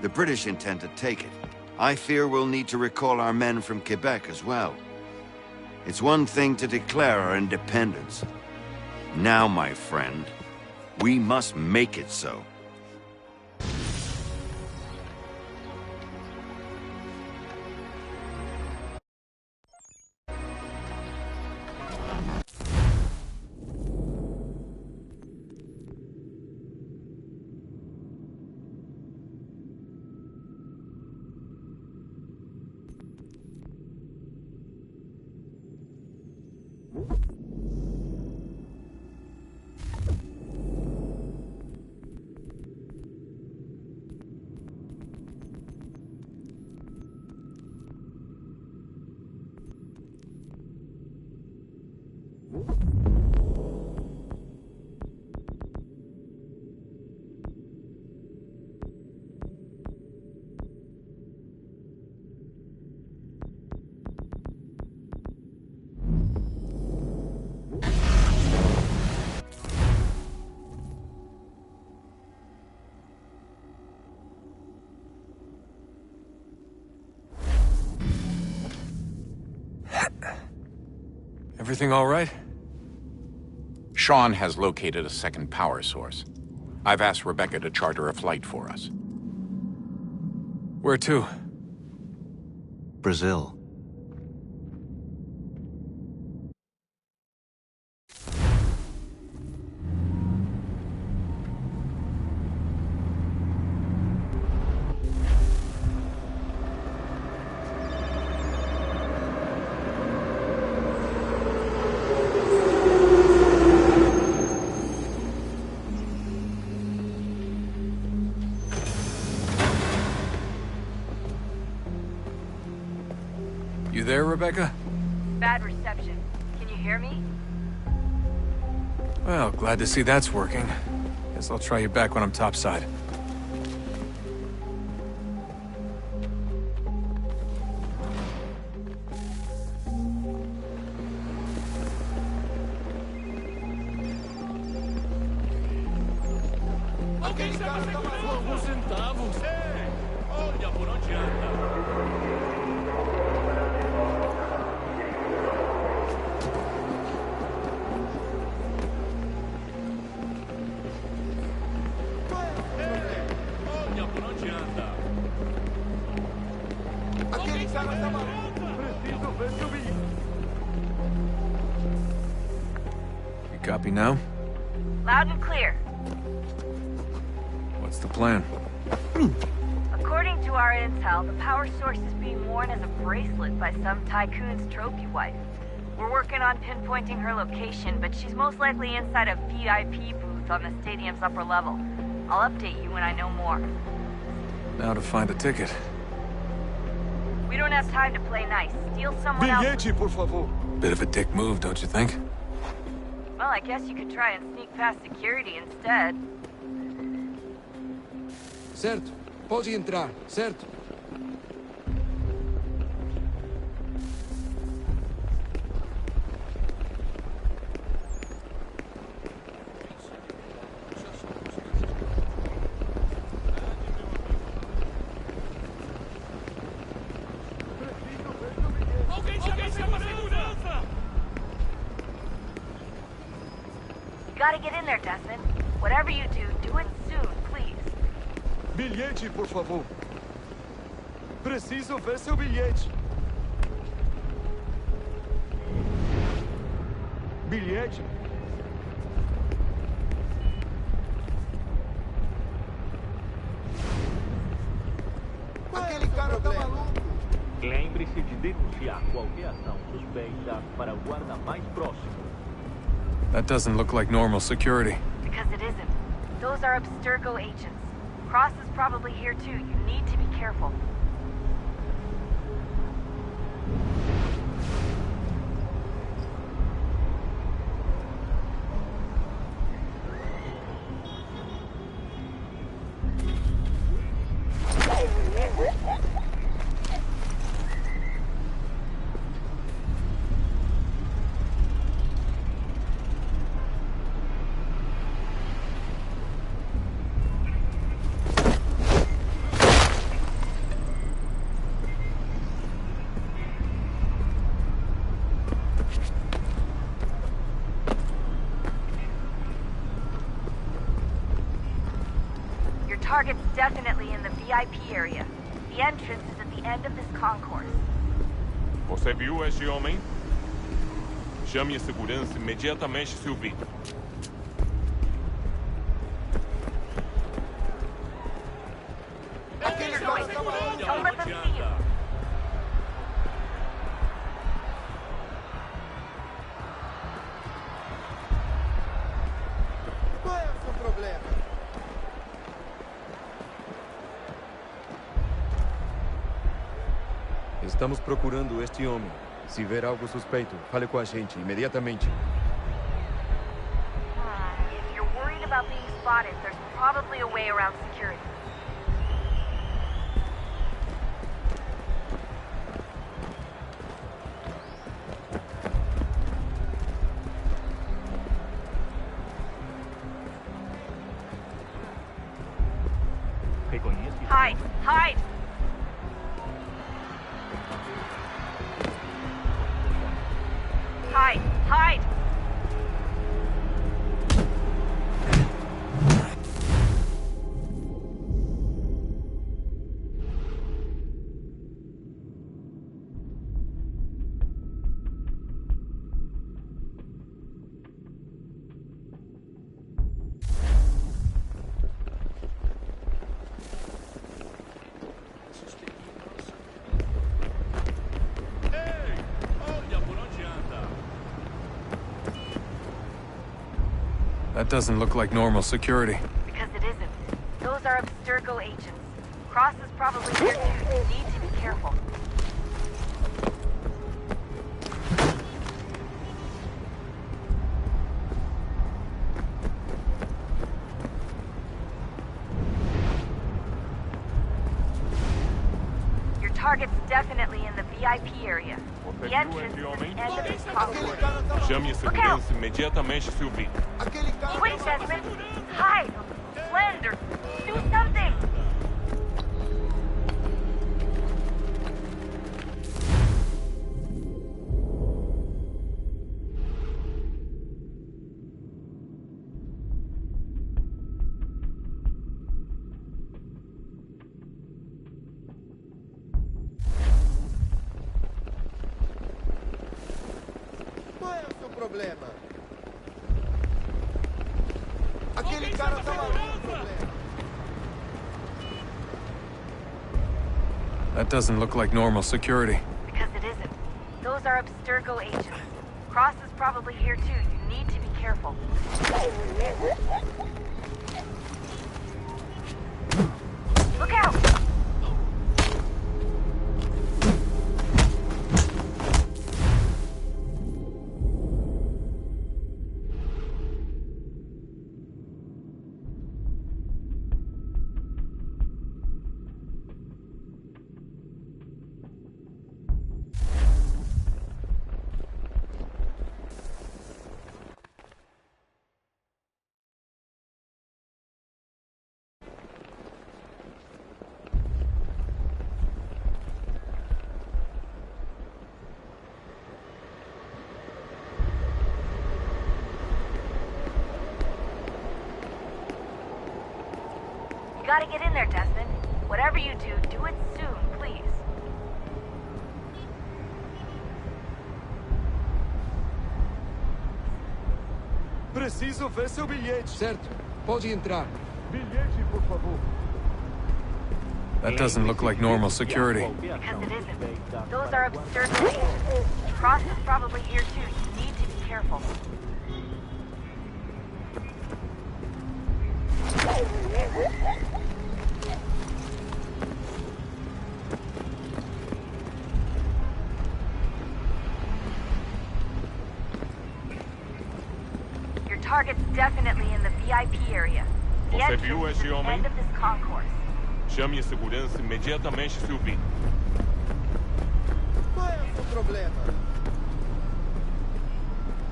The British intend to take it. I fear we'll need to recall our men from Quebec as well. It's one thing to declare our independence. Now, my friend, we must make it so. Everything all right? Sean has located a second power source. I've asked Rebecca to charter a flight for us. Where to? Brazil. You there, Rebecca? Bad reception. Can you hear me? Well, glad to see that's working. Guess I'll try you back when I'm topside. Alguém está segurando alguns centavos? Ei, olha por onde anda. You copy now? Loud and clear. What's the plan? According to our intel, the power source is being worn as a bracelet by some tycoon's trophy wife. We're working on pinpointing her location, but she's most likely inside a VIP booth on the stadium's upper level. I'll update you when I know more. Now to find a ticket. We don't have time to play nice. Steal someone else. Bilhete, por favor. Bit of a dick move, don't you think? Well, I guess you could try and sneak past security instead. Certo. Pode entrar, certo? You gotta get in there, Desmond. Whatever you do it soon, please. Bilhete, por favor. Preciso ver seu bilhete. Bilhete? Aquele cara tá maluco. Lembre-se de denunciar qualquer ação suspeita para o guarda mais próximo. That doesn't look like normal security. Because it isn't. Those are Abstergo agents. Cross is probably here too. You need to be careful. target's definitely in the VIP area. The entrance is at the end of this concourse. Você viu este homem? Chame a segurança imediatamente se o vir. Don't let them see you. Qual é o seu problema? Estamos procurando este homem. Se ver algo suspeito, fale com a gente imediatamente. If you're worried about being spotted, there's probably a way around security. Hide! Hide! Hide! Hide! Ei, olha por onde anda. That doesn't look like normal security. Because it isn't. Those are Abstergo agents. Cross is probably here too. You need to be careful. Your target's definitely in the VIP area. The entrance is at the end of this concourse. Chame a segurança imediatamente se o vir. Aquele cara... Quick, Desmond! Hide! Blend or do something! Qual é o seu problema? Aquele cara tá maluco. That doesn't look like normal security. Because it isn't. Those are Abstergo agents. Cross is probably here too. You need to be careful. Look out! You gotta get in there, Desmond. Whatever you do, do it soon, please. Preciso ver seu bilhete. Certo. Pode entrar. Bilhete, por favor. That doesn't look like normal security. Because it isn't. Those are Abstergo agents. Cross is probably here too. You need to be careful. Your target's definitely in the VIP area. The Você entrance viu is este at the homem? end of this concourse. Chame a segurança imediatamente se o vir. Qual é o seu problema?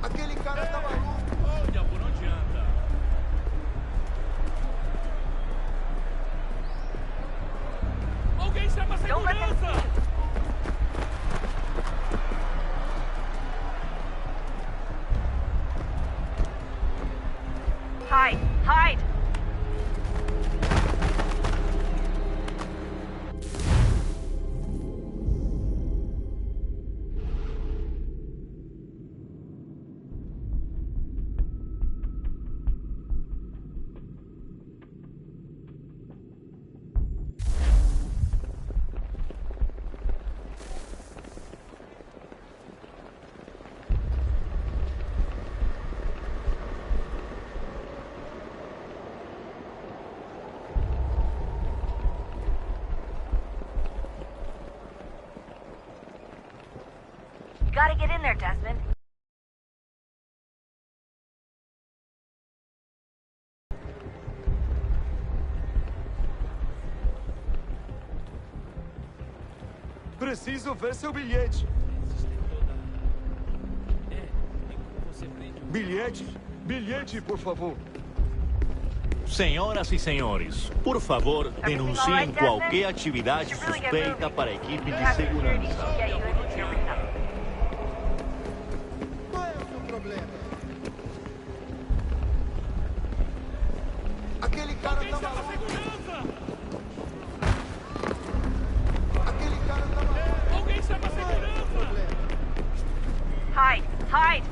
Aquele cara tá maluco. Olha por onde anda. Alguém chama a Don't let them see segurança! you. Hide! Hide! gotta get in there, Desmond. Preciso ver seu bilhete. Bilhete? Bilhete, por favor. Senhoras e senhores, por favor, denunciem qualquer atividade suspeita para a equipe de segurança. Qual é o seu problema? Aquele cara tá maluco. Aquele cara tá maluco. Alguém chama a segurança. Hide! Hide!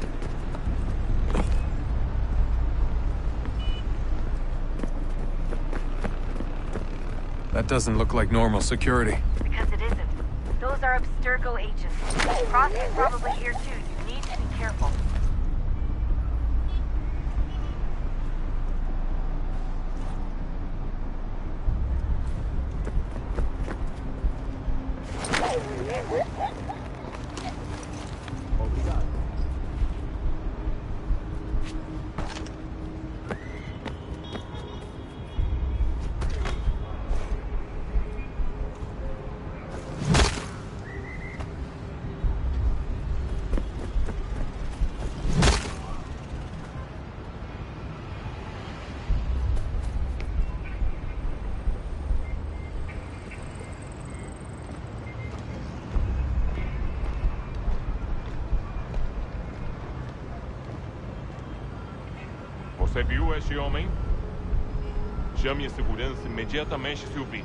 That doesn't look like normal security. Because it isn't. Those are Abstergo agents. Cross is probably here too. You need to be careful. Você viu este homem? Chame a segurança imediatamente se o vir.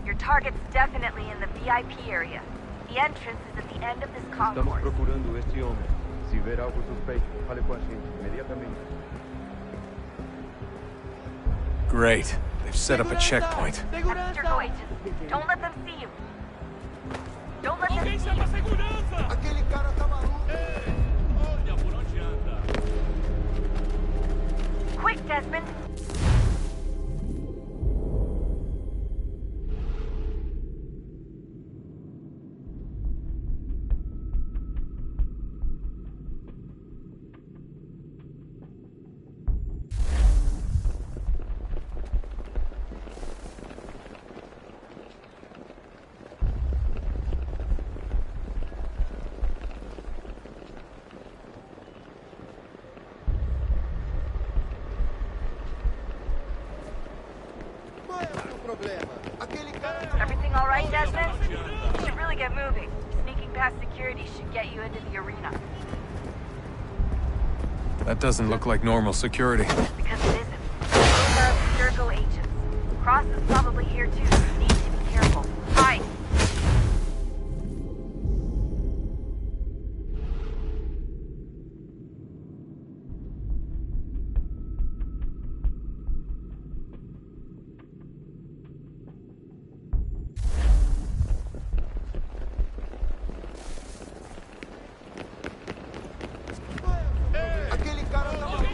Your target's definitely in the VIP area. The entrance is at the end of this Estamos concourse. procurando este homem. Se ver algo suspeito, fale com a gente imediatamente. Great. They've set up a checkpoint. Abstergo agents. Don't let them see you. Don't let them see you. Aquele cara tá maluco. Olha por onde anda. Quick, Desmond. Qual é o seu problema? Aquele cara tá Everything all right, Desmond? You should really get moving. Sneaking past security should get you into the arena. That doesn't look like normal security. Because it isn't. Those are Abstergo agents. Cross is probably here too. You need to be careful. Hide! Aquele cara tá maluco.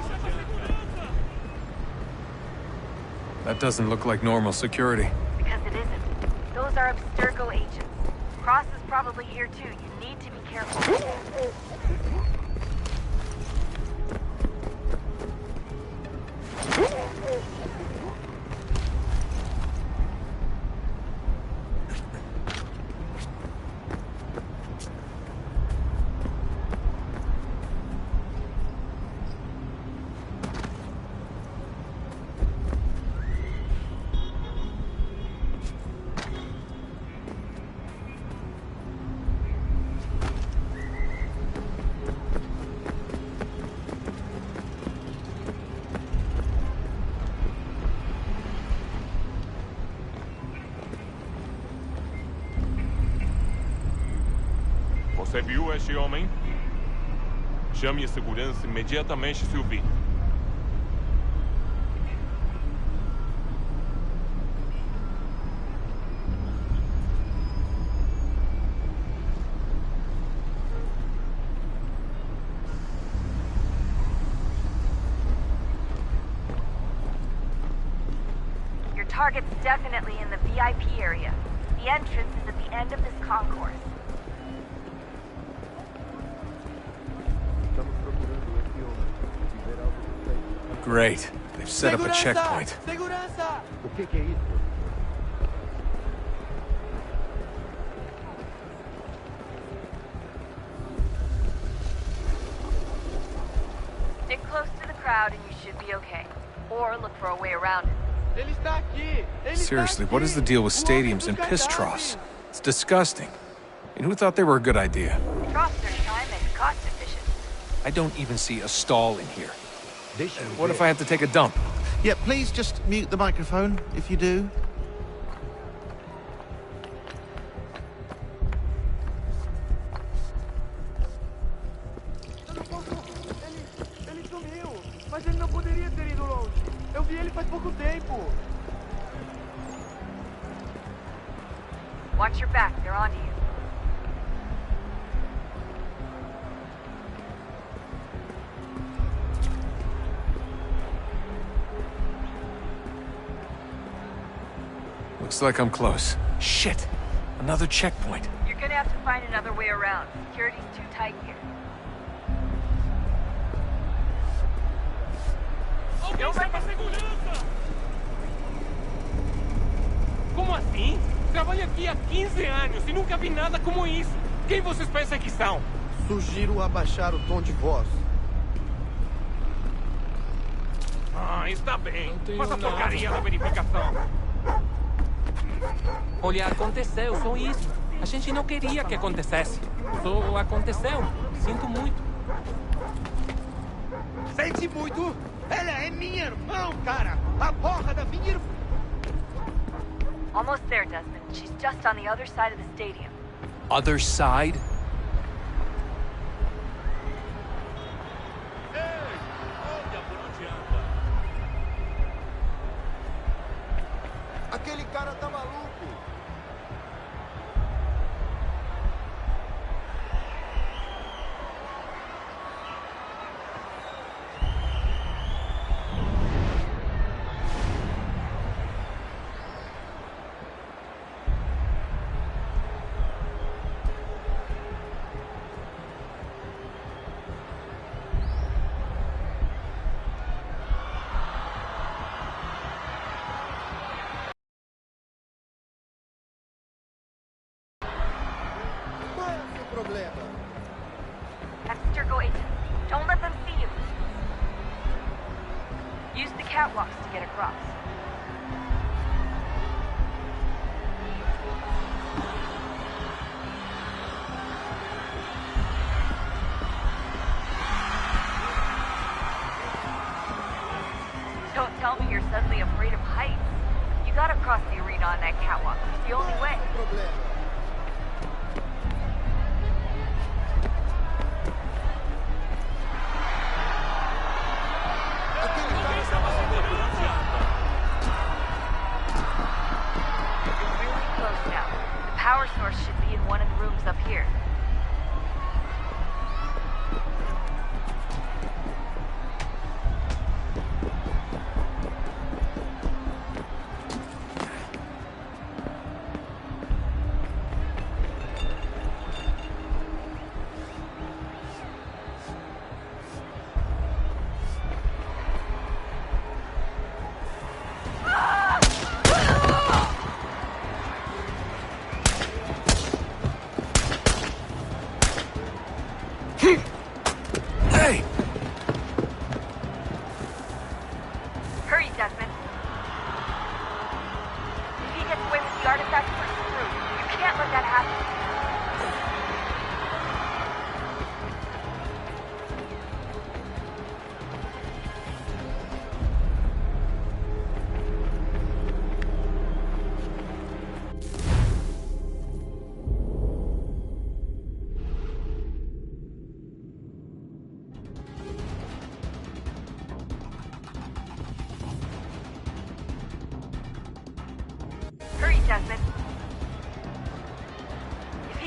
That doesn't look like normal security. Because it isn't. Those are Abstergo agents. Cross is probably here too. You need to be careful. Você viu este homem? Chame a segurança imediatamente se o vir. Your target's definitely in the VIP area. The entrance is at the end of this concourse. Estamos procurando este homem. Se ver algo suspeito. Great. They've set up a checkpoint. Segurança! O que é isso? Stick close to the crowd and you should be okay. Or look for a way around it. Ele está aqui! Ele está Seriously, aqui. what is the deal with O homem stadiums dos and piss cartazes. troughs? It's disgusting. And who thought they were a good idea? Troughs are time and cost efficient. I don't even see a stall in here. Deixa-me What ver. if I have to take a dump? Yeah, please just mute the microphone if you do. Eu não posso... Ele sumiu! Mas ele não poderia ter ido longe. Eu vi ele faz pouco tempo. Watch your back, they're onto you. Looks like I'm close. Shit! Another checkpoint. You're gonna have to find another way around. Security's too tight here. Alguém chama a segurança! Como assim? Trabalho aqui há 15 anos e nunca vi nada como isso. Quem vocês pensam que são? Sugiro abaixar o tom de voz. Ah, está bem. Mas a porcaria da verificação. Olha, aconteceu, só isso. A gente não queria que acontecesse. Só aconteceu. Sinto muito. Sente muito? Ela é minha irmã, cara! A porra da minha irmã! Almost there, Desmond. She's just on the other side of the stadium. Other side? Aquele cara tá maluco! Qual é o seu problema? That's Circle 8. Don't let them see you. Use the catwalks to get across. Don't tell me you're suddenly afraid of heights. You gotta cross the arena on that catwalk. It's the only way. Problema. Aquele cara tá maluco! You're really close now. The power source should be in one of the rooms up here.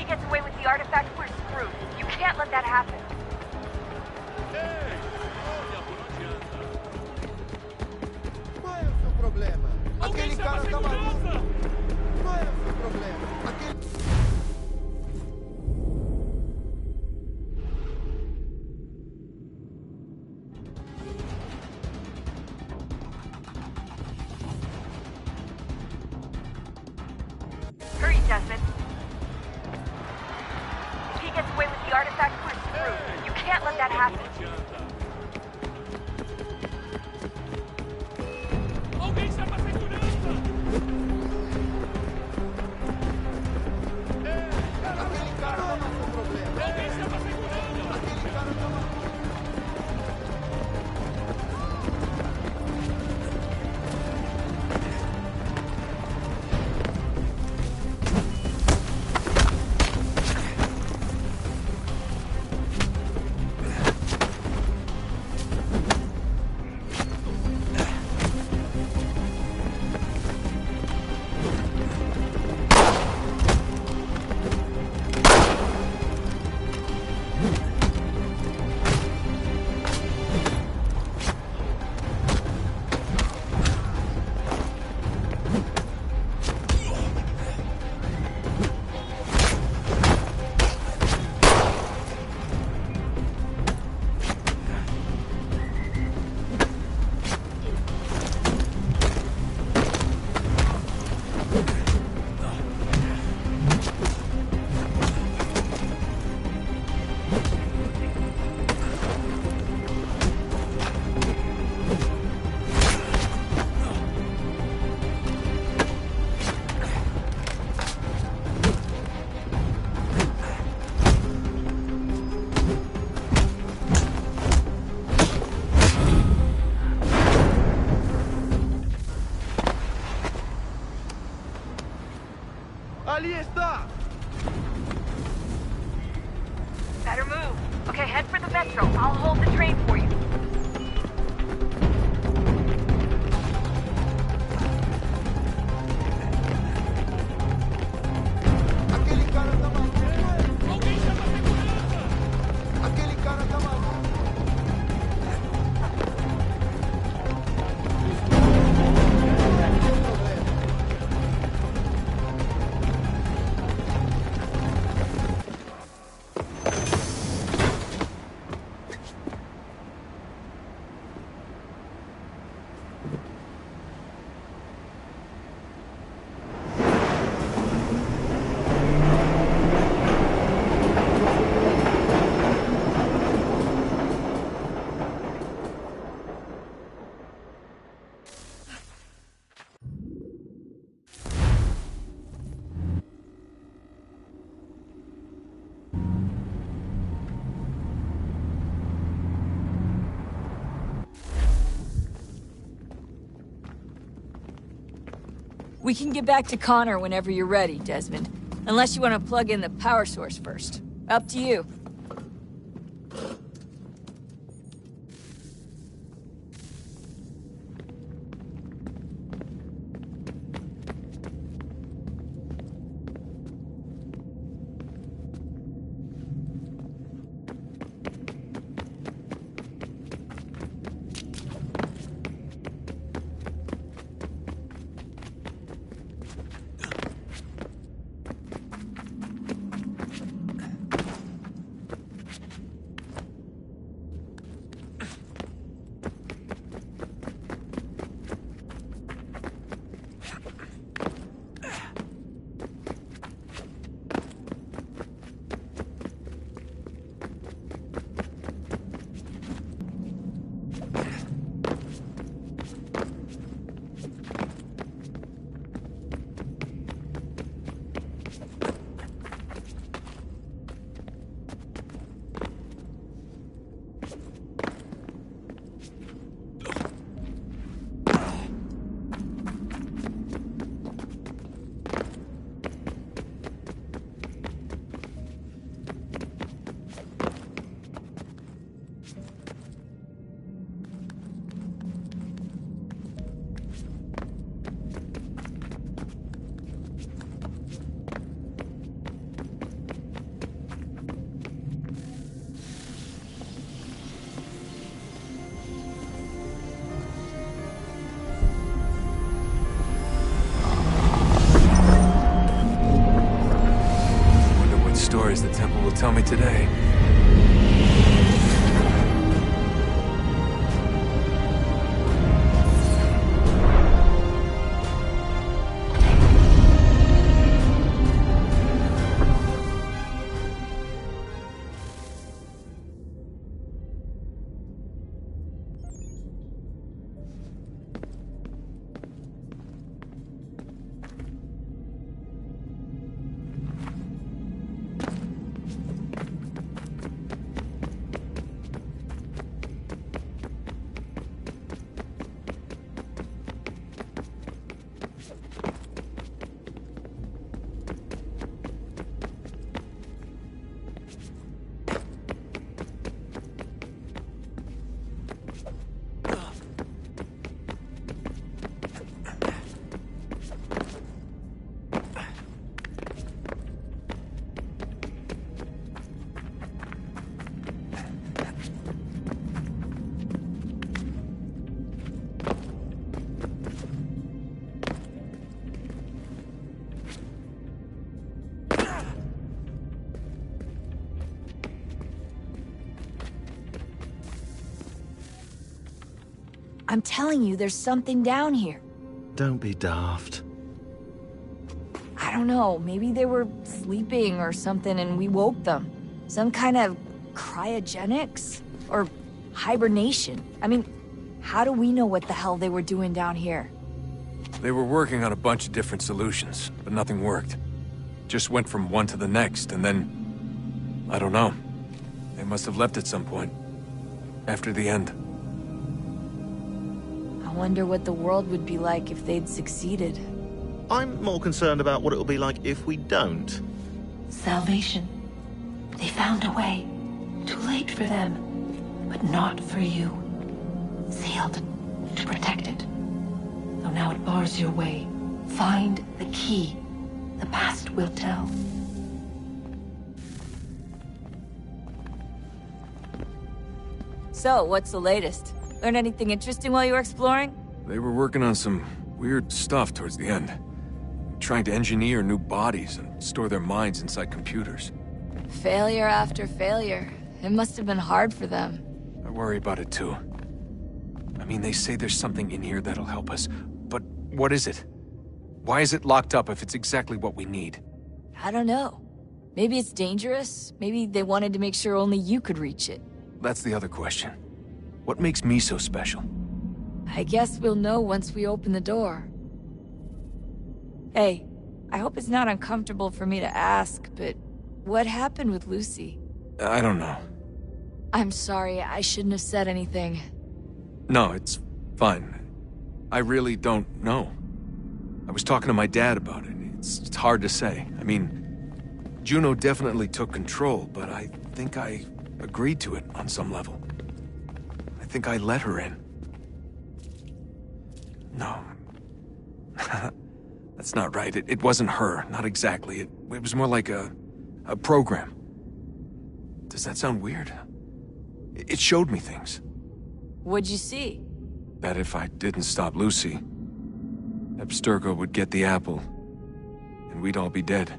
he gets away with the artifact, we're screwed. You can't let that happen. Qual é o seu problema? Aquele cara tá maluco. Qual é o seu problema? Hurry, Desmond. If he gets away with the artifact, we're screwed. You can't let that happen. Alguém chama a segurança! Aquele cara não é o seu problema. Alguém chama a segurança! Aquele cara tá maluco. Ali está! Better move. Okay, head for the metro. I'll hold the train for you. Aquele cara tá maluco. Alguém chama a segurança! Aquele cara tá maluco. We can get back to Connor whenever you're ready, Desmond. Unless you want to plug in the power source first. Up to you. stories the temple will tell me today. I'm telling you, there's something down here. Don't be daft. I don't know, maybe they were sleeping or something and we woke them. Some kind of cryogenics? Or hibernation? I mean, how do we know what the hell they were doing down here? They were working on a bunch of different solutions, but nothing worked. Just went from one to the next, and then... I don't know. They must have left at some point. After the end. I wonder what the world would be like if they'd succeeded. I'm more concerned about what it'll be like if we don't. Salvation. They found a way. Too late for them, but not for you. Sealed to protect it. Though now it bars your way. Find the key. The past will tell. So, what's the latest? Learn anything interesting while you were exploring? They were working on some weird stuff towards the end. Trying to engineer new bodies and store their minds inside computers. Failure after failure. It must have been hard for them. I worry about it too. I mean, they say there's something in here that'll help us, but what is it? Why is it locked up if it's exactly what we need? I don't know. Maybe it's dangerous. Maybe they wanted to make sure only you could reach it. That's the other question. What makes me so special? I guess we'll know once we open the door. Hey, I hope it's not uncomfortable for me to ask, but what happened with Lucy? I don't know. I'm sorry, I shouldn't have said anything. No, it's fine. I really don't know. I was talking to my dad about it. It's hard to say. I mean, Juno definitely took control, but I think I agreed to it on some level. I think I let her in. No. That's not right. It wasn't her. Not exactly. It was more like a program. Does that sound weird? It showed me things. What'd you see? That if I didn't stop Lucy, Abstergo would get the apple, and we'd all be dead.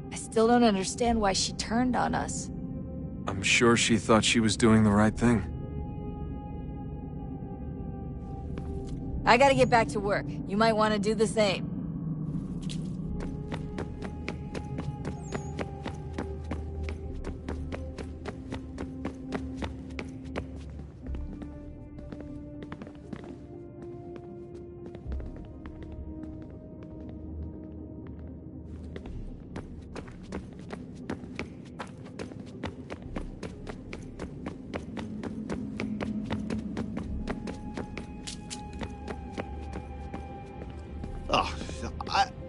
I still don't understand why she turned on us. I'm sure she thought she was doing the right thing. I gotta get back to work. You might want to do the same.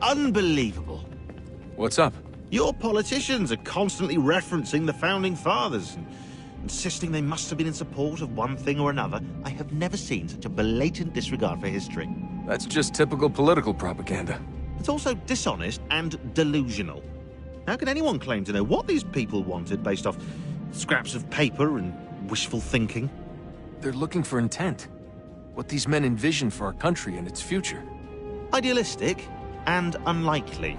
Unbelievable. What's up? Your politicians are constantly referencing the Founding Fathers and insisting they must have been in support of one thing or another. I have never seen such a blatant disregard for history. That's just typical political propaganda. It's also dishonest and delusional. How can anyone claim to know what these people wanted based off scraps of paper and wishful thinking? They're looking for intent. What these men envision for our country and its future. Idealistic and unlikely.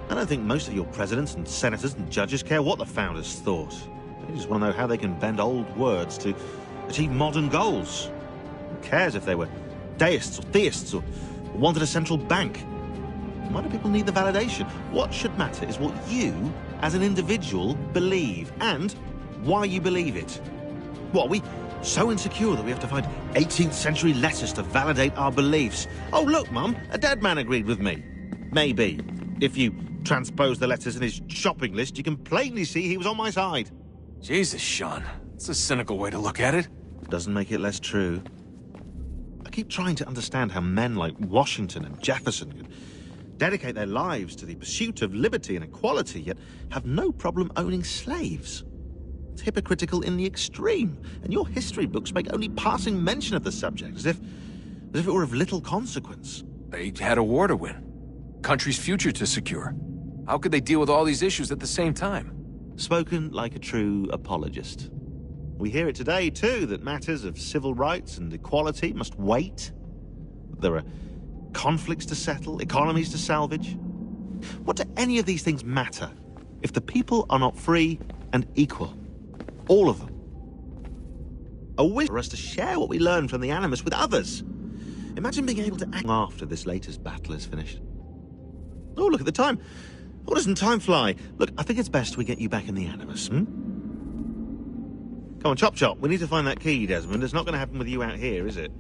I don't think most of your presidents and senators and judges care what the founders thought. They just want to know how they can bend old words to achieve modern goals. Who cares if they were deists or theists or wanted a central bank? Why do people need the validation? What should matter is what you, as an individual, believe, and why you believe it. What, are we so insecure that we have to find 18th century letters to validate our beliefs? Oh, look, Mum, a dead man agreed with me. Maybe. If you transpose the letters in his shopping list, you can plainly see he was on my side. Jesus, Sean. That's a cynical way to look at it. Doesn't make it less true. I keep trying to understand how men like Washington and Jefferson could dedicate their lives to the pursuit of liberty and equality, yet have no problem owning slaves. It's hypocritical in the extreme, and your history books make only passing mention of the subject, as if it were of little consequence. They had a war to win. Country's future to secure. How could they deal with all these issues at the same time? Spoken like a true apologist. We hear it today, too, that matters of civil rights and equality must wait. There are conflicts to settle, economies to salvage. What do any of these things matter if the people are not free and equal? All of them. A wish for us to share what we learn from the Animus with others. Imagine being able to act after this latest battle is finished. Oh, look at the time. Oh, doesn't time fly? Look, I think it's best we get you back in the Animus, Come on, chop chop. We need to find that key, Desmond. It's not going to happen with you out here, is it?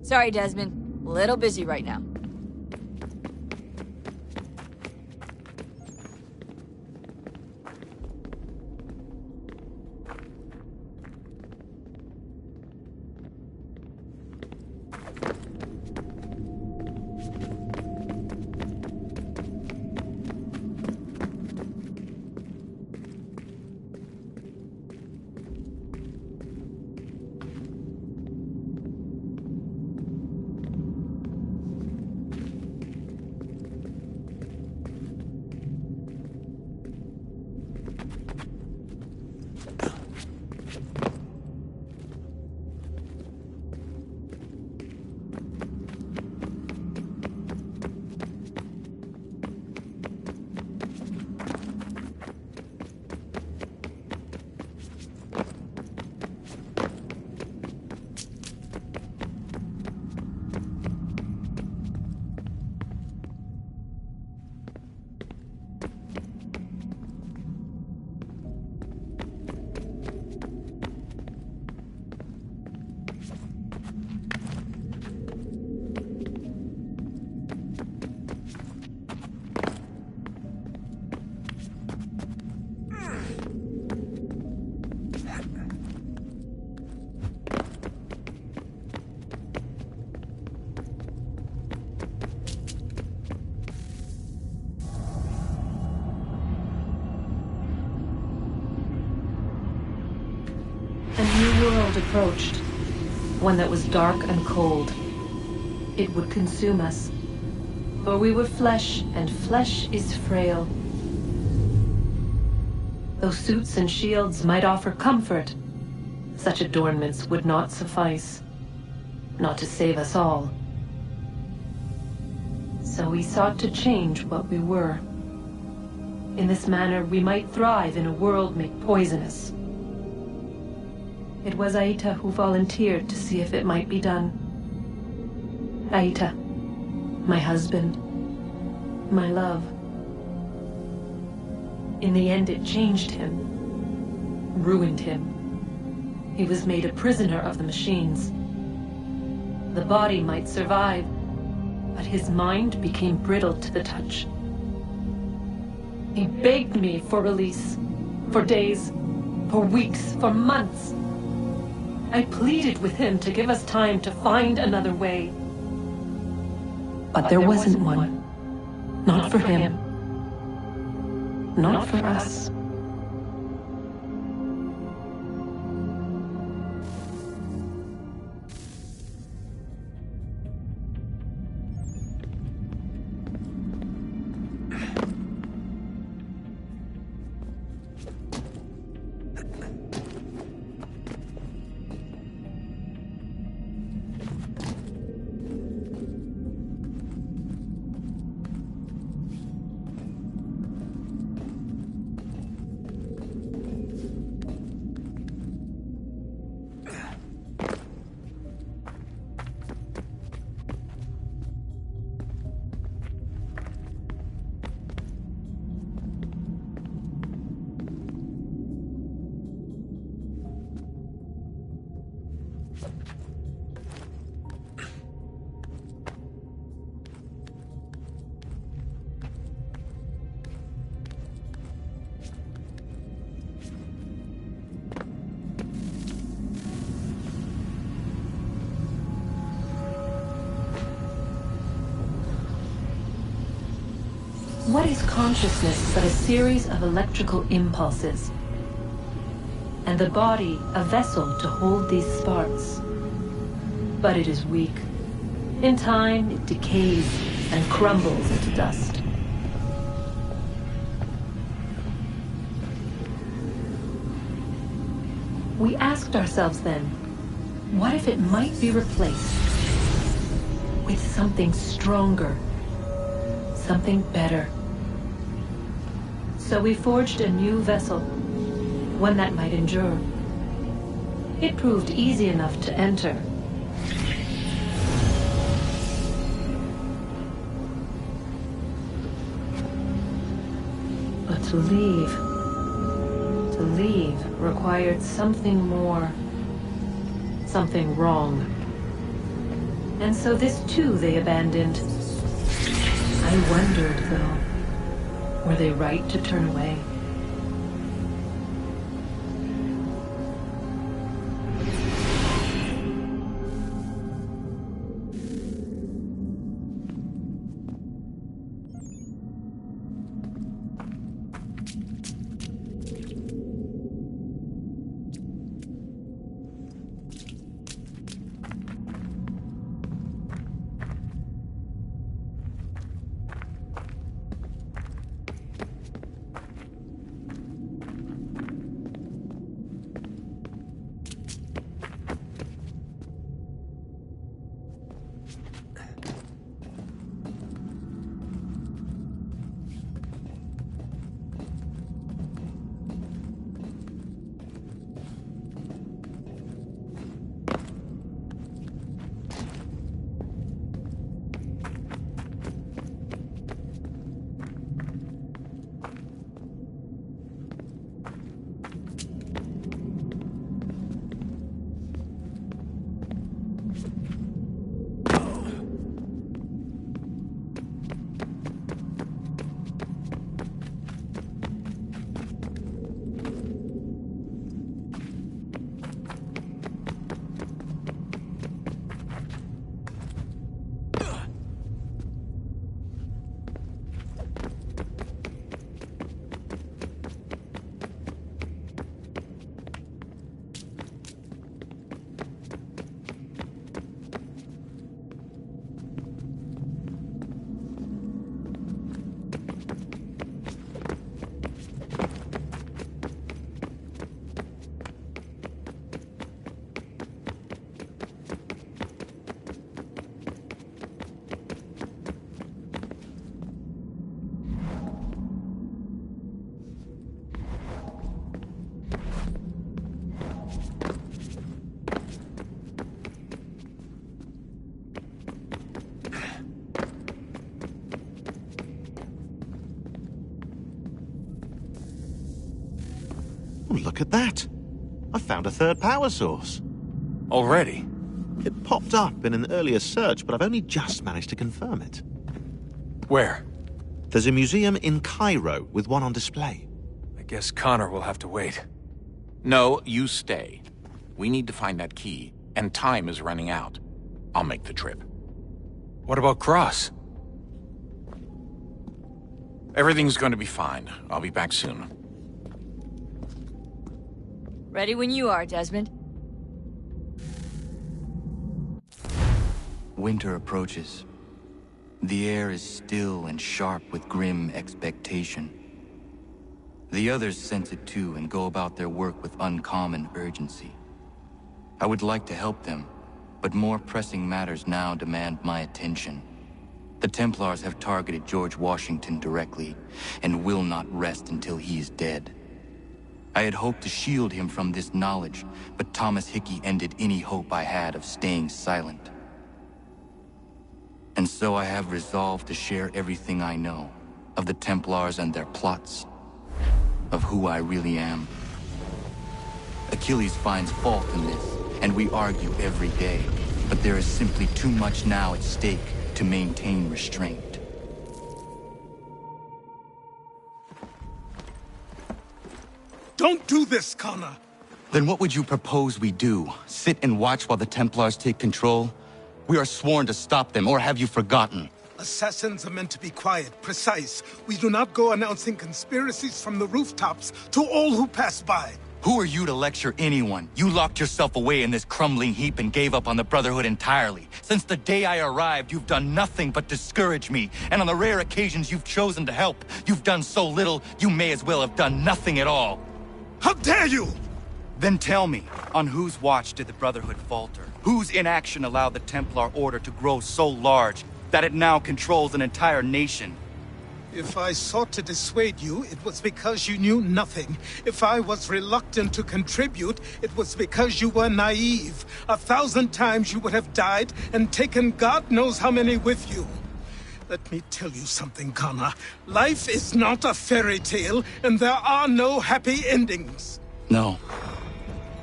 Sorry, Desmond. A little busy right now. A new world approached. One that was dark and cold. It would consume us. For we were flesh, and flesh is frail. Though suits and shields might offer comfort, such adornments would not suffice. Not to save us all. So we sought to change what we were. In this manner, we might thrive in a world made poisonous. It was Aita who volunteered to see if it might be done. Aita, my husband, my love. In the end, it changed him, ruined him. He was made a prisoner of the machines. The body might survive, but his mind became brittle to the touch. He begged me for release, for days, for weeks, for months. I pleaded with him to give us time to find another way. But there wasn't one. Not for him. Not for us. What is consciousness but a series of electrical impulses? And the body a vessel to hold these sparks. But it is weak. In time, it decays and crumbles into dust. We asked ourselves then, what if it might be replaced with something stronger, something better? So we forged a new vessel, one that might endure. It proved easy enough to enter. But to leave required something more, something wrong. And so this too they abandoned. I wondered, though, were they right to turn away? Oh, look at that. I found a third power source. Already? It popped up in an earlier search, but I've only just managed to confirm it. Where? There's a museum in Cairo with one on display. I guess Connor will have to wait. No, you stay. We need to find that key, and time is running out. I'll make the trip. What about Cross? Everything's going to be fine. I'll be back soon. Ready when you are, Desmond. Winter approaches. The air is still and sharp with grim expectation. The others sense it too and go about their work with uncommon urgency. I would like to help them, but more pressing matters now demand my attention. The Templars have targeted George Washington directly, and will not rest until he is dead. I had hoped to shield him from this knowledge, but Thomas Hickey ended any hope I had of staying silent. And so I have resolved to share everything I know of the Templars and their plots, of who I really am. Achilles finds fault in this, and we argue every day, but there is simply too much now at stake to maintain restraint. Don't do this, Connor! Then what would you propose we do? Sit and watch while the Templars take control? We are sworn to stop them, or have you forgotten? Assassins are meant to be quiet, precise. We do not go announcing conspiracies from the rooftops to all who pass by. Who are you to lecture anyone? You locked yourself away in this crumbling heap and gave up on the Brotherhood entirely. Since the day I arrived, you've done nothing but discourage me. And on the rare occasions you've chosen to help, you've done so little, you may as well have done nothing at all. How dare you! Then tell me, on whose watch did the Brotherhood falter? Whose inaction allowed the Templar Order to grow so large that it now controls an entire nation? If I sought to dissuade you, it was because you knew nothing. If I was reluctant to contribute, it was because you were naive. 1,000 times you would have died and taken God knows how many with you. Let me tell you something, Connor. Life is not a fairy tale, and there are no happy endings. No.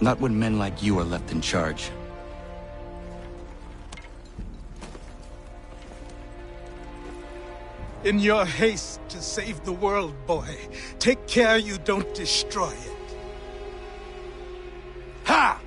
Not when men like you are left in charge. In your haste to save the world, boy, take care you don't destroy it. Ha!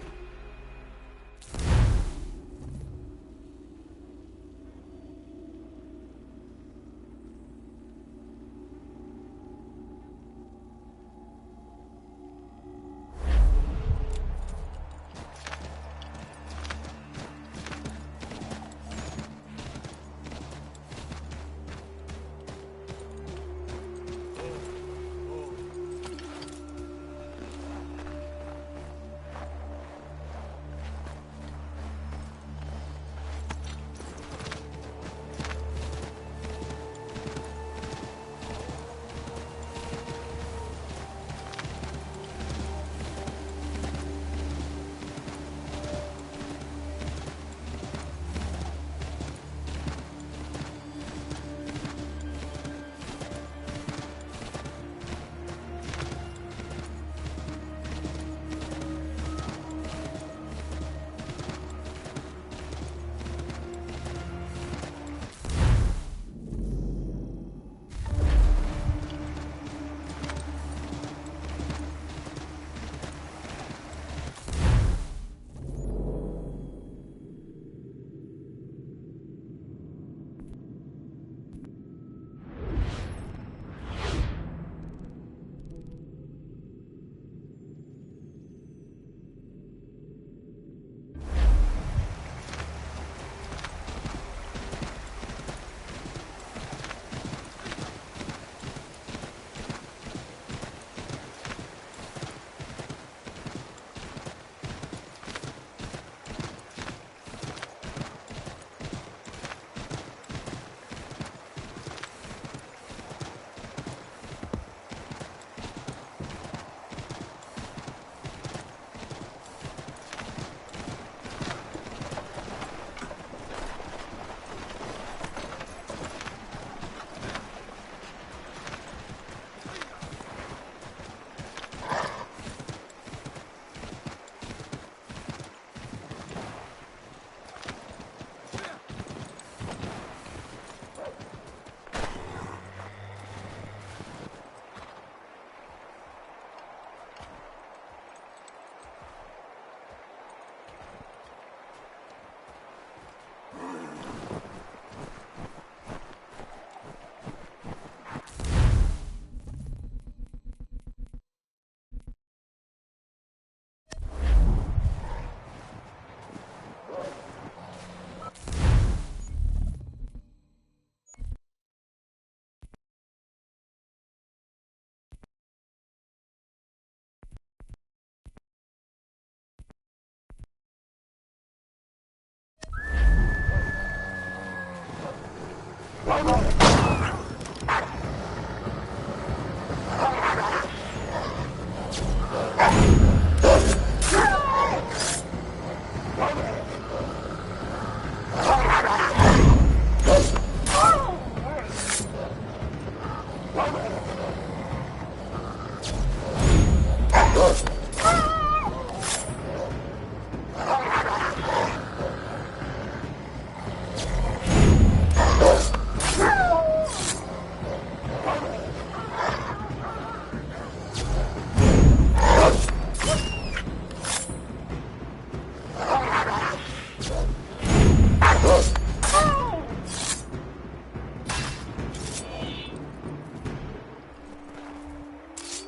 Calma.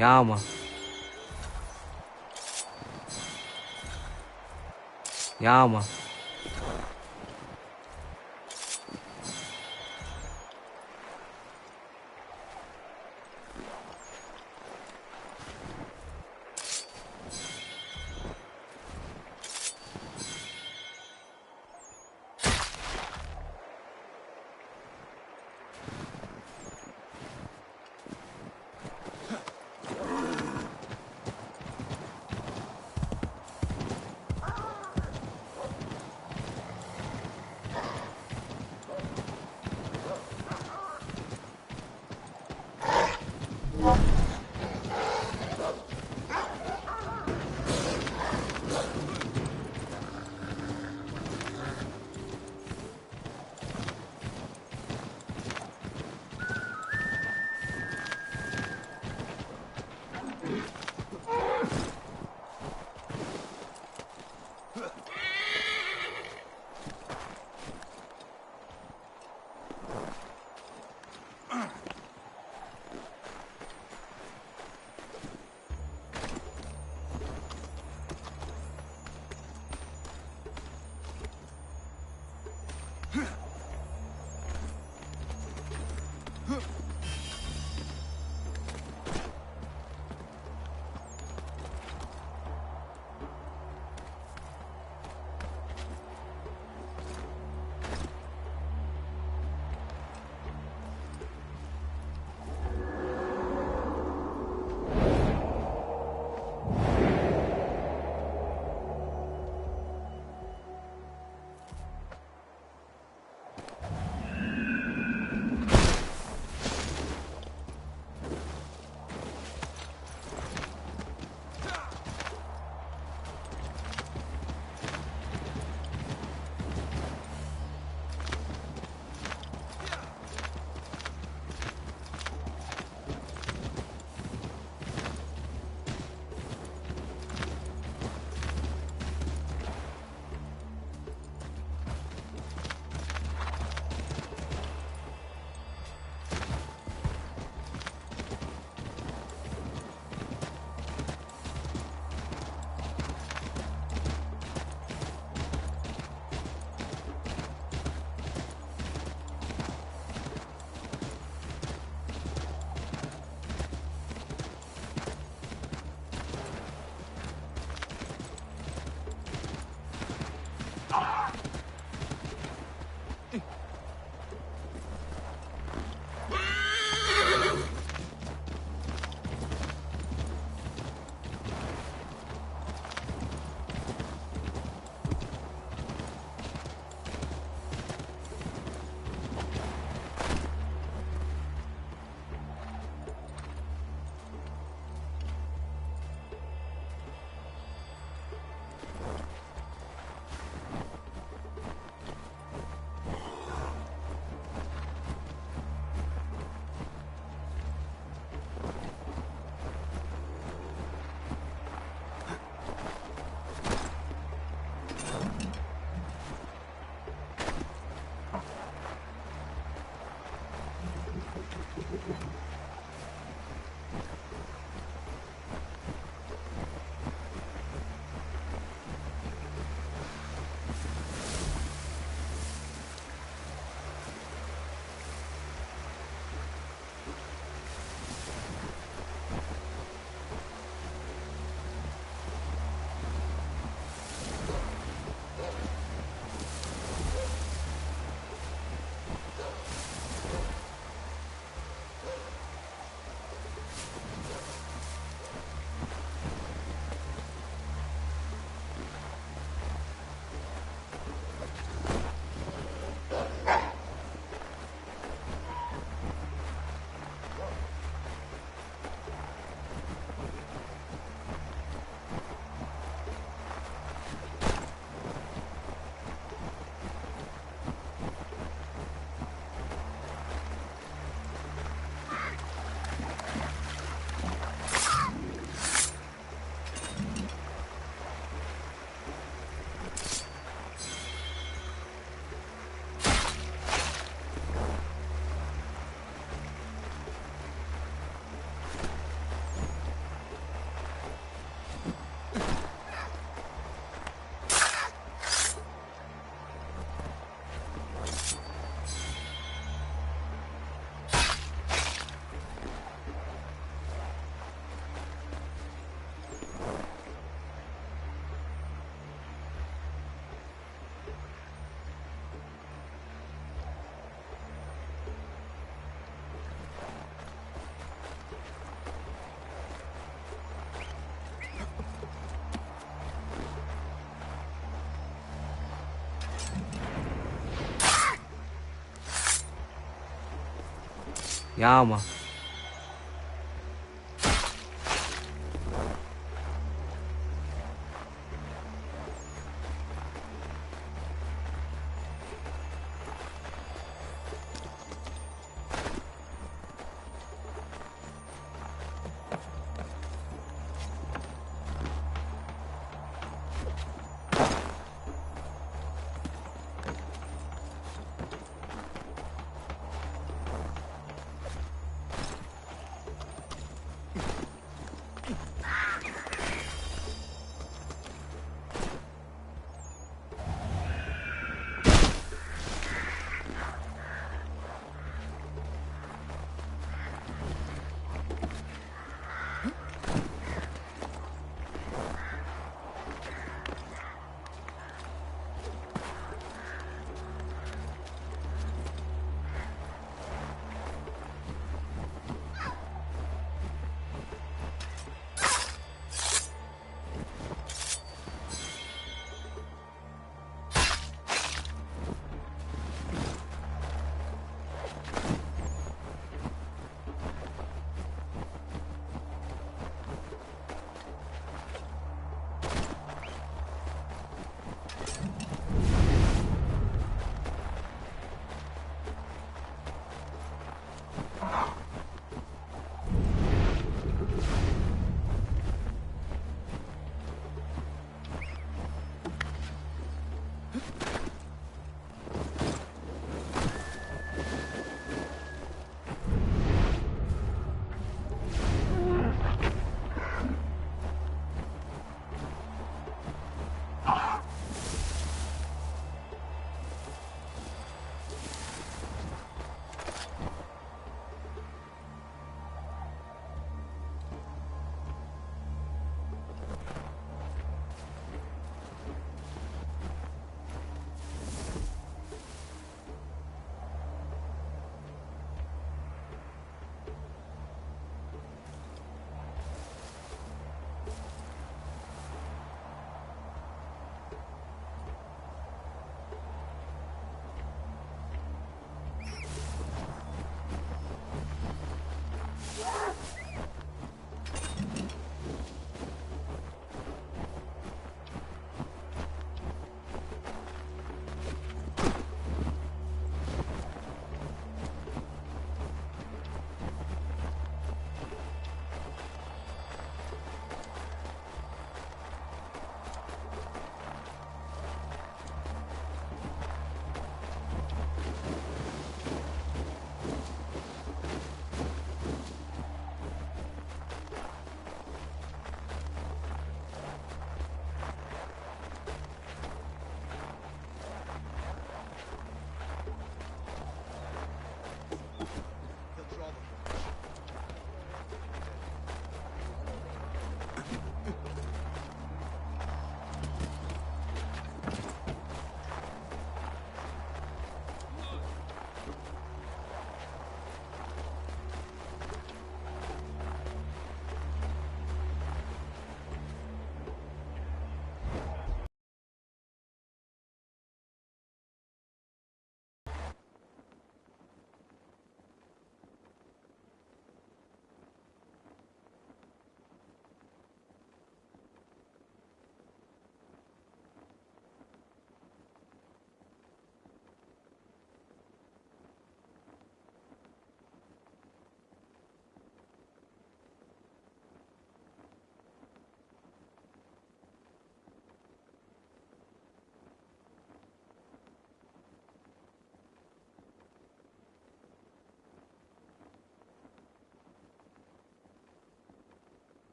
Calma. Ja, man.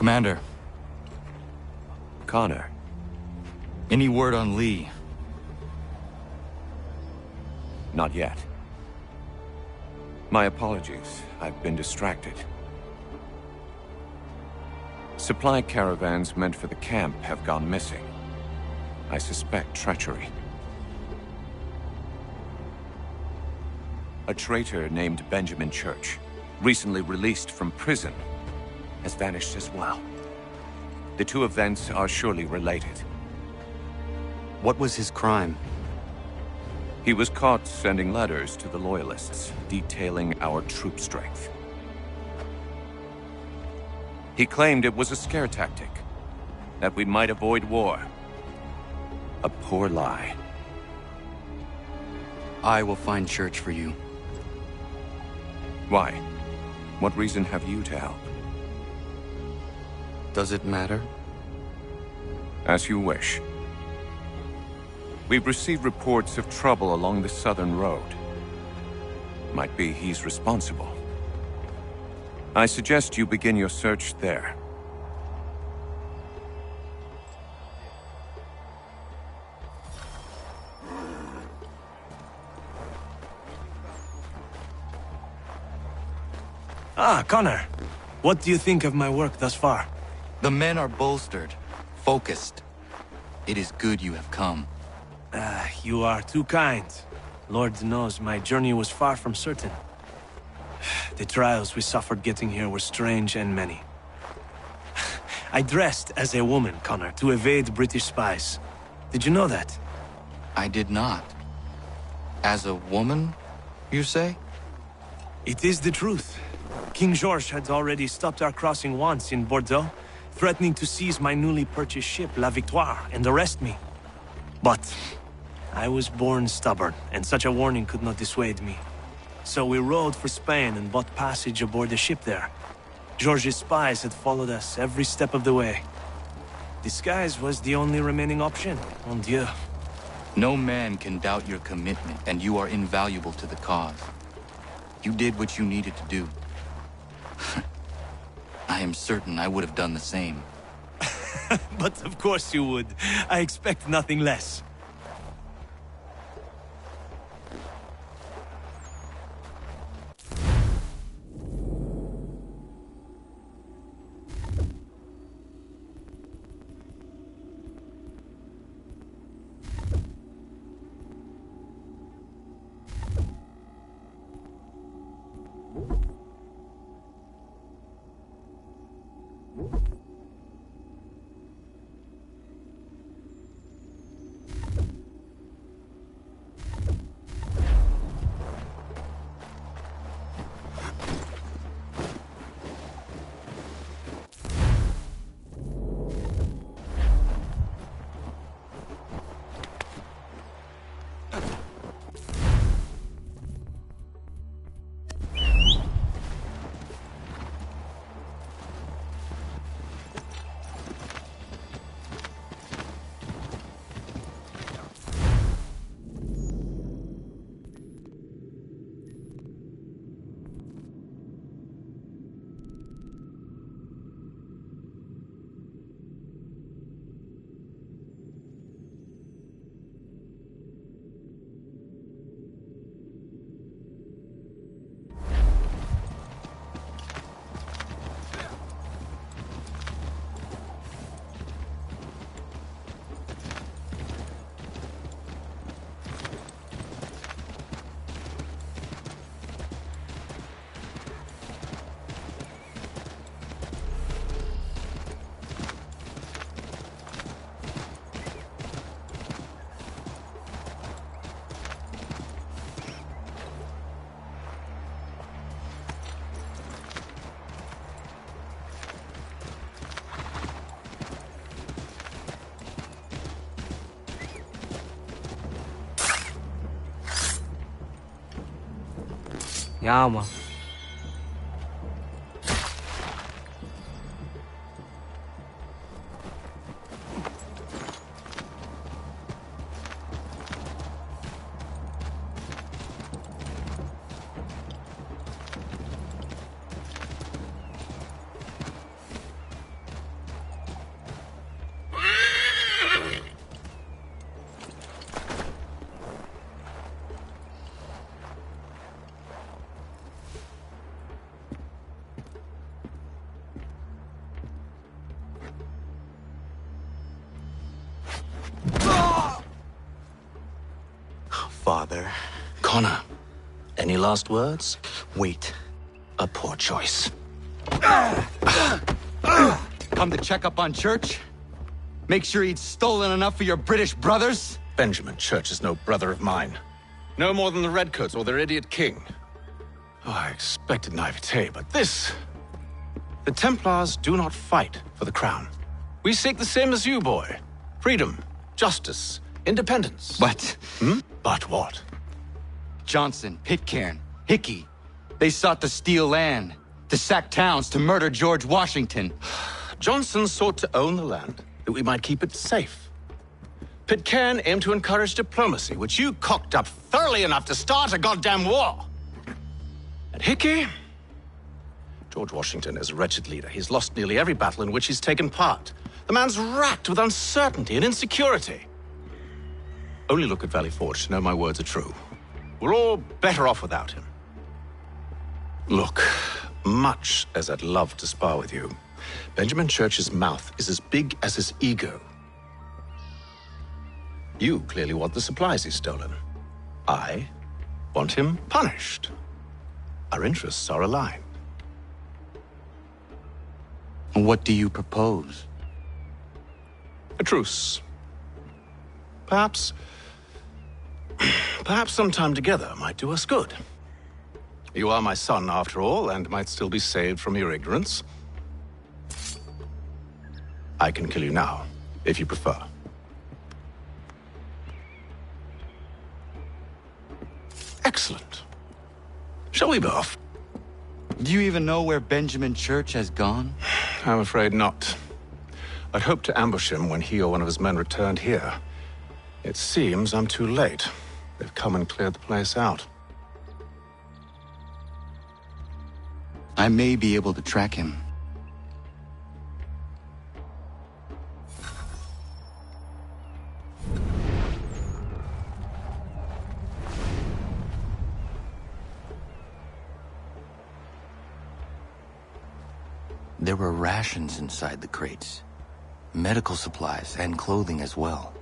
Commander. Connor. Any word on Lee? Not yet. My apologies. I've been distracted. Supply caravans meant for the camp have gone missing. I suspect treachery. A traitor named Benjamin Church, recently released from prison, has vanished as well. The two events are surely related. What was his crime? He was caught sending letters to the Loyalists, detailing our troop strength. He claimed it was a scare tactic, that we might avoid war. A poor lie. I will find Church for you. Why? What reason have you to help? Does it matter? As you wish. We've received reports of trouble along the southern road. Might be he's responsible. I suggest you begin your search there. Ah, Connor. What do you think of my work thus far? The men are bolstered, focused. It is good you have come. You are too kind. Lord knows my journey was far from certain. The trials we suffered getting here were strange and many. I dressed as a woman, Connor, to evade British spies. Did you know that? I did not. As a woman, you say? It is the truth. King George had already stopped our crossing once in Bordeaux, threatening to seize my newly purchased ship, La Victoire, and arrest me. But I was born stubborn, and such a warning could not dissuade me. So we rode for Spain and bought passage aboard the ship there. George's spies had followed us every step of the way. Disguise was the only remaining option, mon Dieu. No man can doubt your commitment, and you are invaluable to the cause. You did what you needed to do. I am certain I would have done the same. But of course you would. I expect nothing less. Ja, man. Connor, any last words? Wait. A poor choice. Come to check up on Church? Make sure he'd stolen enough for your British brothers? Benjamin Church is no brother of mine. No more than the Redcoats or their idiot king. Oh, I expected naivete, but this... The Templars do not fight for the crown. We seek the same as you, boy. Freedom, justice, independence. But... But what? Johnson, Pitcairn, Hickey. They sought to steal land, to sack towns, to murder George Washington. Johnson sought to own the land, that we might keep it safe. Pitcairn aimed to encourage diplomacy, which you cocked up thoroughly enough to start a goddamn war. And Hickey? George Washington is a wretched leader. He's lost nearly every battle in which he's taken part. The man's racked with uncertainty and insecurity. Only look at Valley Forge to know my words are true. We're all better off without him. Look, much as I'd love to spar with you, Benjamin Church's mouth is as big as his ego. You clearly want the supplies he's stolen. I want him punished. Our interests are aligned. What do you propose? A truce. Perhaps some time together might do us good. You are my son, after all, and might still be saved from your ignorance. I can kill you now, if you prefer. Excellent. Shall we be off? Do you even know where Benjamin Church has gone? I'm afraid not. I'd hoped to ambush him when he or one of his men returned here. It seems I'm too late. They've come and cleared the place out. I may be able to track him. There were rations inside the crates. Medical supplies and clothing as well.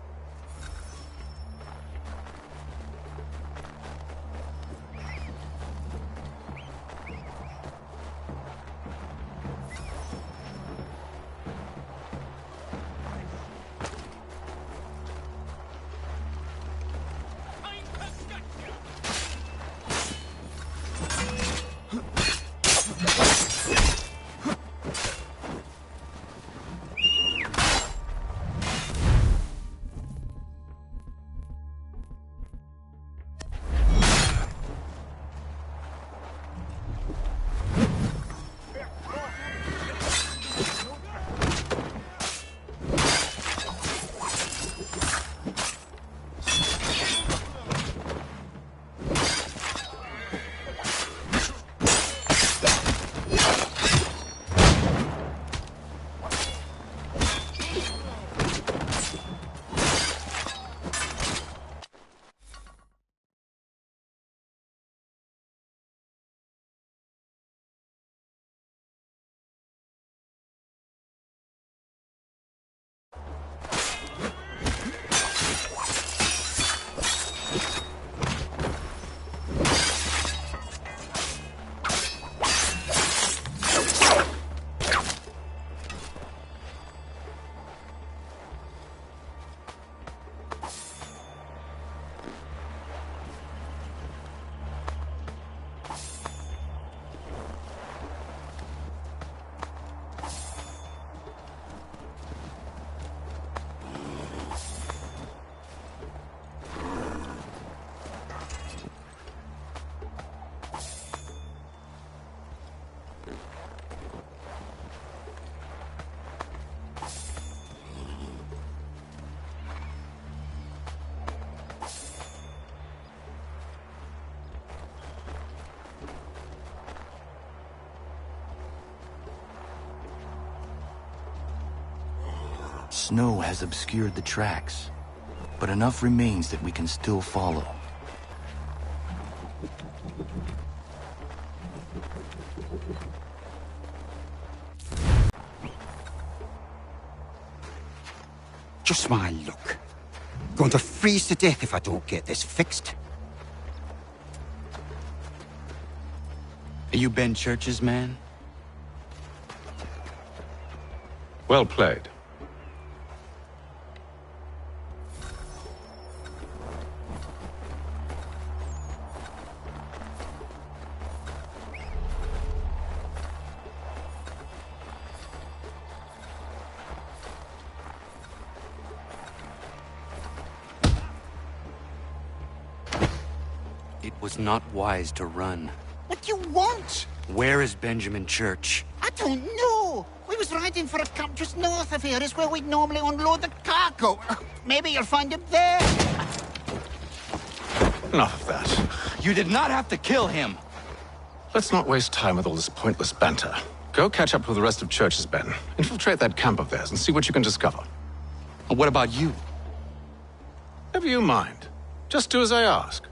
Snow has obscured the tracks, but enough remains that we can still follow. Just my luck. Going to freeze to death if I don't get this fixed. you Ben Church's man? Well played. It was not wise to run. What do you want? Where is Benjamin Church? I don't know. We was riding for a camp just north of here. Is where we'd normally unload the cargo. Maybe you'll find him there. Enough of that. You did not have to kill him. Let's not waste time with all this pointless banter. Go catch up with the rest of Church's men. Infiltrate that camp of theirs and see what you can discover. And what about you? Never you mind. Just do as I ask.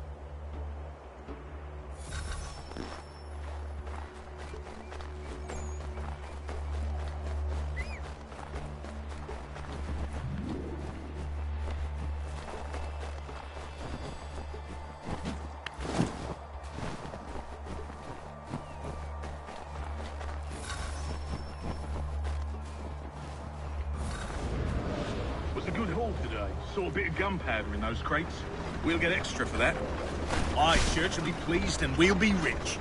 Saw a bit of gunpowder in those crates. We'll get extra for that. Aye, Church will be pleased and we'll be rich.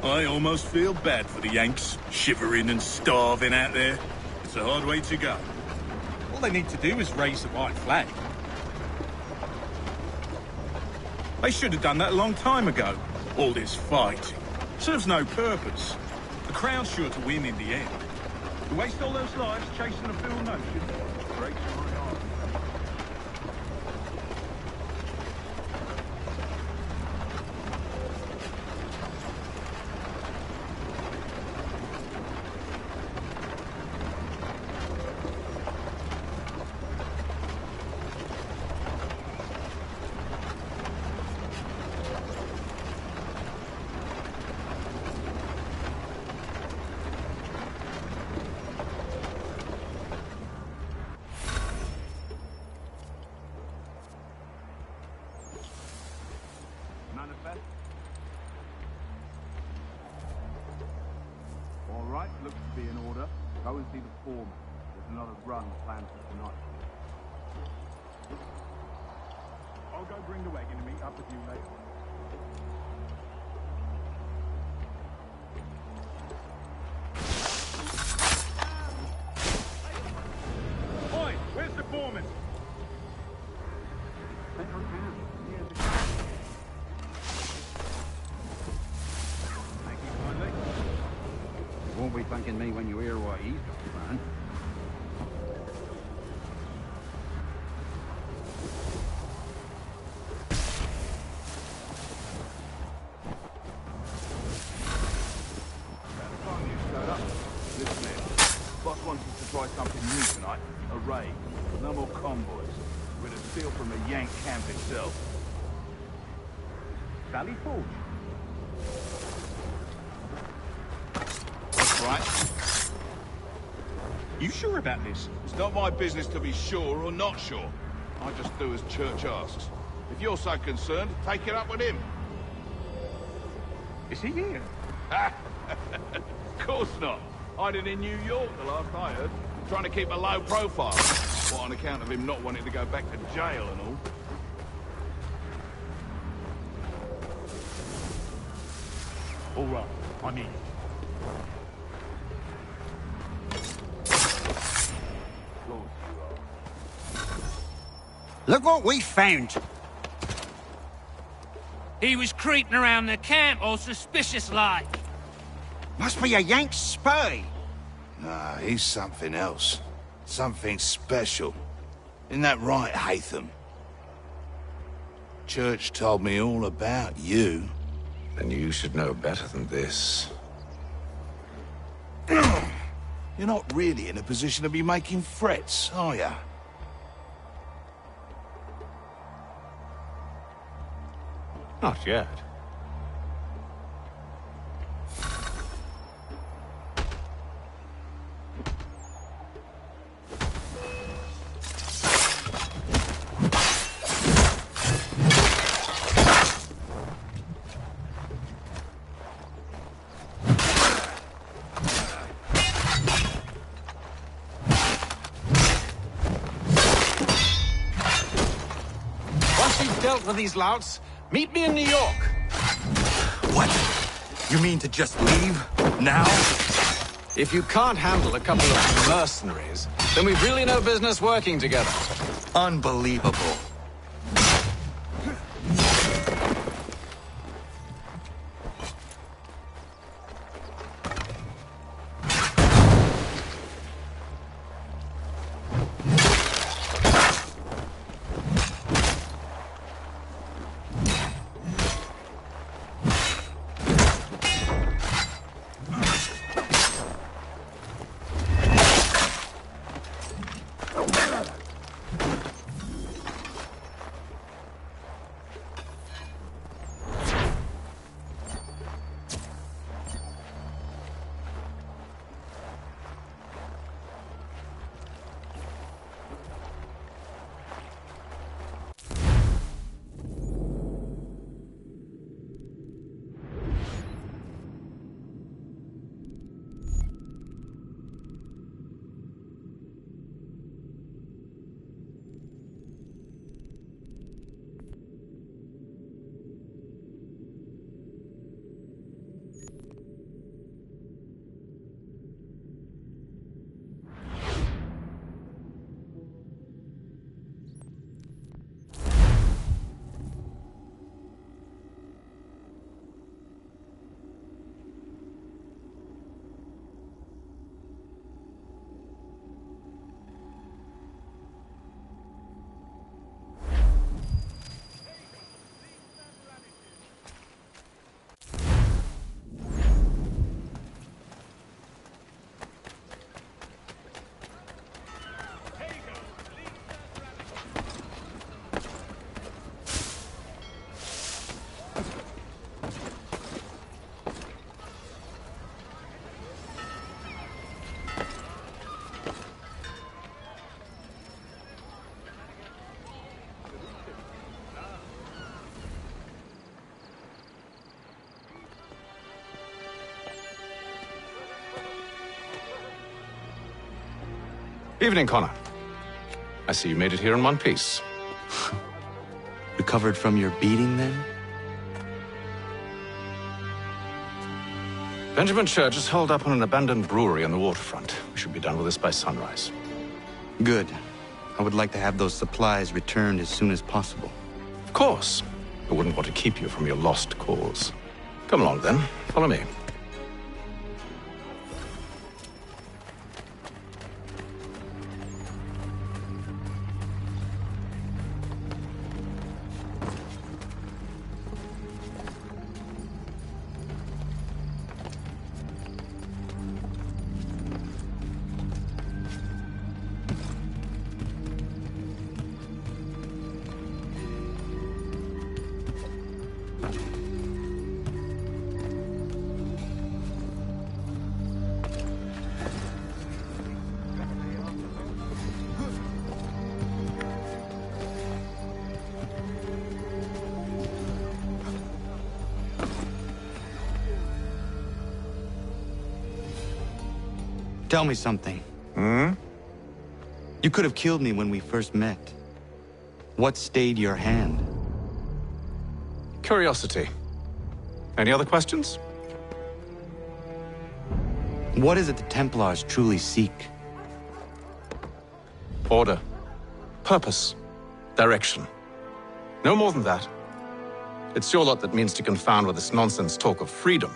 I almost feel bad for the Yanks, shivering and starving out there. It's a hard way to go. All they need to do is raise the white flag. They should have done that a long time ago. All this fighting serves no purpose. The Crown's sure to win in the end. To waste all those lives chasing a fool notion breaks my heart. Alright, looks to be in order. Go and see the foreman. There's another run planned for tonight. I'll go bring the wagon and meet up with you later. Oi, where's the foreman? Won't be thanking me when you hear what he's got planned. Listen here. Boss wants us to try something new tonight. A raid. No more convoys. We're to steal from the Yank camp itself. Valley Forge. Right. You sure about this? It's not my business to be sure or not sure. I just do as Church asks. If you're so concerned, take it up with him. Is he here? Of course not. Hiding in New York, the last I heard. Trying to keep a low profile. What, on account of him not wanting to go back to jail and all? All right, I'm in. Look what we found. He was creeping around the camp all suspicious-like. Must be a Yank spy. Nah, he's something else. Something special. Isn't that right, Haytham? Church told me all about you. Then you should know better than this. You're not really in a position to be making threats, are you? Not yet. dealt with these louts, meet me in New York. What? You mean to just leave? Now? If you can't handle a couple of mercenaries, then we've really no business working together. Unbelievable. Evening, Connor. I see you made it here in one piece. Recovered from your beating, then? Benjamin Church is holed up on an abandoned brewery on the waterfront. We should be done with this by sunrise. Good. I would like to have those supplies returned as soon as possible. Of course. I wouldn't want to keep you from your lost cause. Come along, then. Follow me. Tell me something. Hmm? You could have killed me when we first met. What stayed your hand? Curiosity. Any other questions? What is it the Templars truly seek? Order. Purpose. Direction. No more than that. It's your lot that means to confound with this nonsense talk of freedom.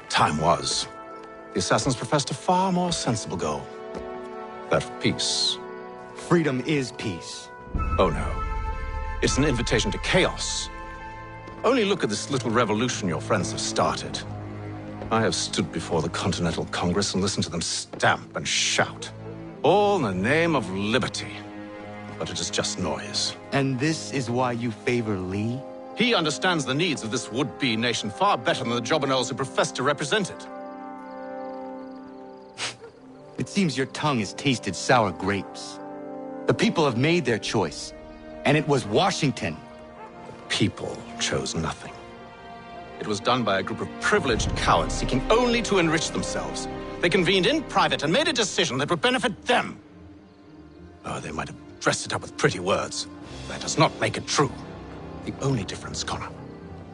Time was. The assassins professed a far more sensible goal. That of peace. Freedom is peace. Oh no. It's an invitation to chaos. Only look at this little revolution your friends have started. I have stood before the Continental Congress and listened to them stamp and shout. All in the name of liberty. But it is just noise. And this is why you favor Lee? He understands the needs of this would-be nation far better than the jobberknolls who profess to represent it. It seems your tongue has tasted sour grapes. The people have made their choice, and it was Washington. The people chose nothing. It was done by a group of privileged cowards seeking only to enrich themselves. They convened in private and made a decision that would benefit them. Oh, they might have dressed it up with pretty words. That does not make it true. The only difference, Connor,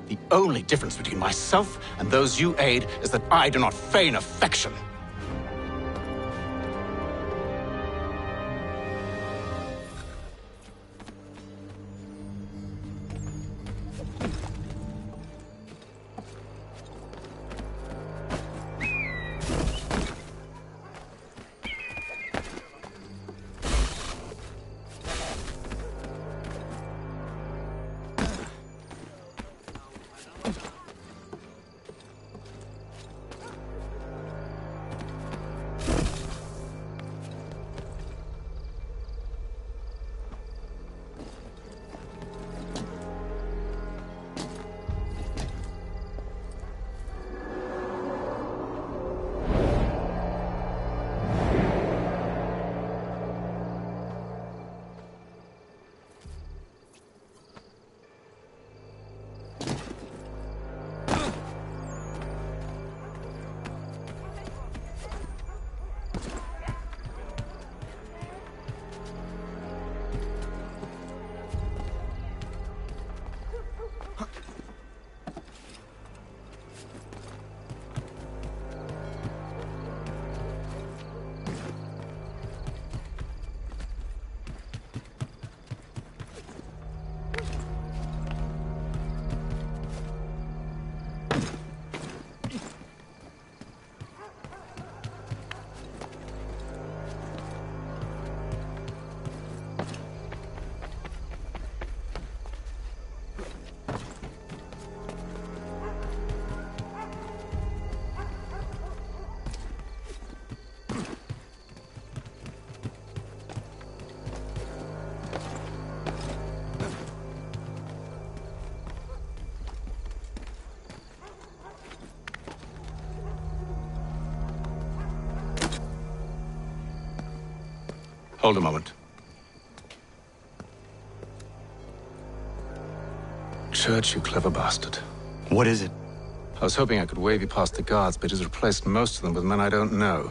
the only difference between myself and those you aid is that I do not feign affection. Hold a moment. Church, you clever bastard. What is it? I was hoping I could wave you past the guards, but he's replaced most of them with men I don't know.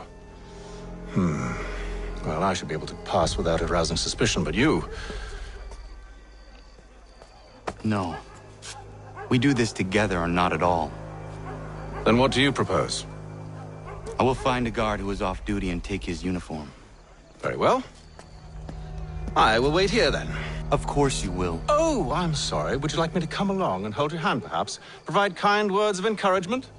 Well, I should be able to pass without arousing suspicion, but you... No. We do this together or not at all. Then what do you propose? I will find a guard who is off duty and take his uniform. Very well. I will wait here, then. Of course you will. Oh, I'm sorry. Would you like me to come along and hold your hand, perhaps? Provide kind words of encouragement?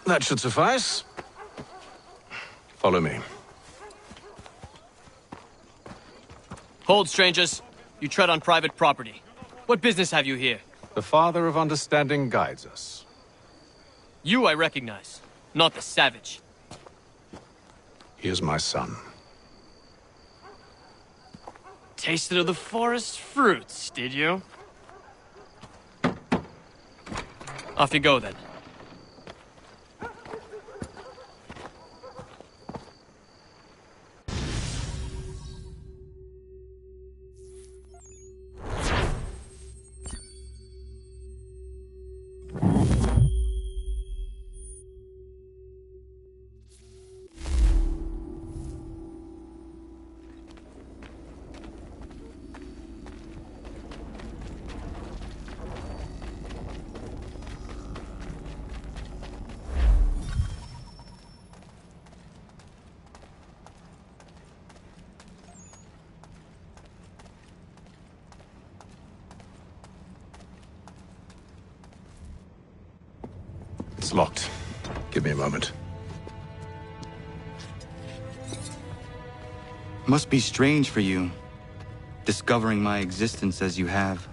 That should suffice. Follow me. Hold, strangers. You tread on private property. What business have you here? The Father of Understanding guides us. You I recognize, not the savage. He is my son. Tasted of the forest fruits, did you? Off you go, then. It's locked. Give me a moment. Must be strange for you, discovering my existence as you have.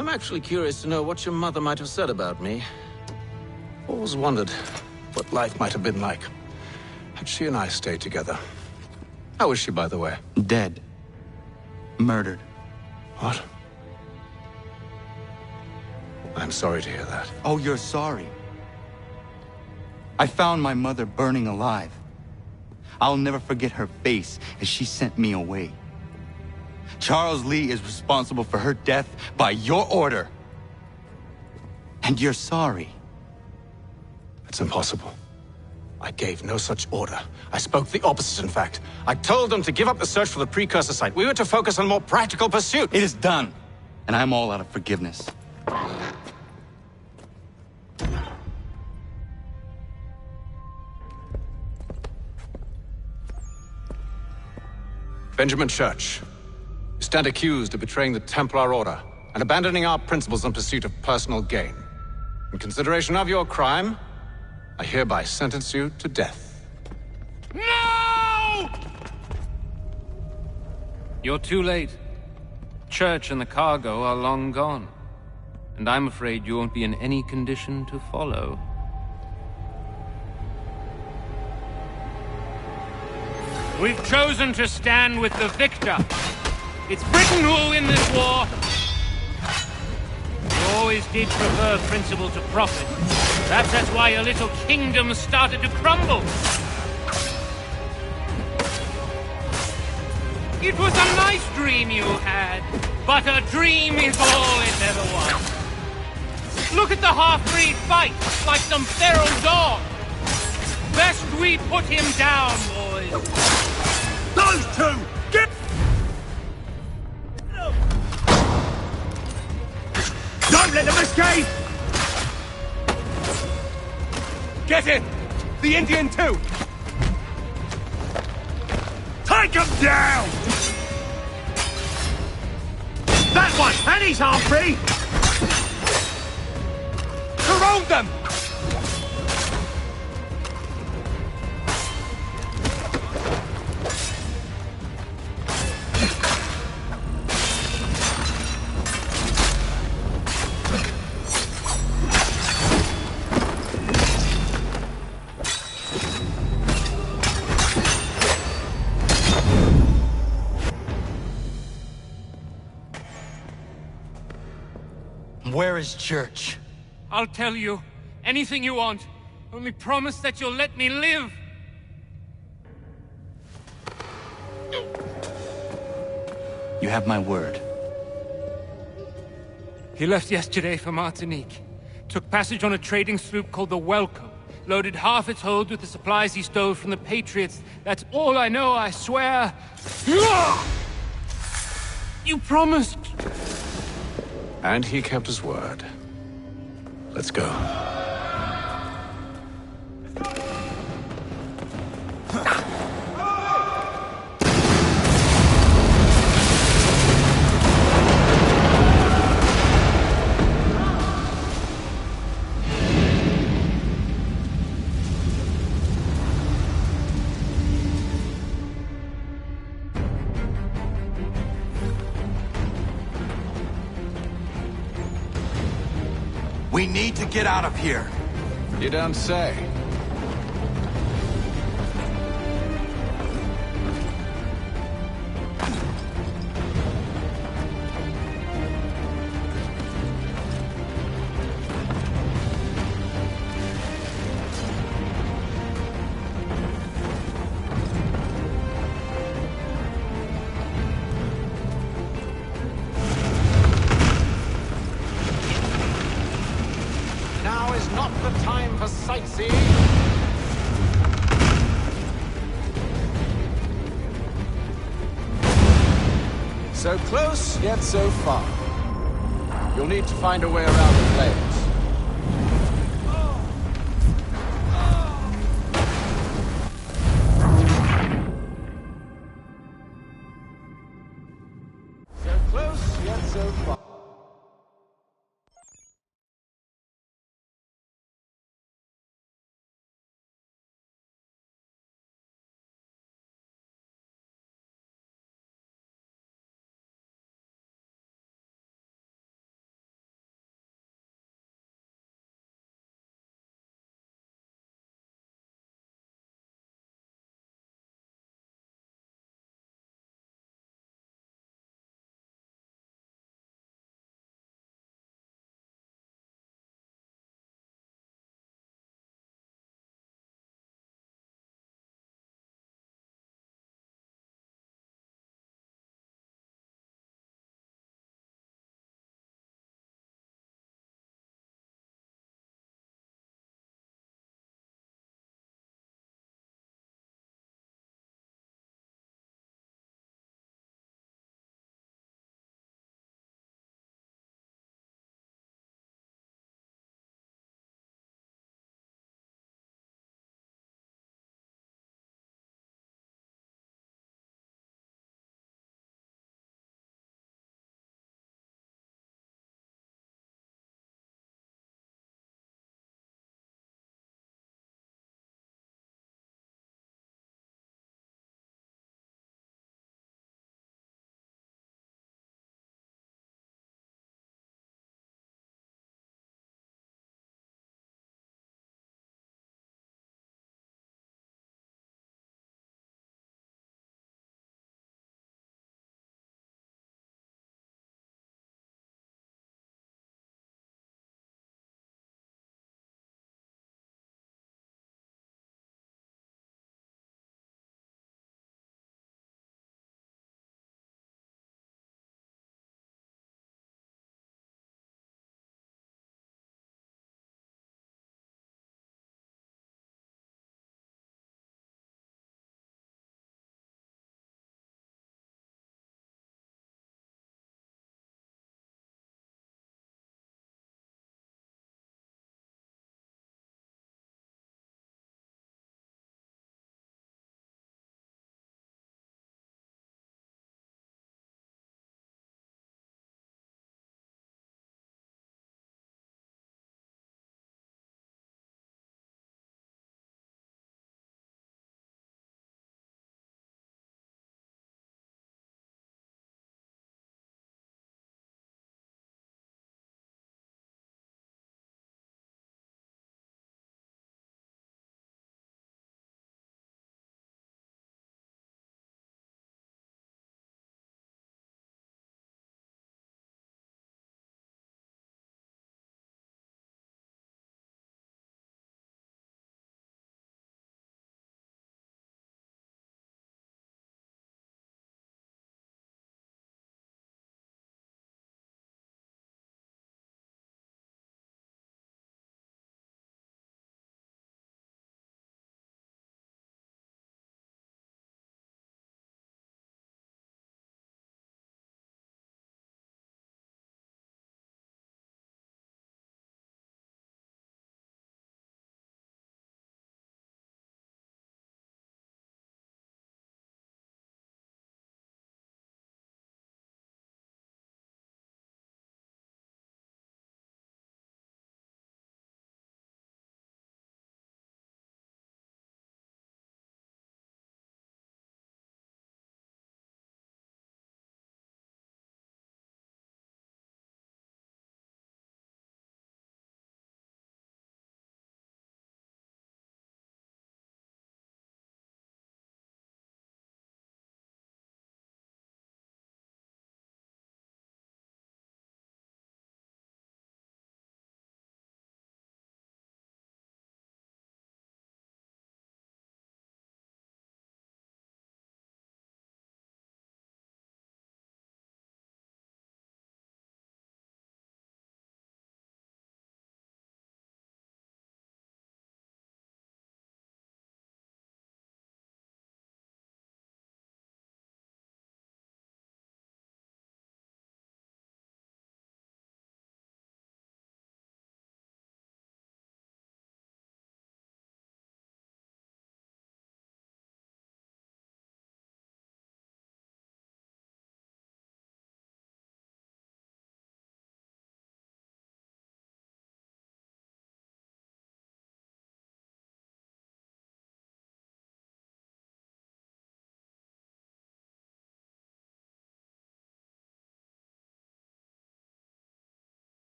I'm actually curious to know what your mother might have said about me. Always wondered what life might have been like had she and I stayed together. How is she, by the way? Dead. Murdered. What? I'm sorry to hear that. Oh, you're sorry. I found my mother burning alive. I'll never forget her face as she sent me away. Charles Lee is responsible for her death by your order. And you're sorry. It's impossible. I gave no such order. I spoke the opposite, in fact. I told them to give up the search for the precursor site. We were to focus on a more practical pursuit. It is done, and I'm all out of forgiveness. Benjamin Church, you stand accused of betraying the Templar Order and abandoning our principles in pursuit of personal gain. In consideration of your crime, I hereby sentence you to death. No! You're too late. Church and the cargo are long gone. And I'm afraid you won't be in any condition to follow. We've chosen to stand with the victor. It's Britain who will win this war. You always did prefer principle to profit. Perhaps that's why your little kingdom started to crumble. It was a nice dream you had, but a dream is all it ever was. Look at the half-breed fight, like some feral dog. Best we put him down, boys. Those two! Get... Don't let them escape! Get in! The Indian too! Take him down! That one! And he's half-free! Corrode them! Where is Church? I'll tell you. Anything you want. Only promise that you'll let me live. You have my word. He left yesterday for Martinique. Took passage on a trading sloop called the Welcome. Loaded half its hold with the supplies he stole from the Patriots. That's all I know, I swear. You promised. And he kept his word. Let's go. We need to get out of here. You don't say. Now is not the time for sightseeing. So close, yet so far. You'll need to find a way around the flames. So close, yet so far.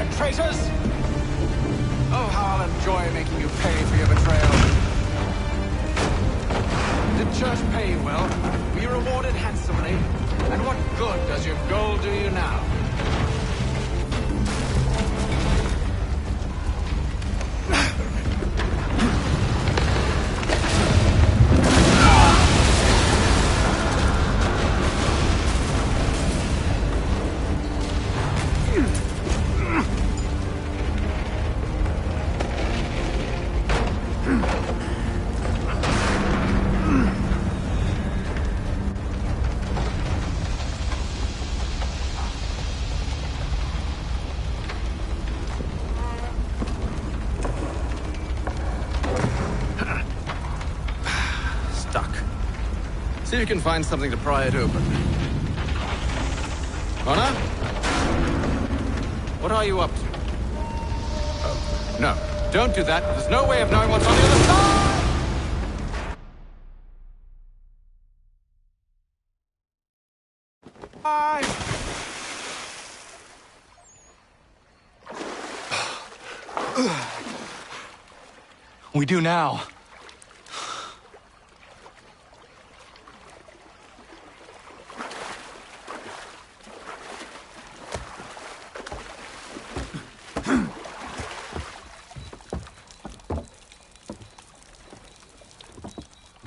there, traitors! Oh, how I'll enjoy making you pay for your betrayal. Did Church pay you well? Were you rewarded handsomely? And what good does your gold do you now? See if you can find something to pry it open. Connor? What are you up to? Oh, no. Don't do that. There's no way of knowing what's on the other side! Bye! We do now.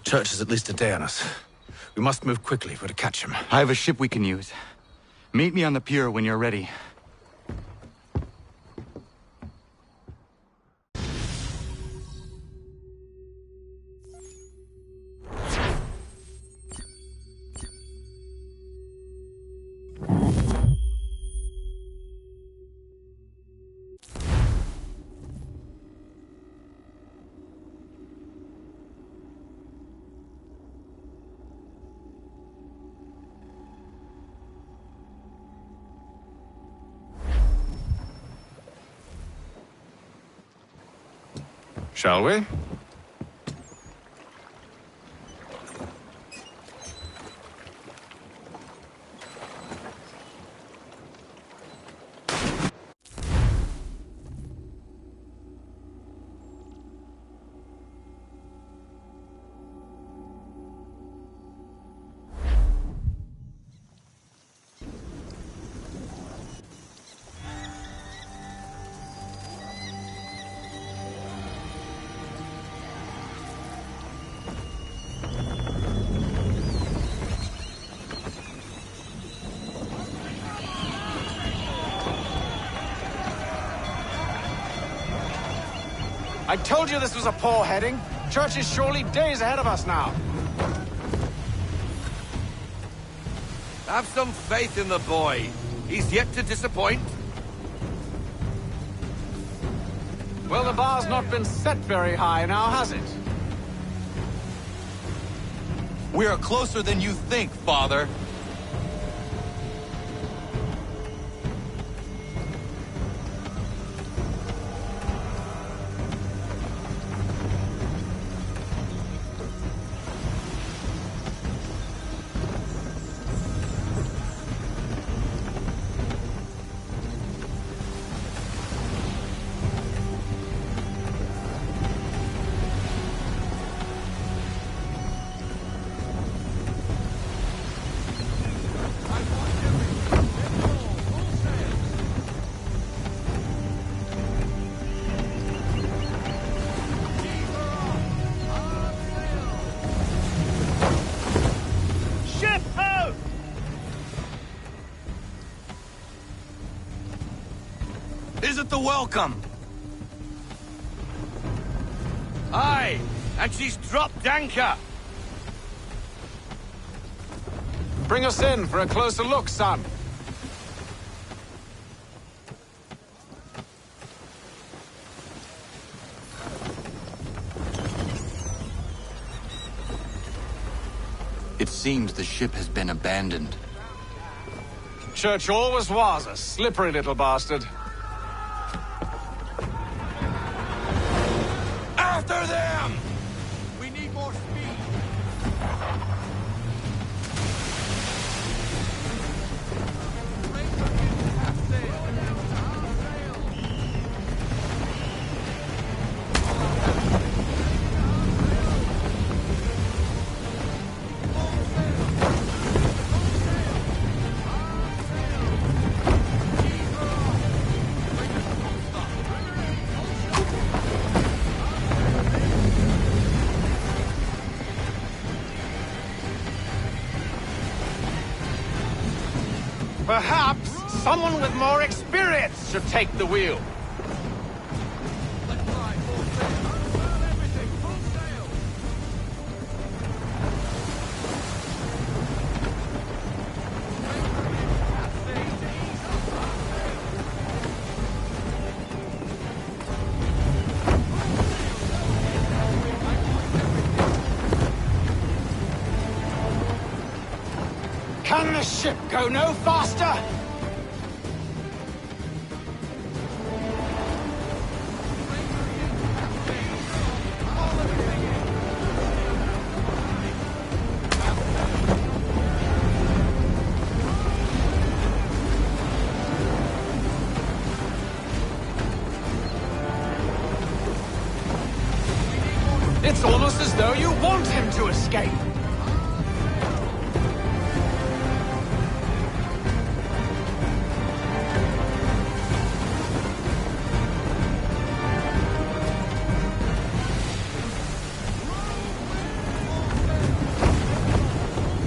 Church is at least a day on us. We must move quickly if we're to catch him. I have a ship we can use. Meet me on the pier when you're ready. Shall we? I told you this was a poor heading. Church is surely days ahead of us now. Have some faith in the boy. He's yet to disappoint. Well, the bar's not been set very high now, has it? We are closer than you think, Father. Isn't the welcome? Aye, and she's dropped anchor. Bring us in for a closer look, son. It seems the ship has been abandoned. Church always was a slippery little bastard. After them! We need more speed. Perhaps someone with more experience should take the wheel. Can the ship go no faster? It's almost as though you want him to escape.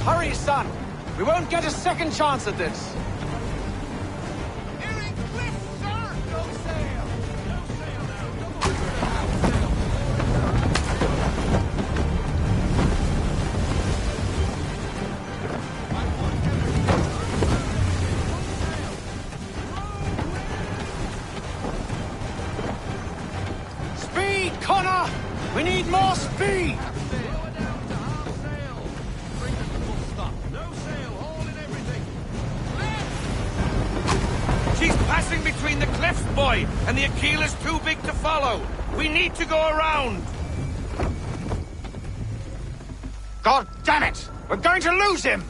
Hurry, son! We won't get a second chance at this. Speed, Connor! We need more speed! She's passing between the cliffs, boy, and the Aquila's too big to follow. We need to go around. God damn it! We're going to lose him!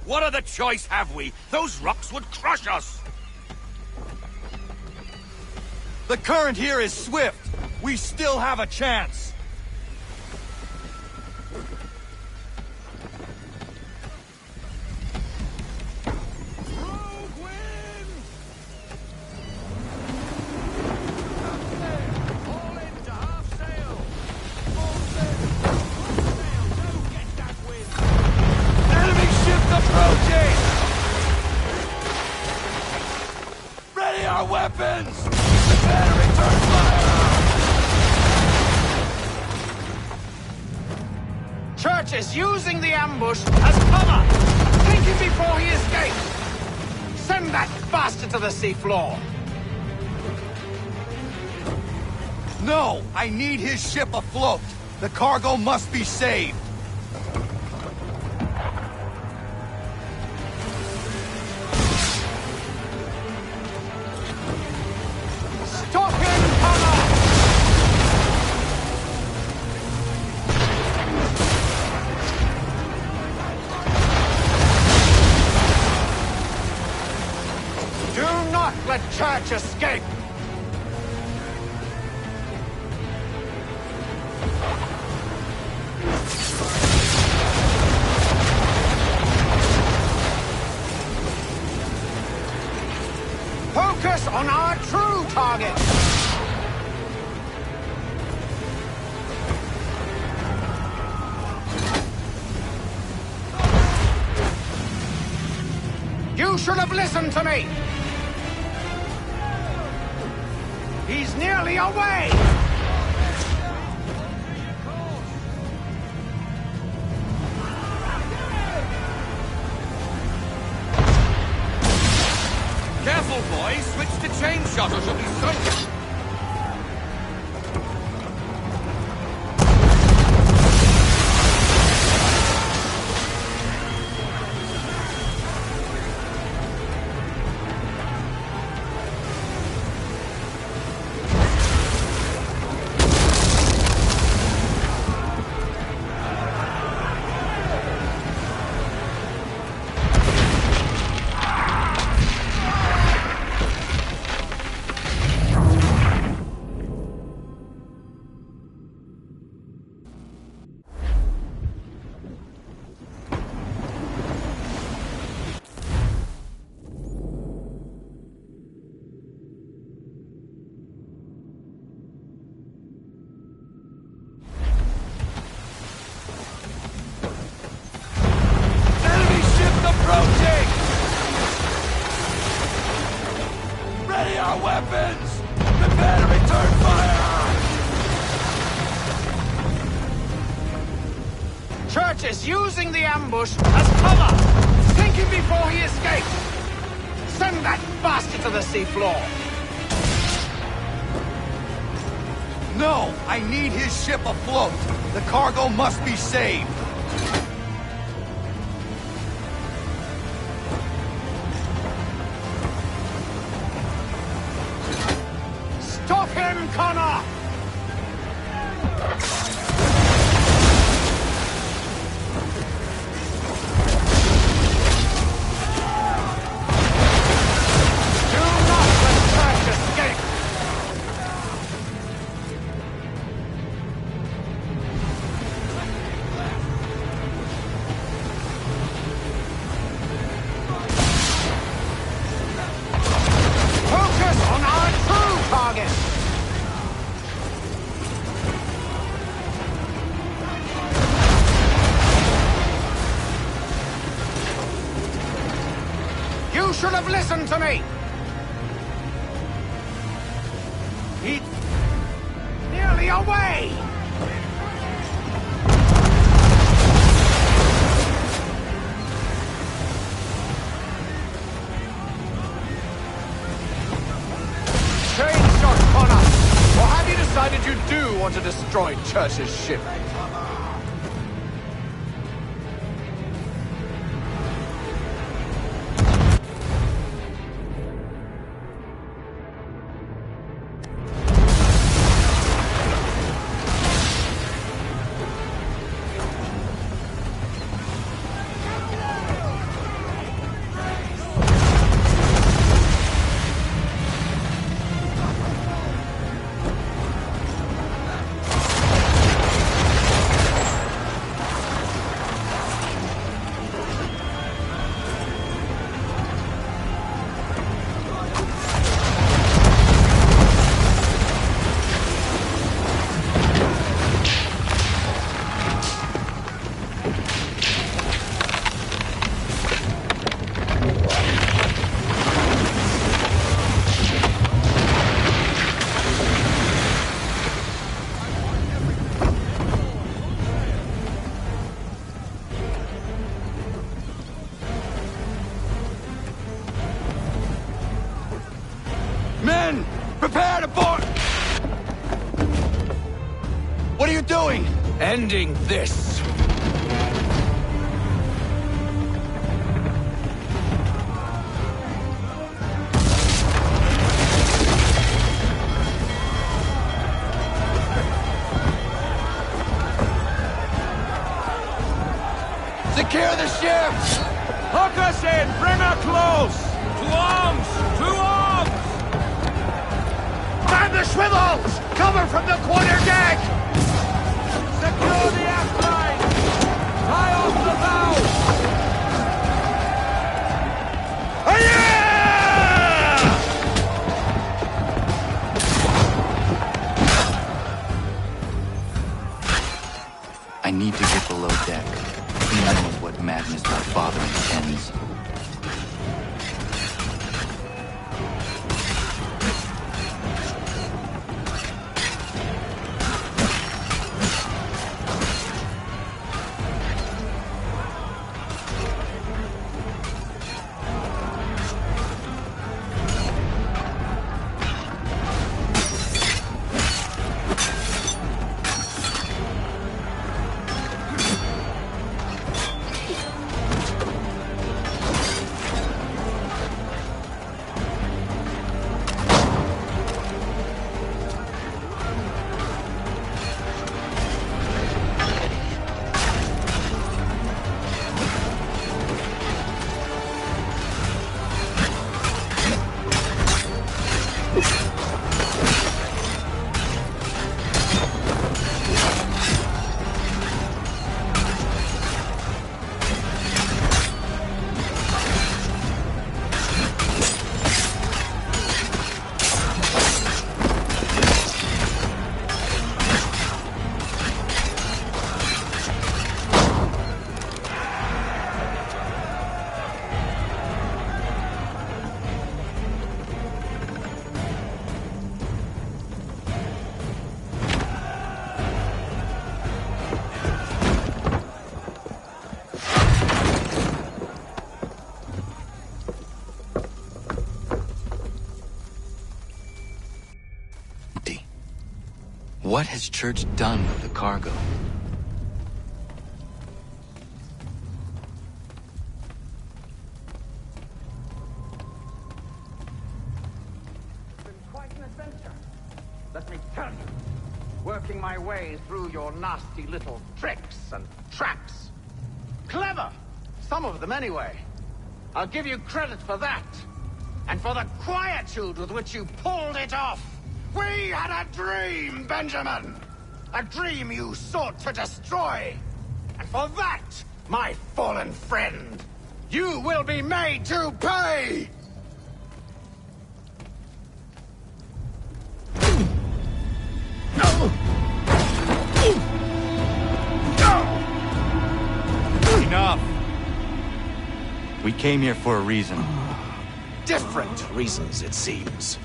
What other choice have we? Those rocks would crush us. The current here is swift. We still have a chance. Enemy ship approaching! Ready our weapons! Prepare to return fire! Church is using the ambush as cover! Think him before he escapes! Send that bastard to the seafloor! No! I need his ship afloat! The cargo must be saved! Stop him, Connor! Do not let Church escape! Focus on our true target! You should have listened to me! He's nearly away! Careful, boy. Switch to chain shot or she'll be sunk. Curtis using the ambush as cover! Take him before he escapes! Send that bastard to the seafloor! No! I need his ship afloat! The cargo must be saved! Stop him, Connor! You should have listened to me! He's nearly away! Change shot, Connor! Or have you decided you do want to destroy Church's ship? Men! Prepare to board! What are you doing? Ending this. Secure the ship! Hook us in! Bring her close! To arms! To arms! Man the swivels! Cover from the quarter deck! Secure the aft line! Tie off the bow! I need to get below deck. Who knows what madness my father intends? What has Church done with the cargo? Quite an adventure, let me tell you. Working my way through your nasty little tricks and traps. Clever! Some of them, anyway. I'll give you credit for that. And for the quietude with which you pulled it off. We had a dream, Benjamin! A dream you sought to destroy. And for that, my fallen friend, you will be made to pay! Enough! We came here for a reason. Different reasons, it seems.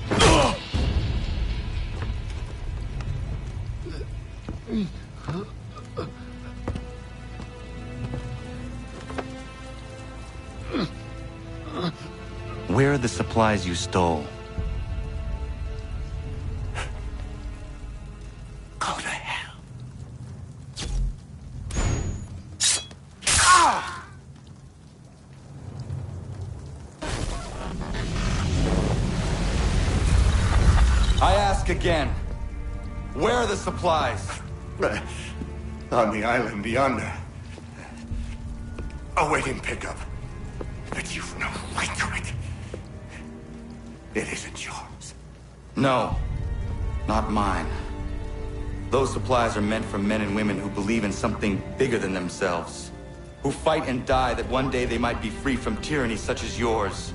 Where are the supplies you stole? Go to hell. I ask again. Where are the supplies? On the island yonder. Awaiting pickup. But you've no right to it. It isn't yours. No, not mine. Those supplies are meant for men and women who believe in something bigger than themselves. Who fight and die that one day they might be free from tyranny such as yours.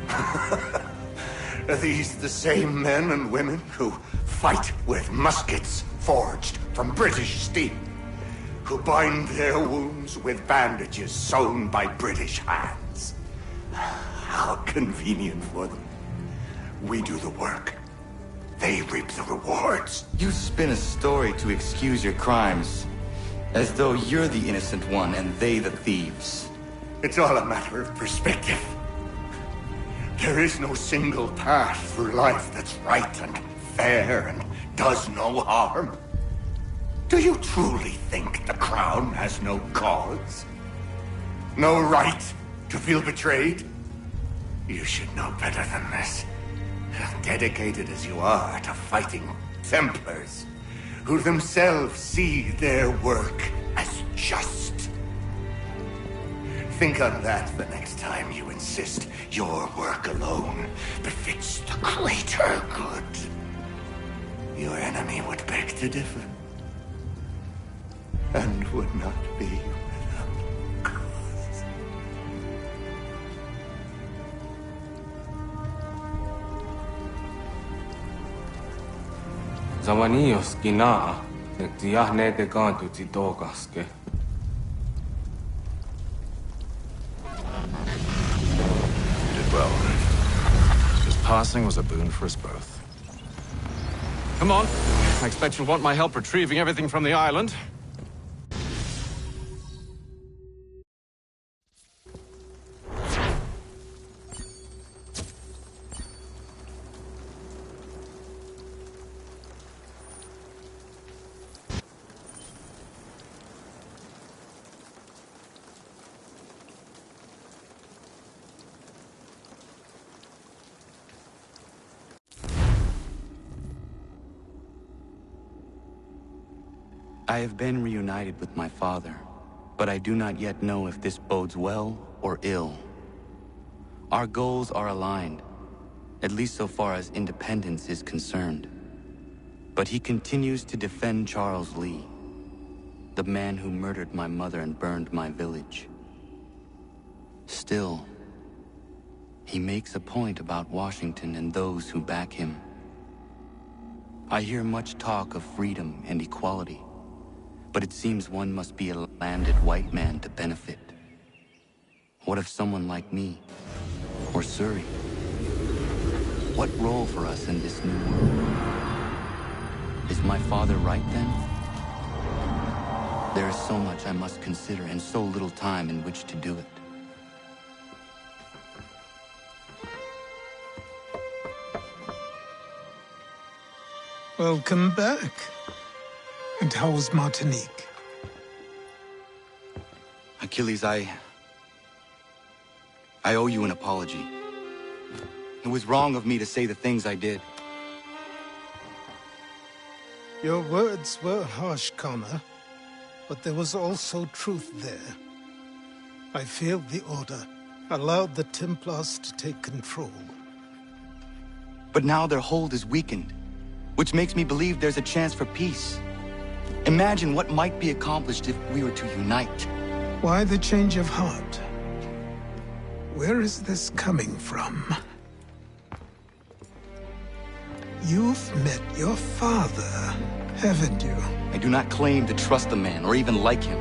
Are these the same men and women who fight with muskets forged from British steel? Who bind their wounds with bandages sewn by British hands? How convenient for them. We do the work. They reap the rewards. You spin a story to excuse your crimes. As though you're the innocent one and they the thieves. It's all a matter of perspective. There is no single path through life that's right and fair and does no harm. Do you truly think the Crown has no cause? No right to feel betrayed? You should know better than this. Dedicated as you are to fighting Templars, who themselves see their work as just. Think on that the next time you insist your work alone befits the greater good. Your enemy would beg to differ, and would not be without cause. Zawanios gina, tiahne te kantu titokaske. You did well. His passing was a boon for us both. Come on. I expect you'll want my help retrieving everything from the island. I have been reunited with my father, but I do not yet know if this bodes well or ill. Our goals are aligned, at least so far as independence is concerned. But he continues to defend Charles Lee, the man who murdered my mother and burned my village. Still, he makes a point about Washington and those who back him. I hear much talk of freedom and equality, but it seems one must be a landed white man to benefit. What of someone like me, or Surrey? What role for us in this new world? Is my father right then? There is so much I must consider and so little time in which to do it. Welcome back. And how's Martinique? Achilles, I owe you an apology. It was wrong of me to say the things I did. Your words were harsh, Connor, but there was also truth there. I failed the Order, allowed the Templars to take control. But now their hold is weakened, which makes me believe there's a chance for peace. Imagine what might be accomplished if we were to unite. Why the change of heart? Where is this coming from? You've met your father, haven't you? I do not claim to trust the man or even like him.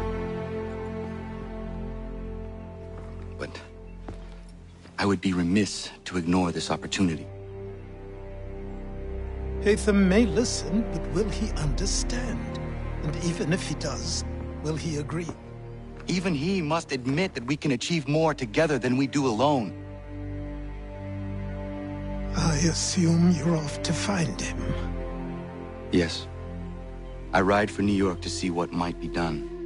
But I would be remiss to ignore this opportunity. Hatham may listen, but will he understand? And even if he does, will he agree? Even he must admit that we can achieve more together than we do alone. I assume you're off to find him. Yes. I ride for New York to see what might be done.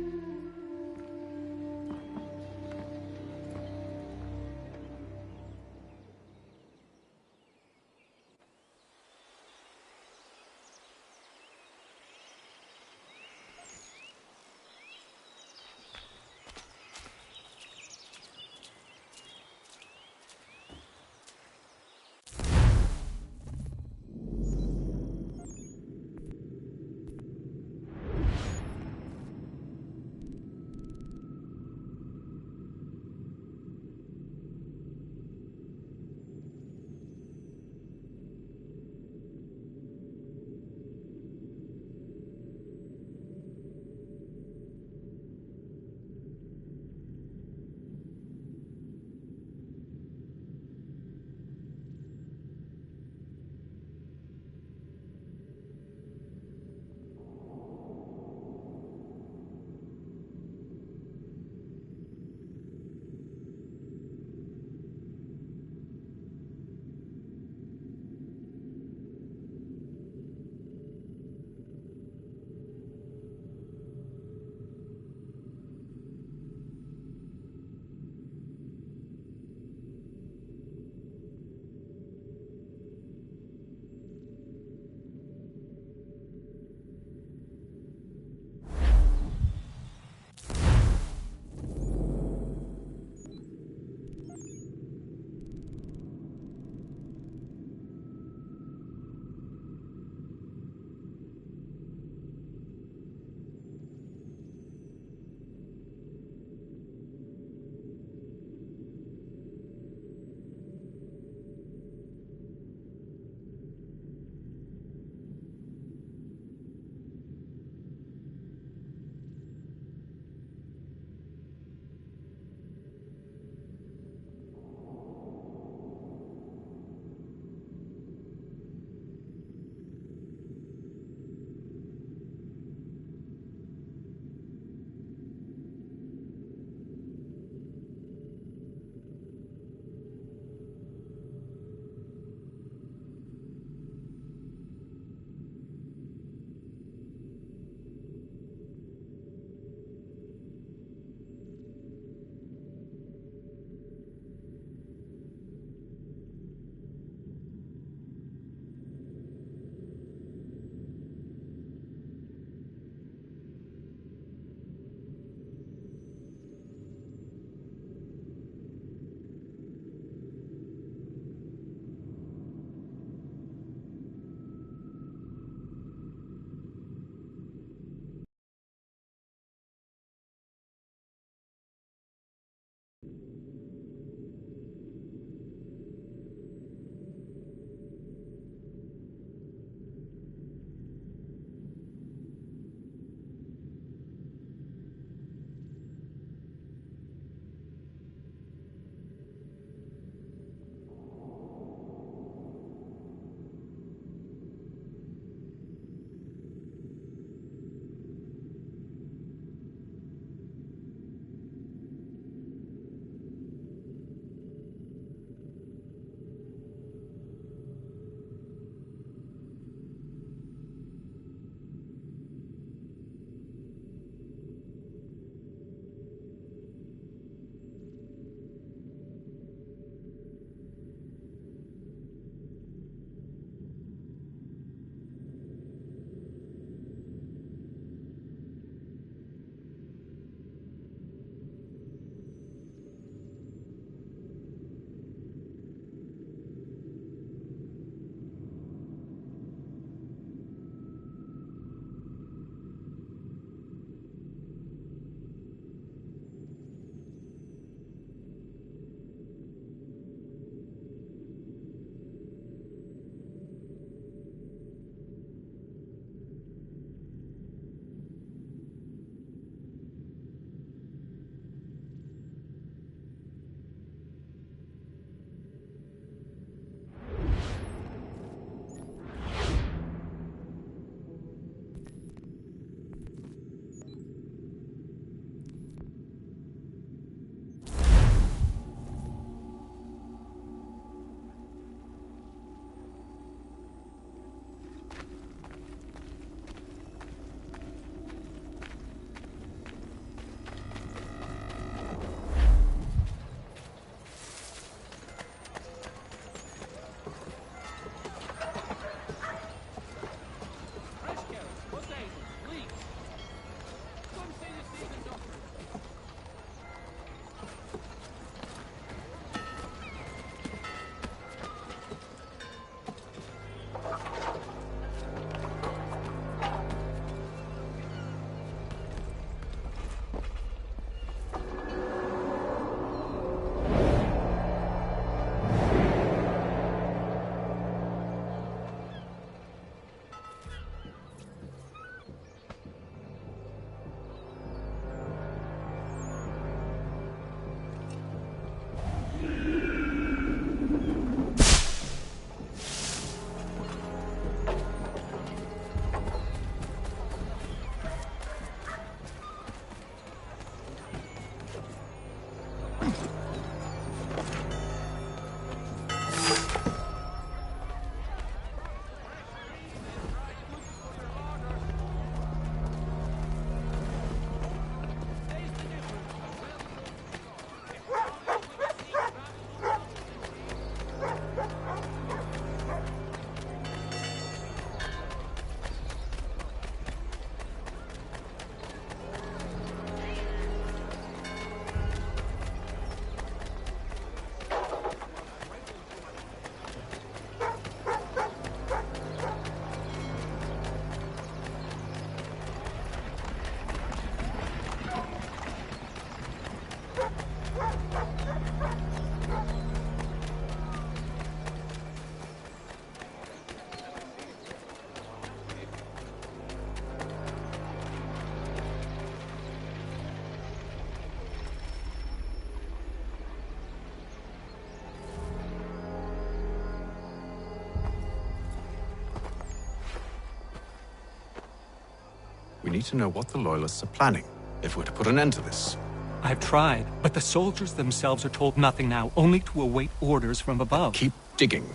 need to know what the Loyalists are planning, if we're to put an end to this. I've tried, but the soldiers themselves are told nothing now, only to await orders from above. Keep digging.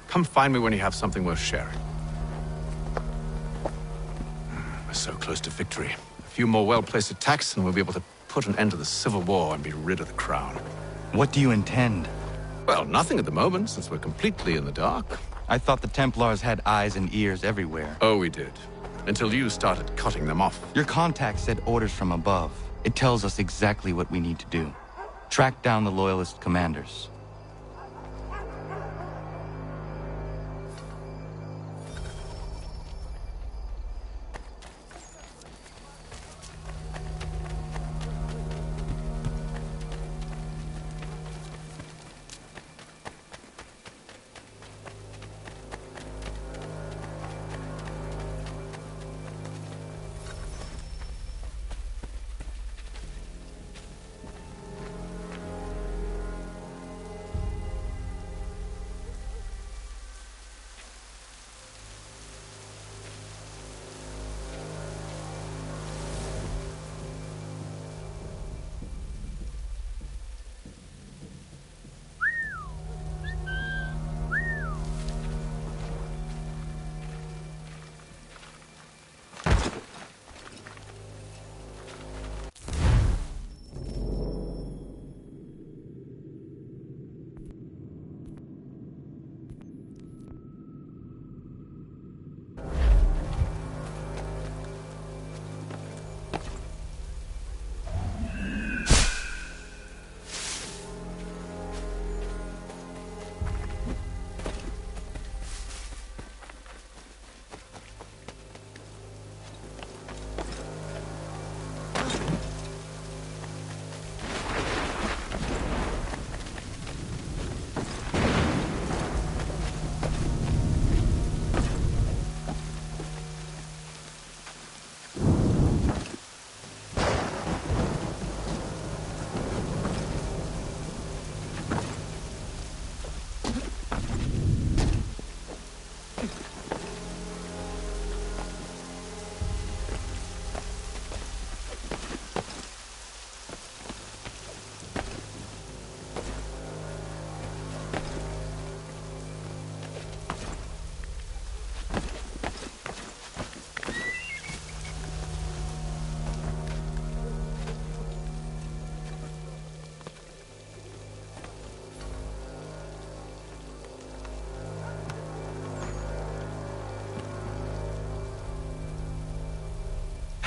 Come find me when you have something worth sharing. We're so close to victory. A few more well-placed attacks and we'll be able to put an end to the Civil War and be rid of the Crown. What do you intend? Well, nothing at the moment, since we're completely in the dark. I thought the Templars had eyes and ears everywhere. Oh, we did. Until you started cutting them off. Your contact said orders from above. It tells us exactly what we need to do. Track down the Loyalist commanders.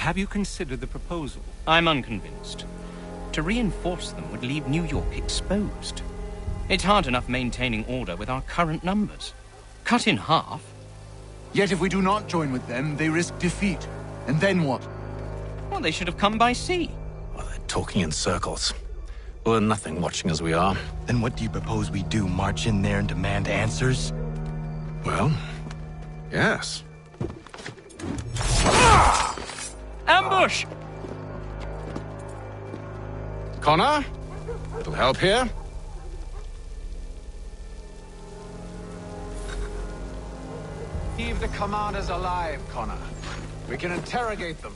Have you considered the proposal? I'm unconvinced. To reinforce them would leave New York exposed. It's hard enough maintaining order with our current numbers. Cut in half. Yet if we do not join with them, they risk defeat. And then what? Well, they should have come by sea. Well, they're talking in circles. We're nothing watching as we are. Then what do you propose we do? March in there and demand answers? Well, yes. Ambush! Connor? Little help here? Leave the commanders alive, Connor. We can interrogate them.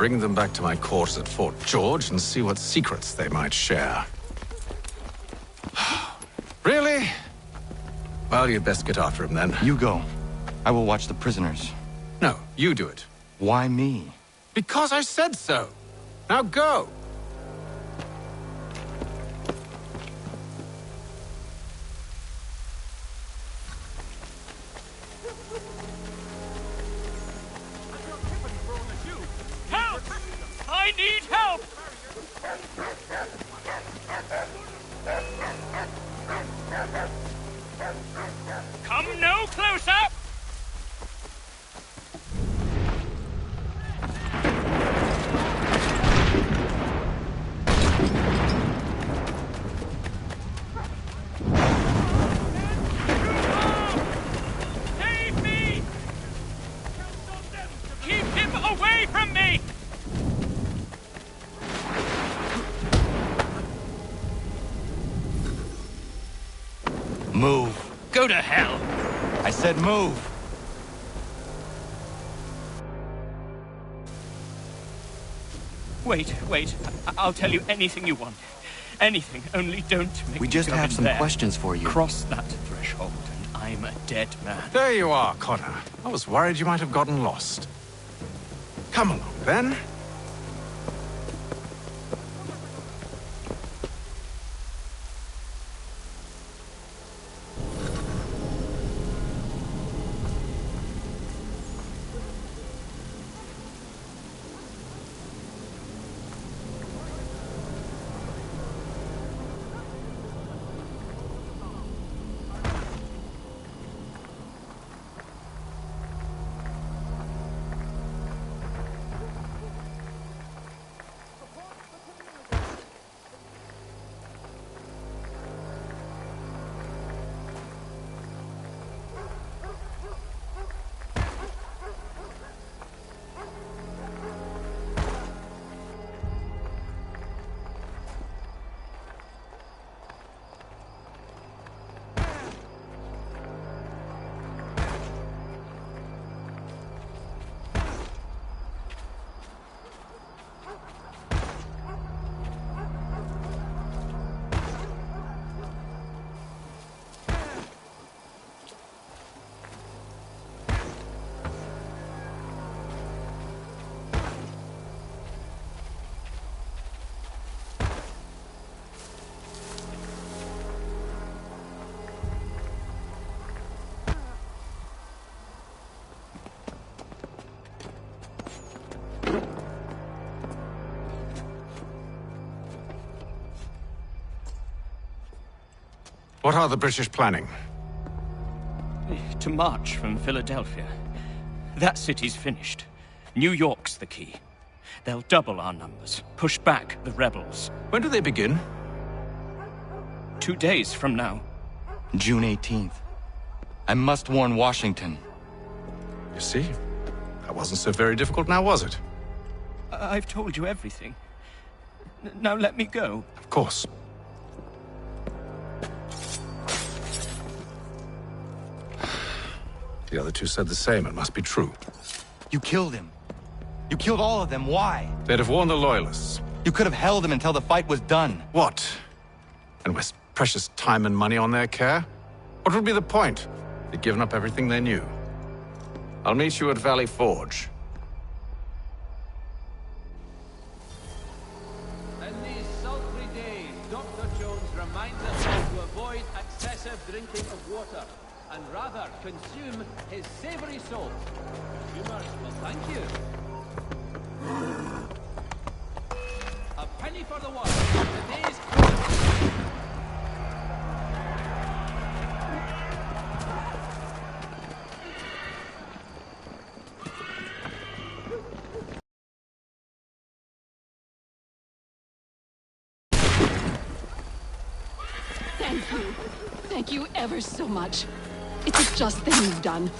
bring them back to my quarters at Fort George and see what secrets they might share. Really? Well, you'd best get after him then. You go. I will watch the prisoners. No, you do it. Why me? Because I said so. Now go. Help! I need help! Come no closer! Save me! Keep him away from me! Move. Go to hell! I said move. Wait. I'll tell you anything you want. Anything, only don't make We me just go have in some there. questions for you. Cross that threshold, and I'm a dead man. There you are, Connor. I was worried you might have gotten lost. Come along, then. What are the British planning? To march from Philadelphia. That city's finished. New York's the key. They'll double our numbers, push back the rebels. When do they begin? 2 days from now. June 18th. I must warn Washington. You see? That wasn't so very difficult now, was it? I've told you everything. Now let me go. Of course. The other two said the same. It must be true. You killed him. You killed all of them. Why? They'd have warned the Loyalists. You could have held him until the fight was done. What? And waste precious time and money on their care? What would be the point? They'd given up everything they knew. I'll meet you at Valley Forge. In these sultry days, Dr. Jones reminds us all to avoid excessive drinking of water and rather consume his savory salt. Consumers will thank you. A penny for the one. Today's Thank you. Thank you ever so much. It's a just thing you've done.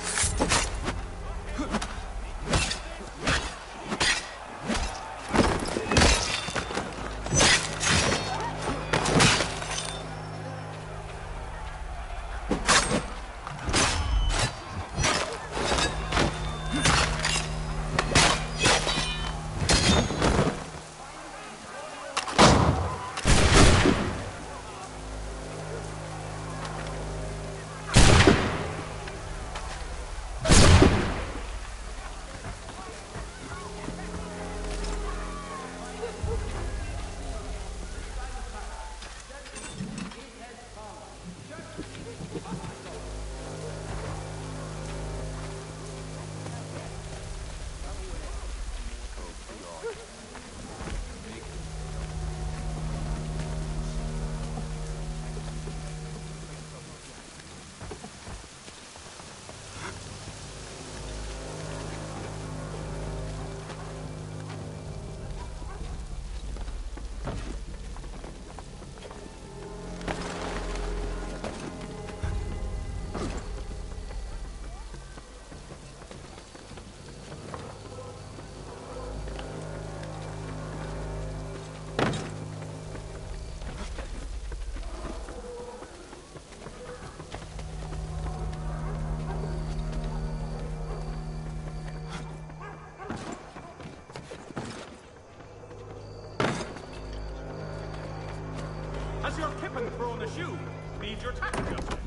weapon thrown at you needs your tax adjustment.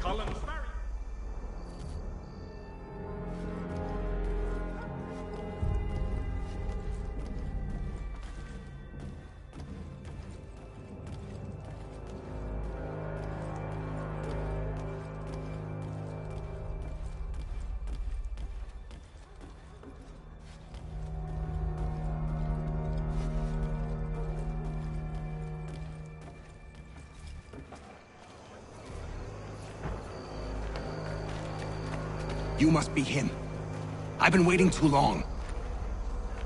Colin Sparrow. You must be him. I've been waiting too long.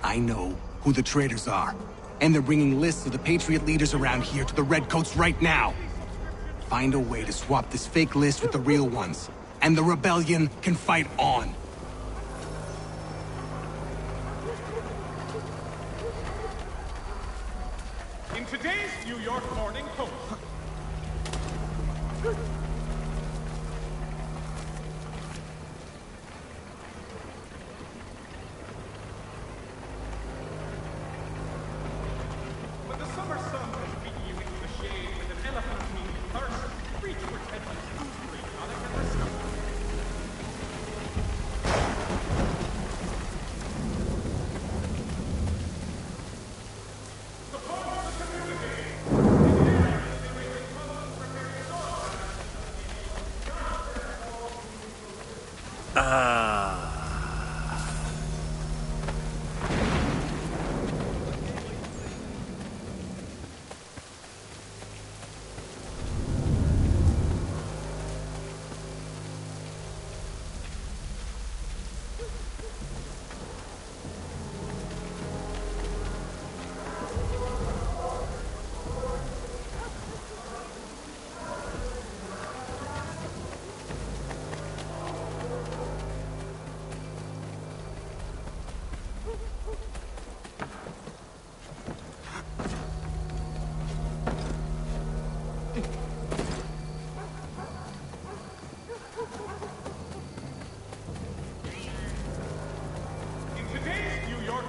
I know who the traitors are, and they're bringing lists of the Patriot leaders around here to the Redcoats right now. Find a way to swap this fake list with the real ones, and the rebellion can fight on. In today's New York Morning Post. When the summer sun has beaten you into the shade with an elephantine thirst, reach for Tedman's gooseberry tonic and discover.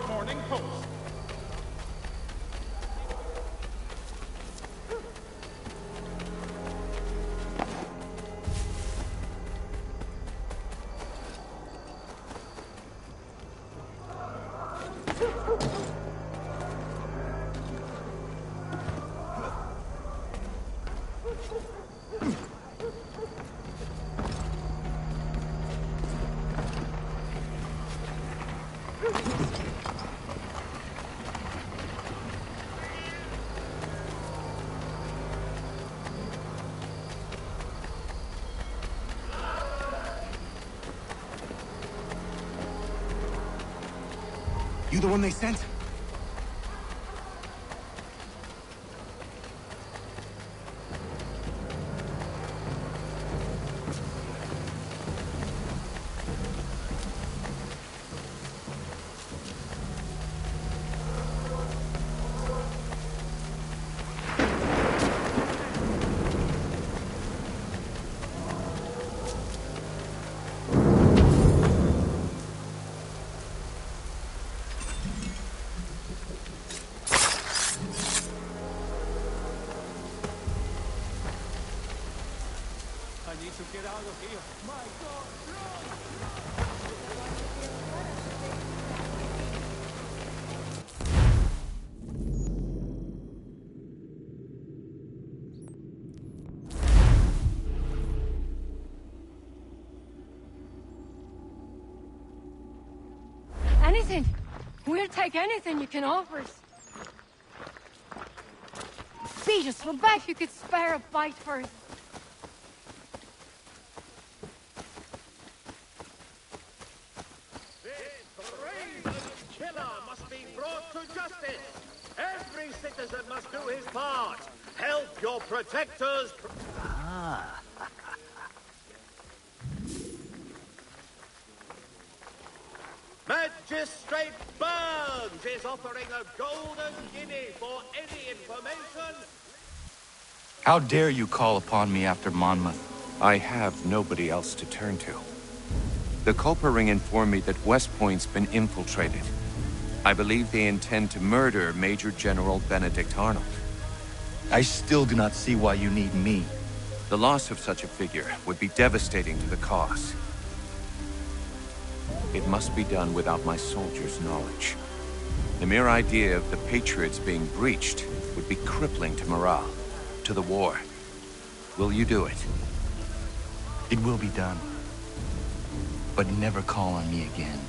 Morning Post. You the one they sent? To get out of here. My God, Anything. We'll take anything you can offer us. Beat us. We'll bet you could spare a bite for us. Citizen must do his part. Help your protectors. Magistrate Burns is offering a golden guinea for any information. How dare you call upon me after Monmouth? I have nobody else to turn to. The Culper Ring informed me that West Point's been infiltrated. I believe they intend to murder Major General Benedict Arnold. I still do not see why you need me. The loss of such a figure would be devastating to the cause. It must be done without my soldiers' knowledge. The mere idea of the Patriots being breached would be crippling to morale, to the war. Will you do it? It will be done. But never call on me again.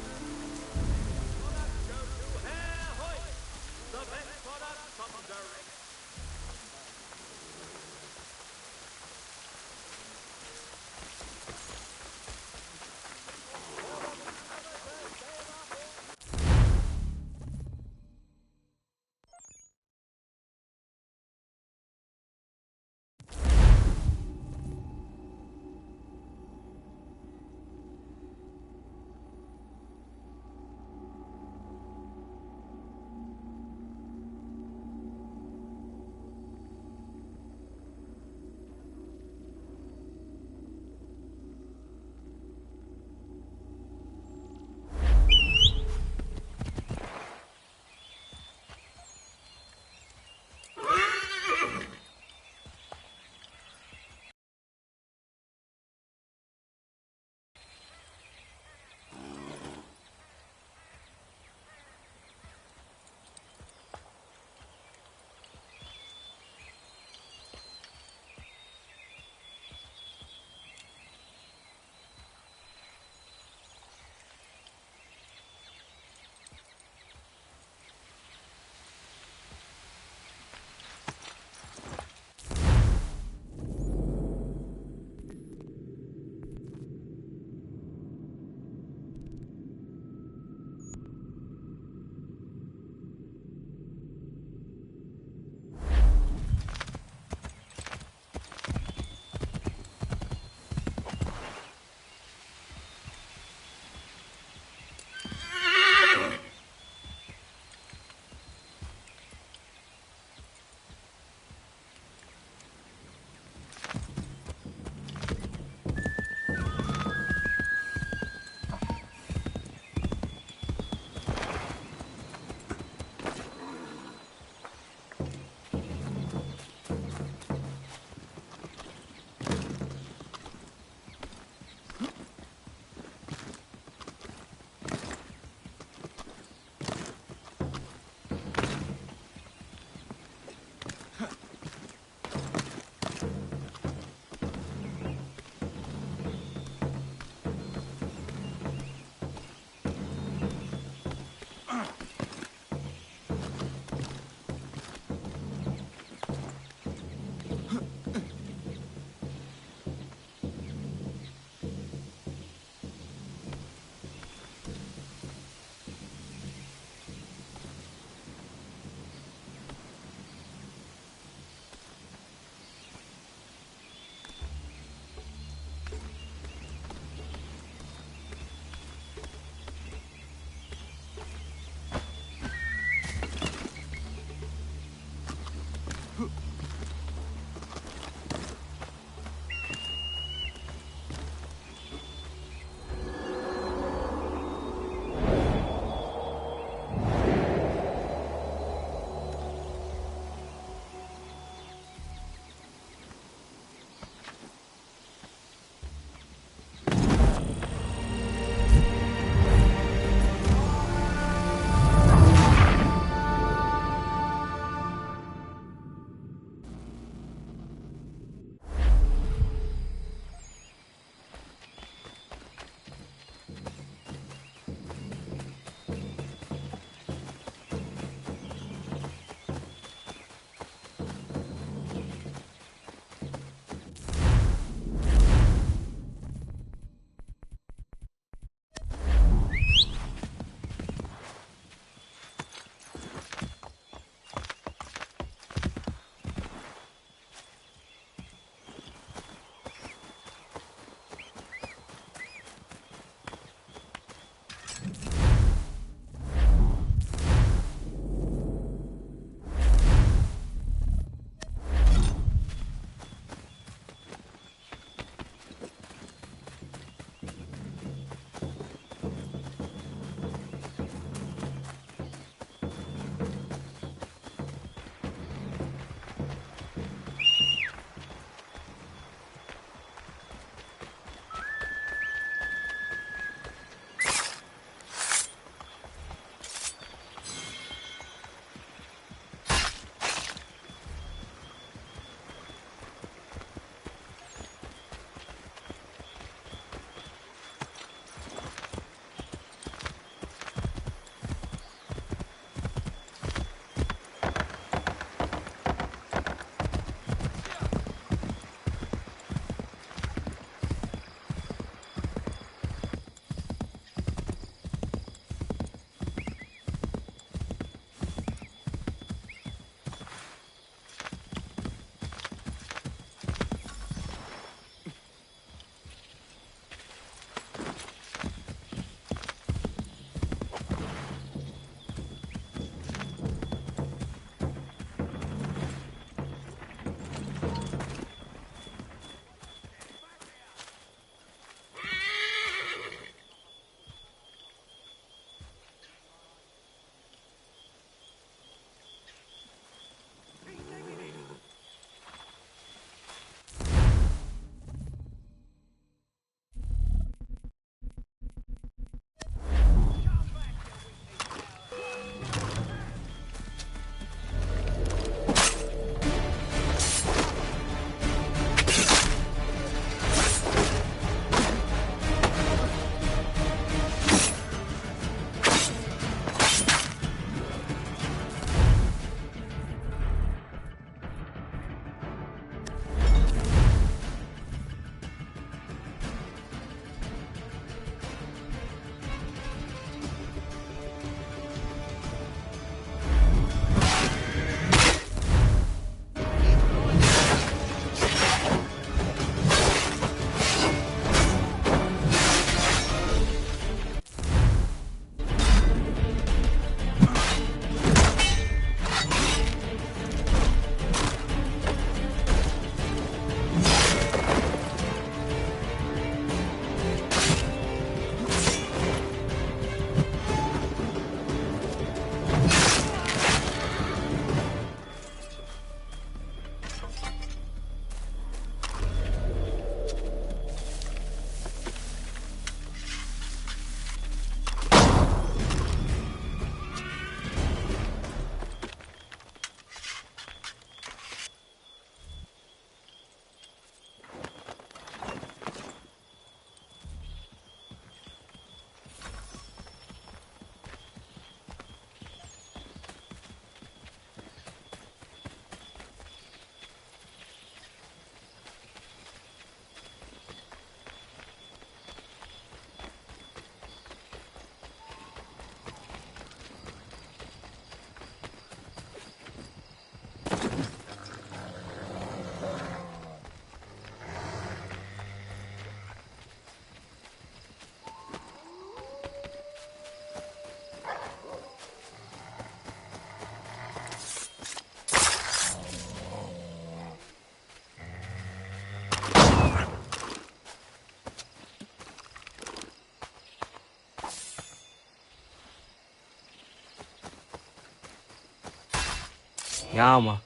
Yama.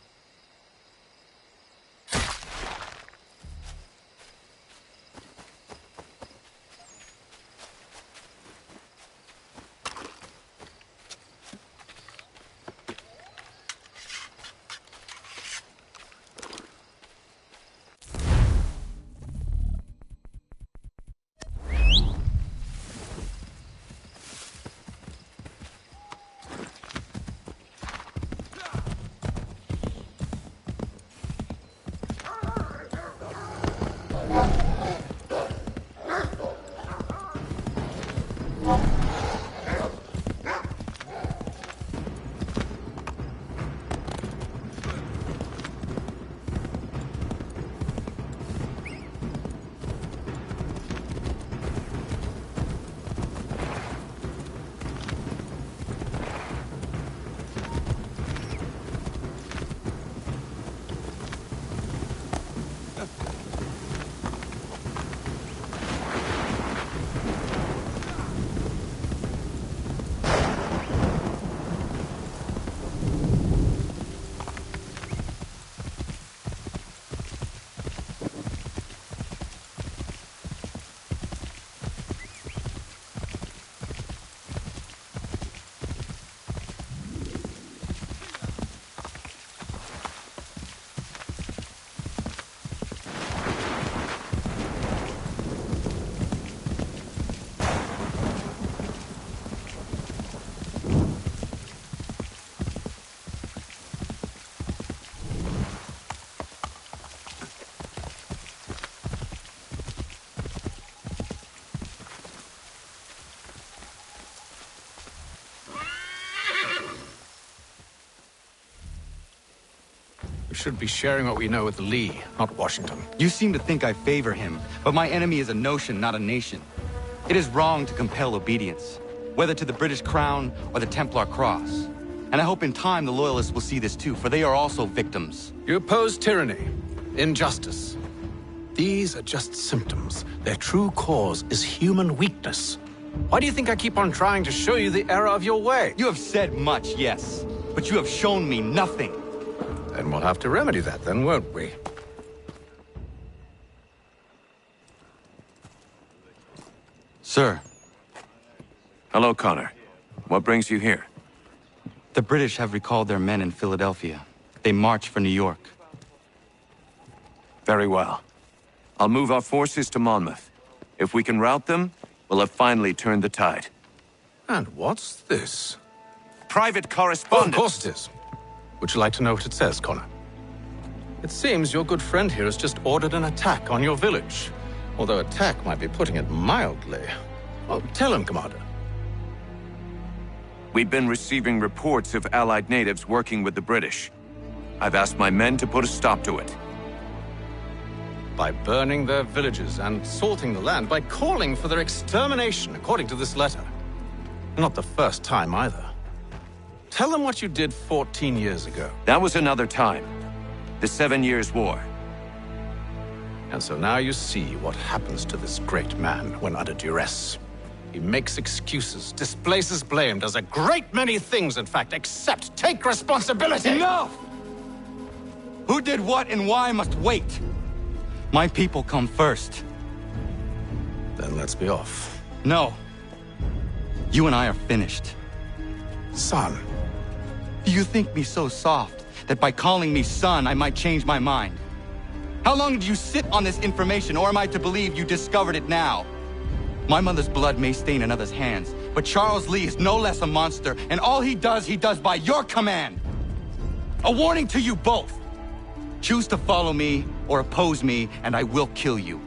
We should be sharing what we know with Lee, not Washington. You seem to think I favor him, but my enemy is a notion, not a nation. It is wrong to compel obedience, whether to the British Crown or the Templar Cross. And I hope in time the Loyalists will see this too, for they are also victims. You oppose tyranny, injustice. These are just symptoms. Their true cause is human weakness. Why do you think I keep on trying to show you the error of your way? You have said much, yes, but you have shown me nothing. Then we'll have to remedy that then, won't we? Sir. Hello, Connor. What brings you here? The British have recalled their men in Philadelphia. They march for New York. Very well. I'll move our forces to Monmouth. If we can rout them, we'll have finally turned the tide. And what's this? Private correspondence. Oh, of course it is. Would you like to know what it says, Connor? It seems your good friend here has just ordered an attack on your village. Although attack might be putting it mildly. Well, tell him, Commander. We've been receiving reports of Allied natives working with the British. I've asked my men to put a stop to it. By burning their villages and salting the land, by calling for their extermination, according to this letter. Not the first time, either. Tell them what you did 14 years ago. That was another time. The 7 Years' War. And so now you see what happens to this great man when under duress. He makes excuses, displaces blame, does a great many things, in fact, except take responsibility! Enough! Who did what and why must wait. My people come first. Then let's be off. No. You and I are finished. Son. Do you think me so soft that by calling me son, I might change my mind? How long did you sit on this information, or am I to believe you discovered it now? My mother's blood may stain another's hands, but Charles Lee is no less a monster, and all he does by your command. A warning to you both. Choose to follow me or oppose me, and I will kill you.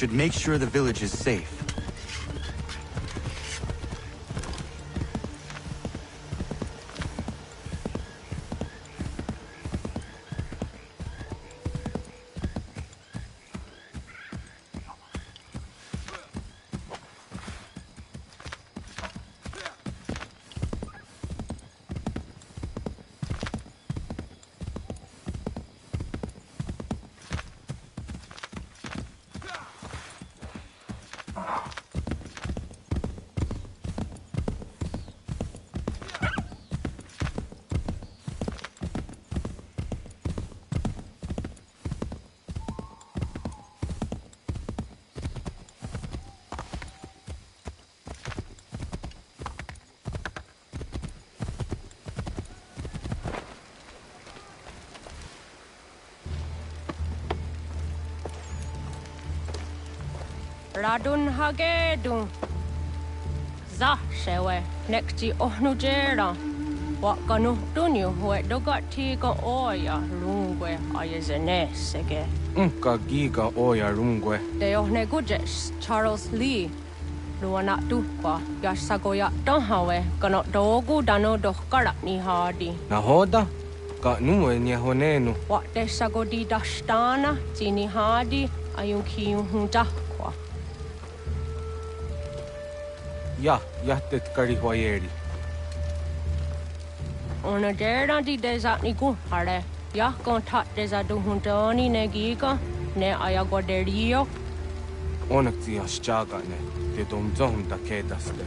should make sure the village is safe. Radun hagedun. Za shewe nekti ohnujera. Wakanu dunyu hue dogati ga oya rungwe ayezene sege. Unka giga oya rungwe. De ohne gujes Charles Lee. Luana tukwa yasagoya donhawe kano dogu dano dohkara ni hadi. Nahoda? Ka nuwe ni honenu. Wa de sagodi dashtana tini hadi ayuki hunta. Jahtet karihuajeri. Ona dera di desa ni kuhare. Ja kontat desa duhuntoni ne giga ne ayagoderio. Onak ti asjagane. Te domzom da kedaste.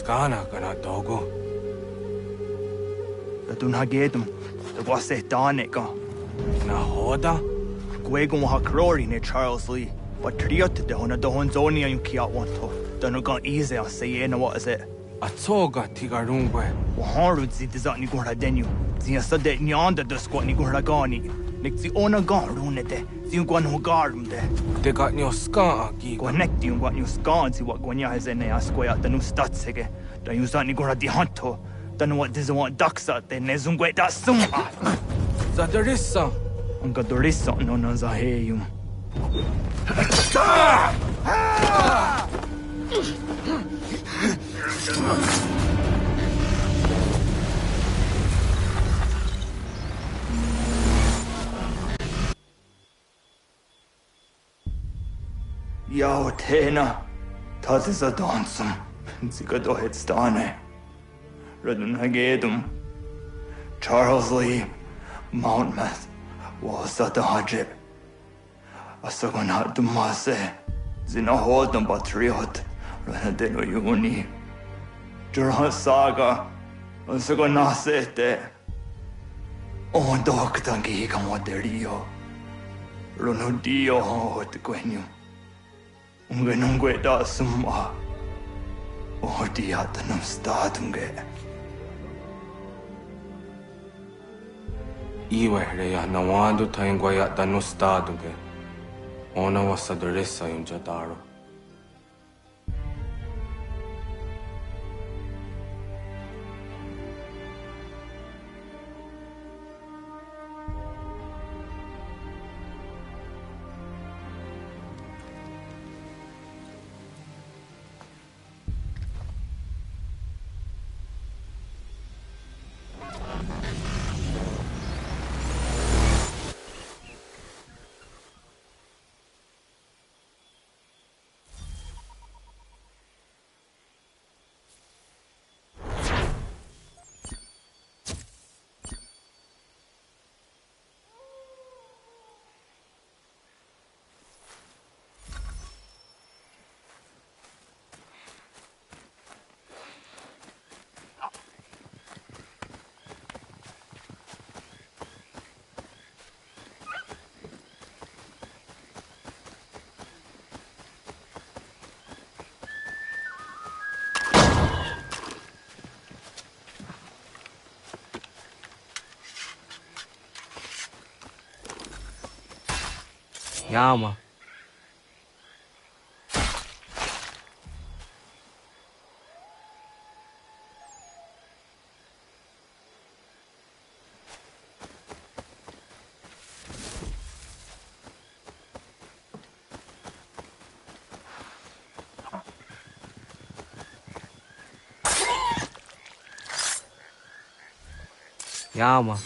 Skana kana dogo. Radun hagedum. The wase danika. Nahoda? Gwegun ha krori ne Charles Lee. But triot de hona dohon zoni ayun kiat wanto. Dano gan easy on say na what is it? Atoga tigarungwe. Waharu zi dizat ni gora denu. Zia sade nyanda the squat ni gora gani. Nik zi ona garune de. Zi gwan ho garum de. De got nyo ska gi. Gwanek di gwan nyo ska zi what gwanya has ene asquaya the nu statsege. Da you zat ni gora di hanto. Dano what diz want daksa de nezungwe da sum. Zadarissa. Unga dorissa no na zaheyum. Yao Tena, Tatisa Donsum, Zikadohitstane, Radunagedum, Charles Lee, Mountmouth, Wasata Hajib, Asagonat Dumase, Zinahodam Patriot, Ranadeno Yuni, Durhan Saga, Asagonasete, Ondoktangi Kamoderio, Ronodio Hotquenu, Ungenungue Summa, Odiatanum Statunge. Iwereya Nawando Taingwaya Dano Staduge, Ona Wasadresa in Jadaro. Yama. Yama.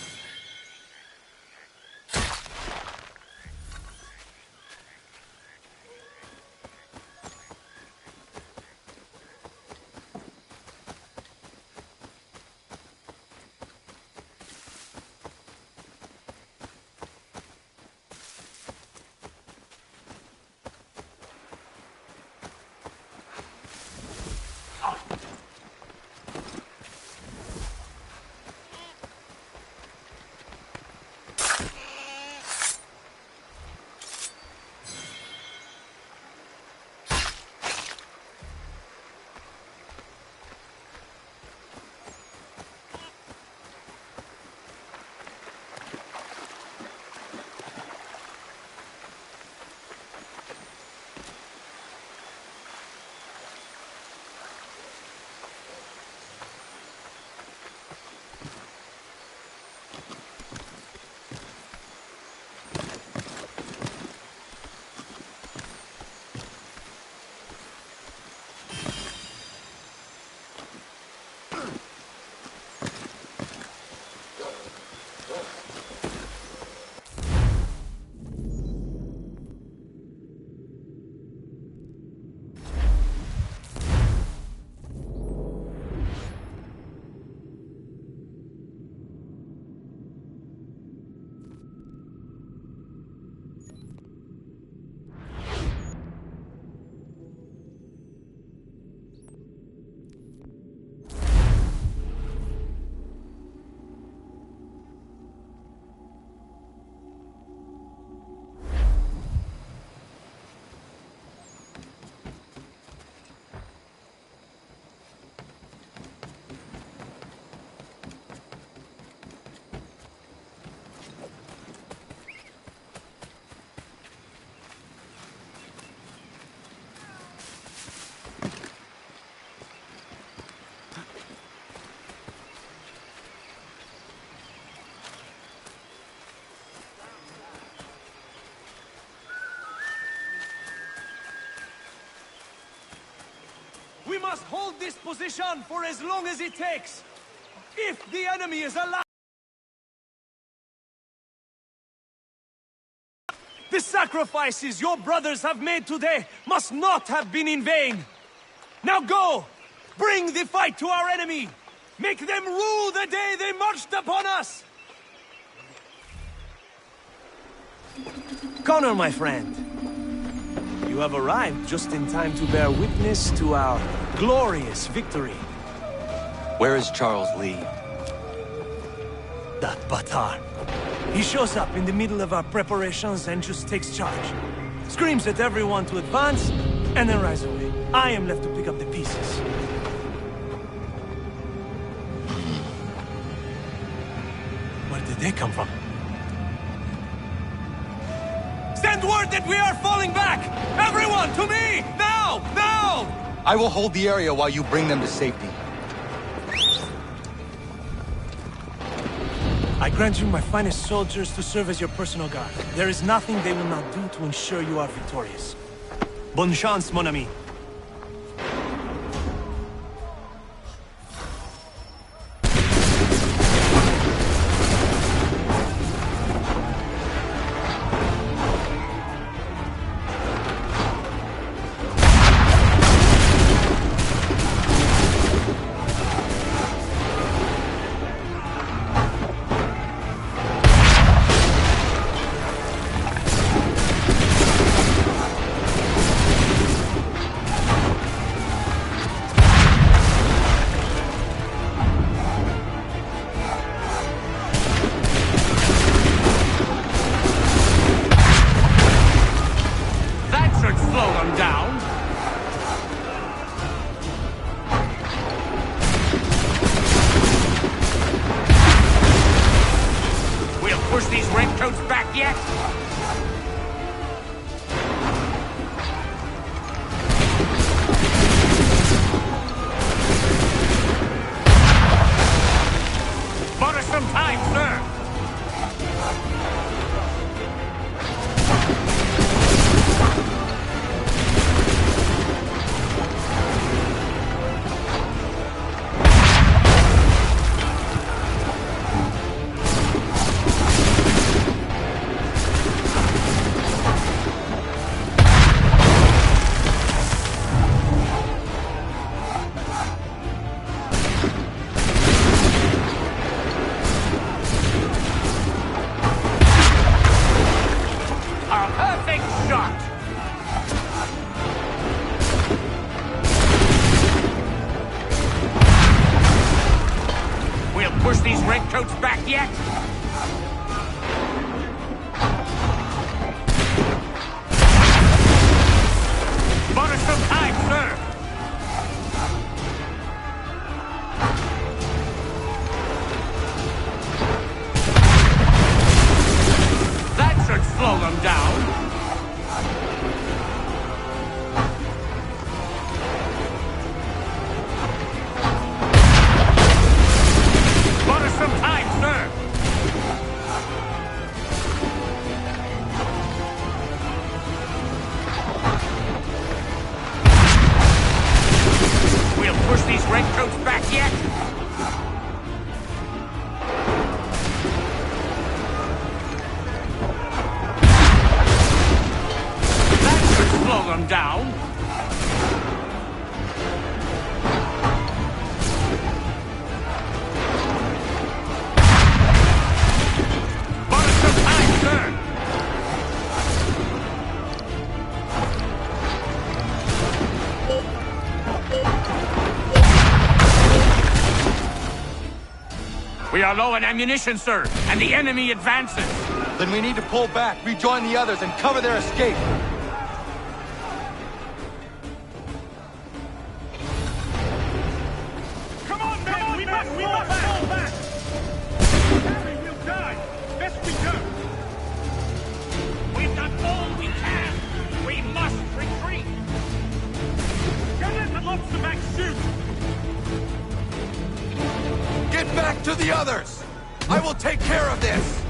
We must hold this position for as long as it takes. If the enemy is alive, the sacrifices your brothers have made today must not have been in vain. Now go! Bring the fight to our enemy! Make them rue the day they marched upon us! Connor, my friend, you have arrived just in time to bear witness to our glorious victory. Where is Charles Lee? That Batar. He shows up in the middle of our preparations and just takes charge. Screams at everyone to advance, and then rides away. I am left to pick up the pieces. Where did they come from? Send word that we are falling back! Everyone, to me! Now! Now! I will hold the area while you bring them to safety. I grant you my finest soldiers to serve as your personal guard. There is nothing they will not do to ensure you are victorious. Bonne chance, mon ami. We are low on ammunition, sir, and the enemy advances. Then we need to pull back, rejoin the others, and cover their escape. Come on, men! We must fall back! Harry will die! Best we go! We've done all we can! We must retreat! Don't let the lobster back shoot! Get back to the others! I will take care of this!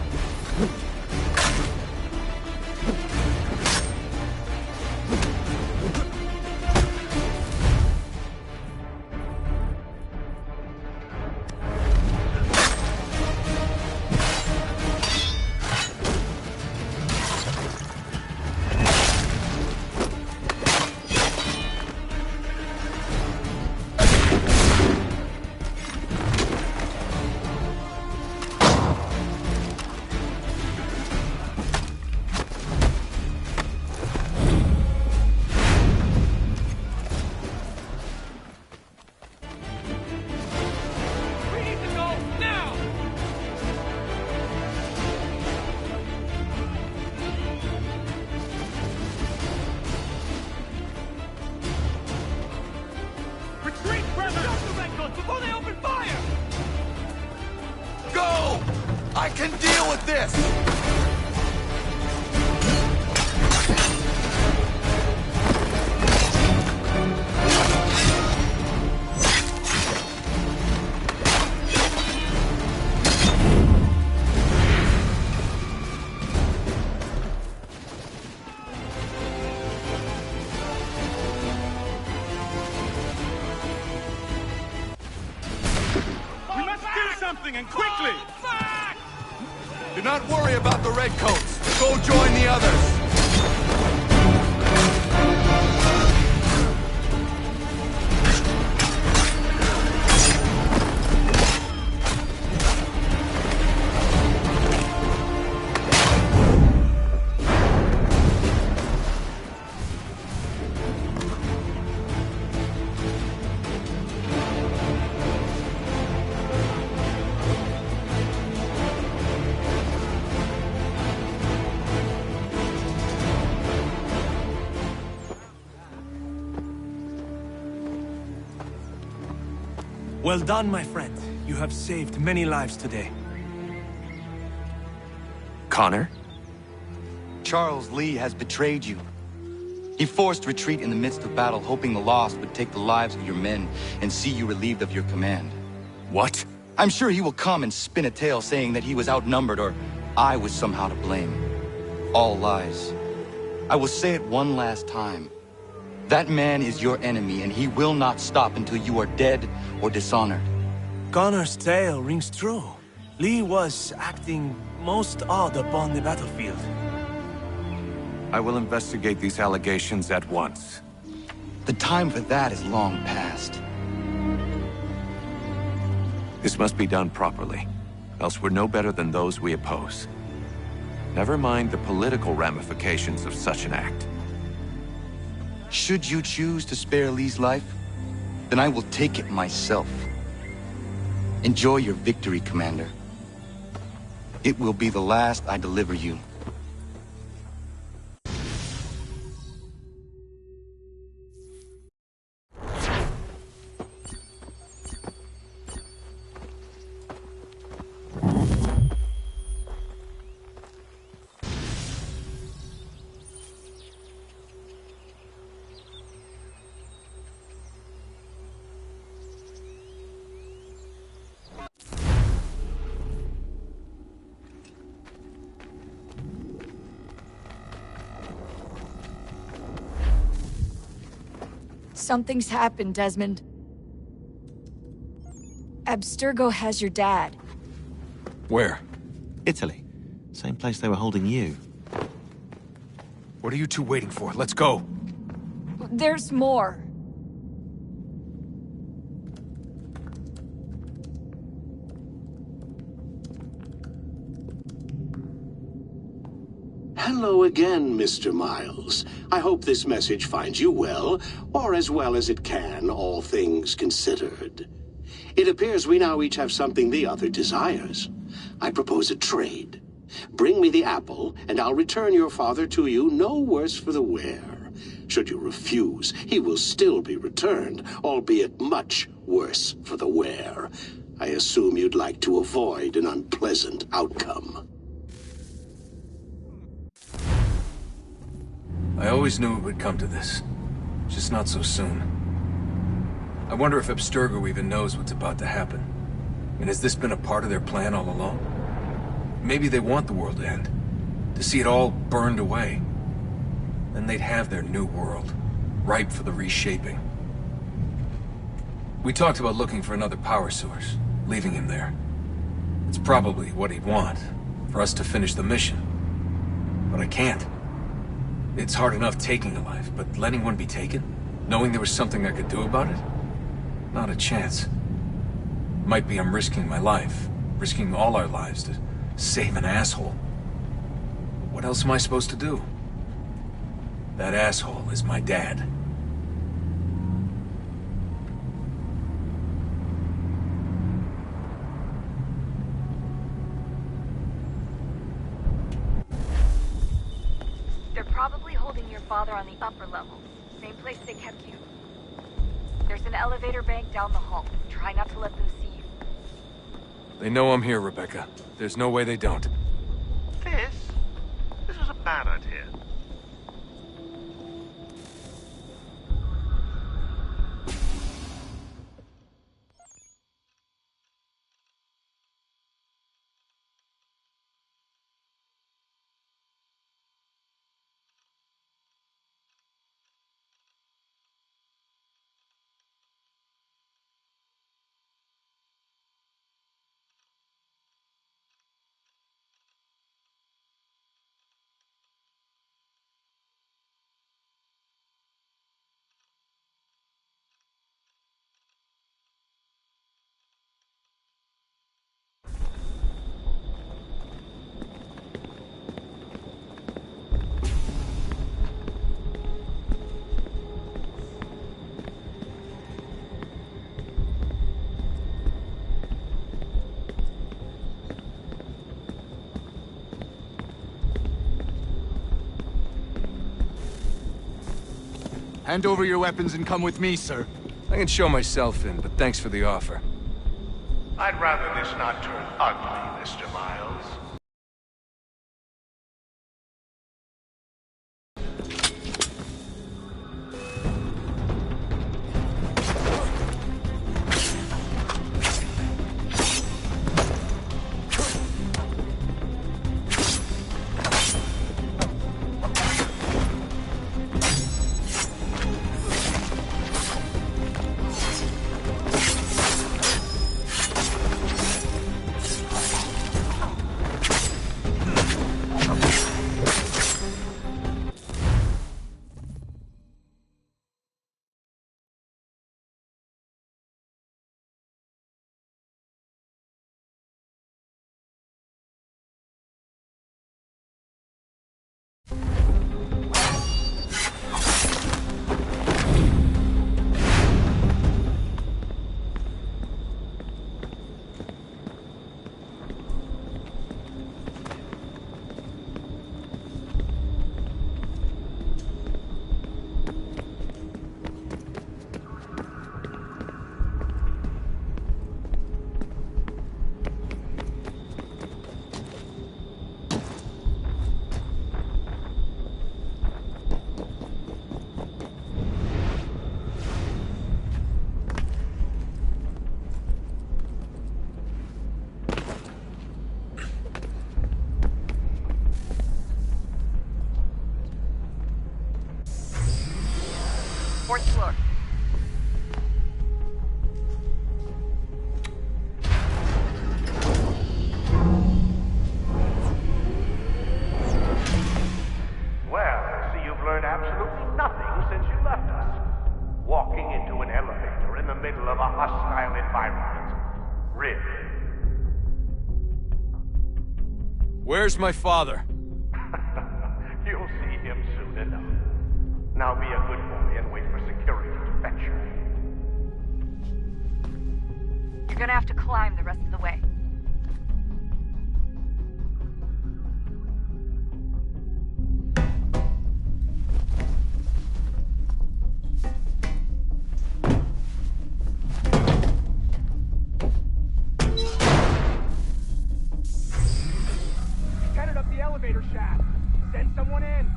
go! I can deal with this! And quickly! Do not worry about the Redcoats. Go join the others. Well done, my friend. You have saved many lives today. Connor? Charles Lee has betrayed you. He forced retreat in the midst of battle, hoping the loss would take the lives of your men and see you relieved of your command. What? I'm sure he will come and spin a tale saying that he was outnumbered or I was somehow to blame. All lies. I will say it one last time. That man is your enemy, and he will not stop until you are dead or dishonored. Connor's tale rings true. Lee was acting most odd upon the battlefield. I will investigate these allegations at once. The time for that is long past. This must be done properly, else we're no better than those we oppose. Never mind the political ramifications of such an act. Should you choose to spare Lee's life, then I will take it myself. Enjoy your victory, Commander. It will be the last I deliver you. Something's happened, Desmond. Abstergo has your dad. Where? Italy. Same place they were holding you. What are you two waiting for? Let's go. There's more. Hello again, Mr. Miles. I hope this message finds you well, or as well as it can, all things considered. It appears we now each have something the other desires. I propose a trade. Bring me the apple, and I'll return your father to you no worse for the wear. Should you refuse, he will still be returned, albeit much worse for the wear. I assume you'd like to avoid an unpleasant outcome. I always knew it would come to this. Just not so soon. I wonder if Abstergo even knows what's about to happen. And has this been a part of their plan all along? Maybe they want the world to end. To see it all burned away. Then they'd have their new world, ripe for the reshaping. We talked about looking for another power source, leaving him there. It's probably what he'd want, for us to finish the mission. But I can't. It's hard enough taking a life, but letting one be taken? Knowing there was something I could do about it? Not a chance. Might be I'm risking my life, risking all our lives to save an asshole. What else am I supposed to do? That asshole is my dad. They're probably holding your father on the upper level. Same place they kept you. There's an elevator bank down the hall. Try not to let them see you. They know I'm here, Rebecca. There's no way they don't. This is a bad idea. Hand over your weapons and come with me, sir. I can show myself in, but thanks for the offer. I'd rather this not turn ugly, Mr. Miles. Fourth floor. Well, I see you've learned absolutely nothing since you left us. Walking into an elevator in the middle of a hostile environment. Really? Where's my father? You'll see him soon enough. Now be a good boy and wait for security to fetch you. You're gonna have to climb the rest of the way. Headed up the elevator shaft. Send someone in.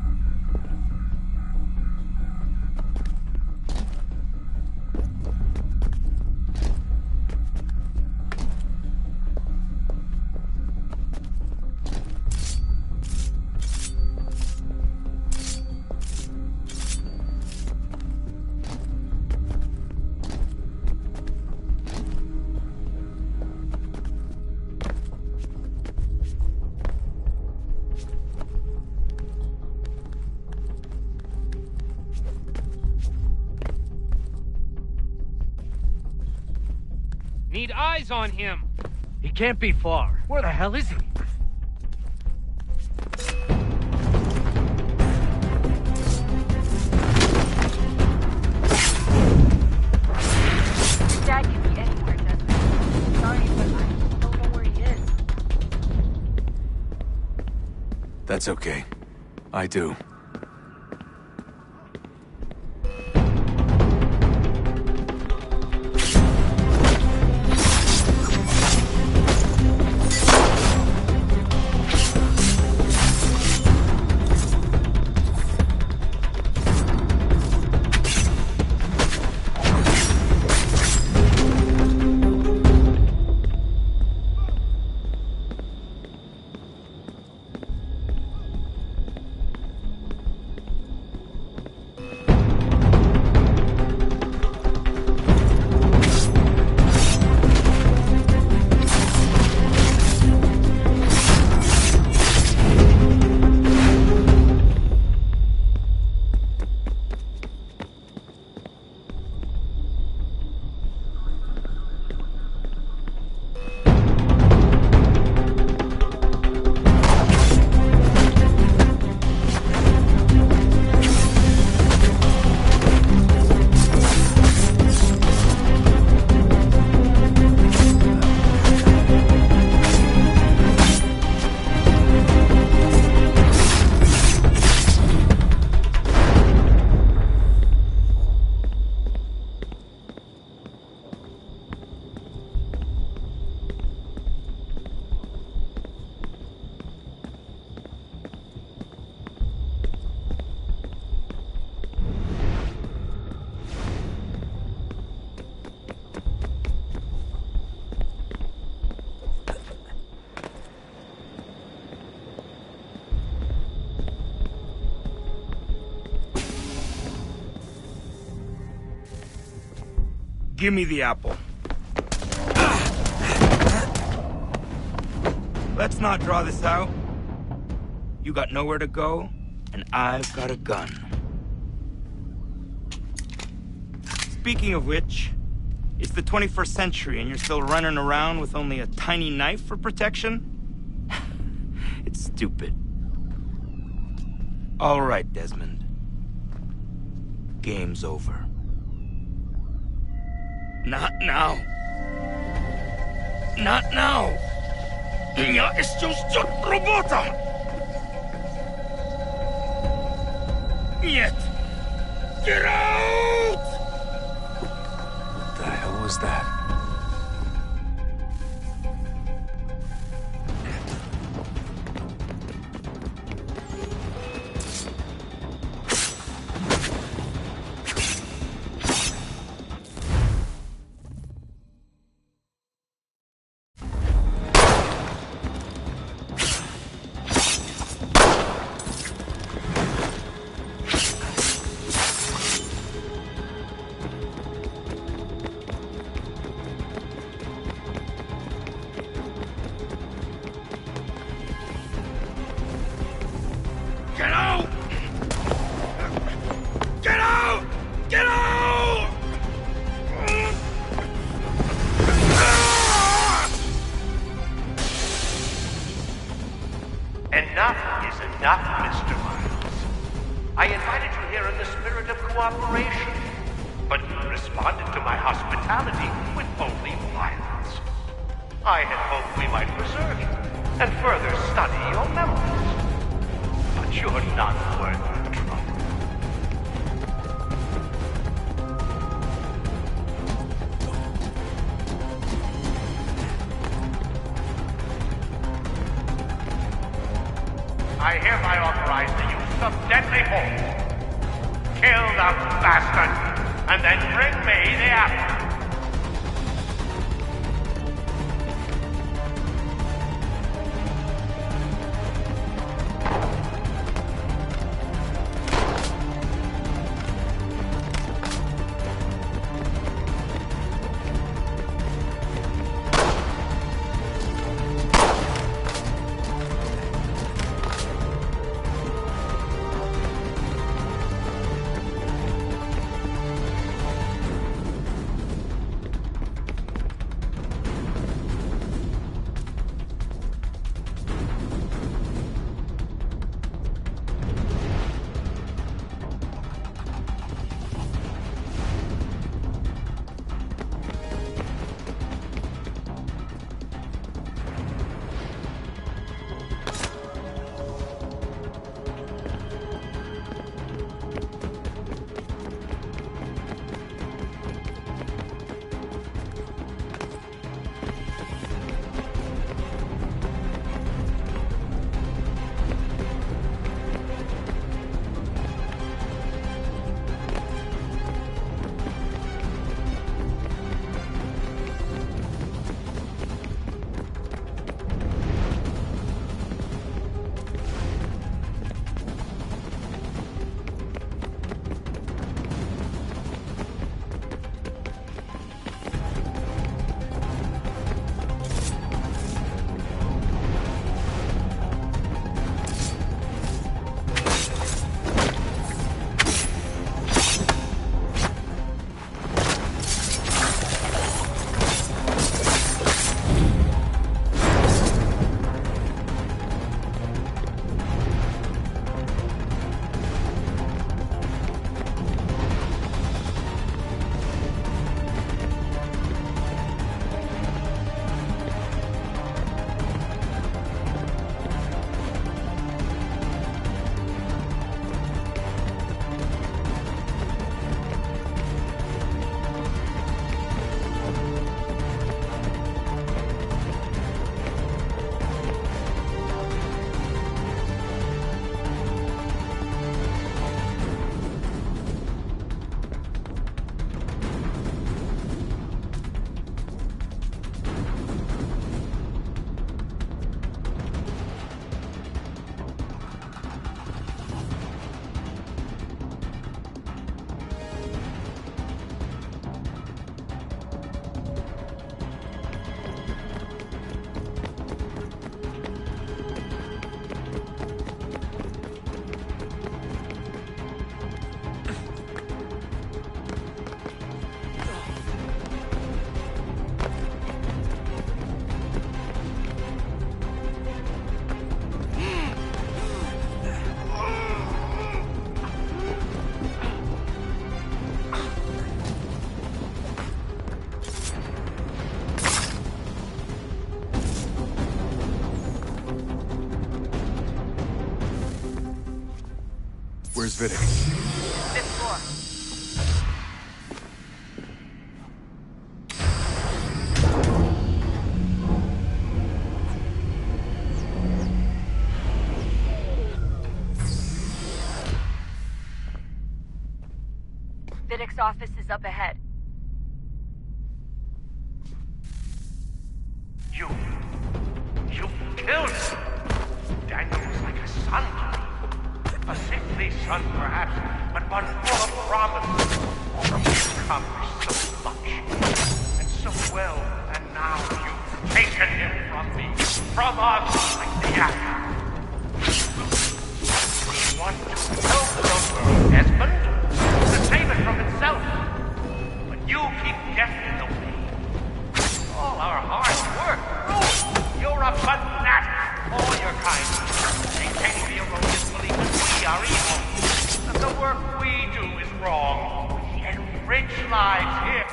Need eyes on him. He can't be far. Where the hell is he? Dad can be anywhere, Desmond. Sorry, but I don't know where he is. That's okay. I do. Give me the apple. Let's not draw this out. You got nowhere to go, and I've got a gun. Speaking of which, it's the 21st century and you're still running around with only a tiny knife for protection? It's stupid. All right, Desmond. Game's over. Not now. Not now. Я еще ждет работа. Нет. Get out! What the hell was that? Enough is enough, Mr. Miles. I invited you here in the spirit of cooperation, but you responded to my hospitality with only violence. I had hoped we might preserve you and further study your memories. But you're not worth the trouble. I hereby authorize the use of deadly force. Kill the bastard, and then bring me the apple. Vidic? Fifth floor. Vidic's office is up ahead. You killed him. Daniel was like a son to me. A sickly son, perhaps, but one full of promise. You've accomplished so much, and so well, and now you've taken him from me, from us, like the apple. We want to help the world, Desmond, to save it from itself. But you keep getting in the way. All our hard work, you're a fanatic. All your kind, maintaining the erroneous belief that we are evil, that the work we do is wrong. We enrich lives here.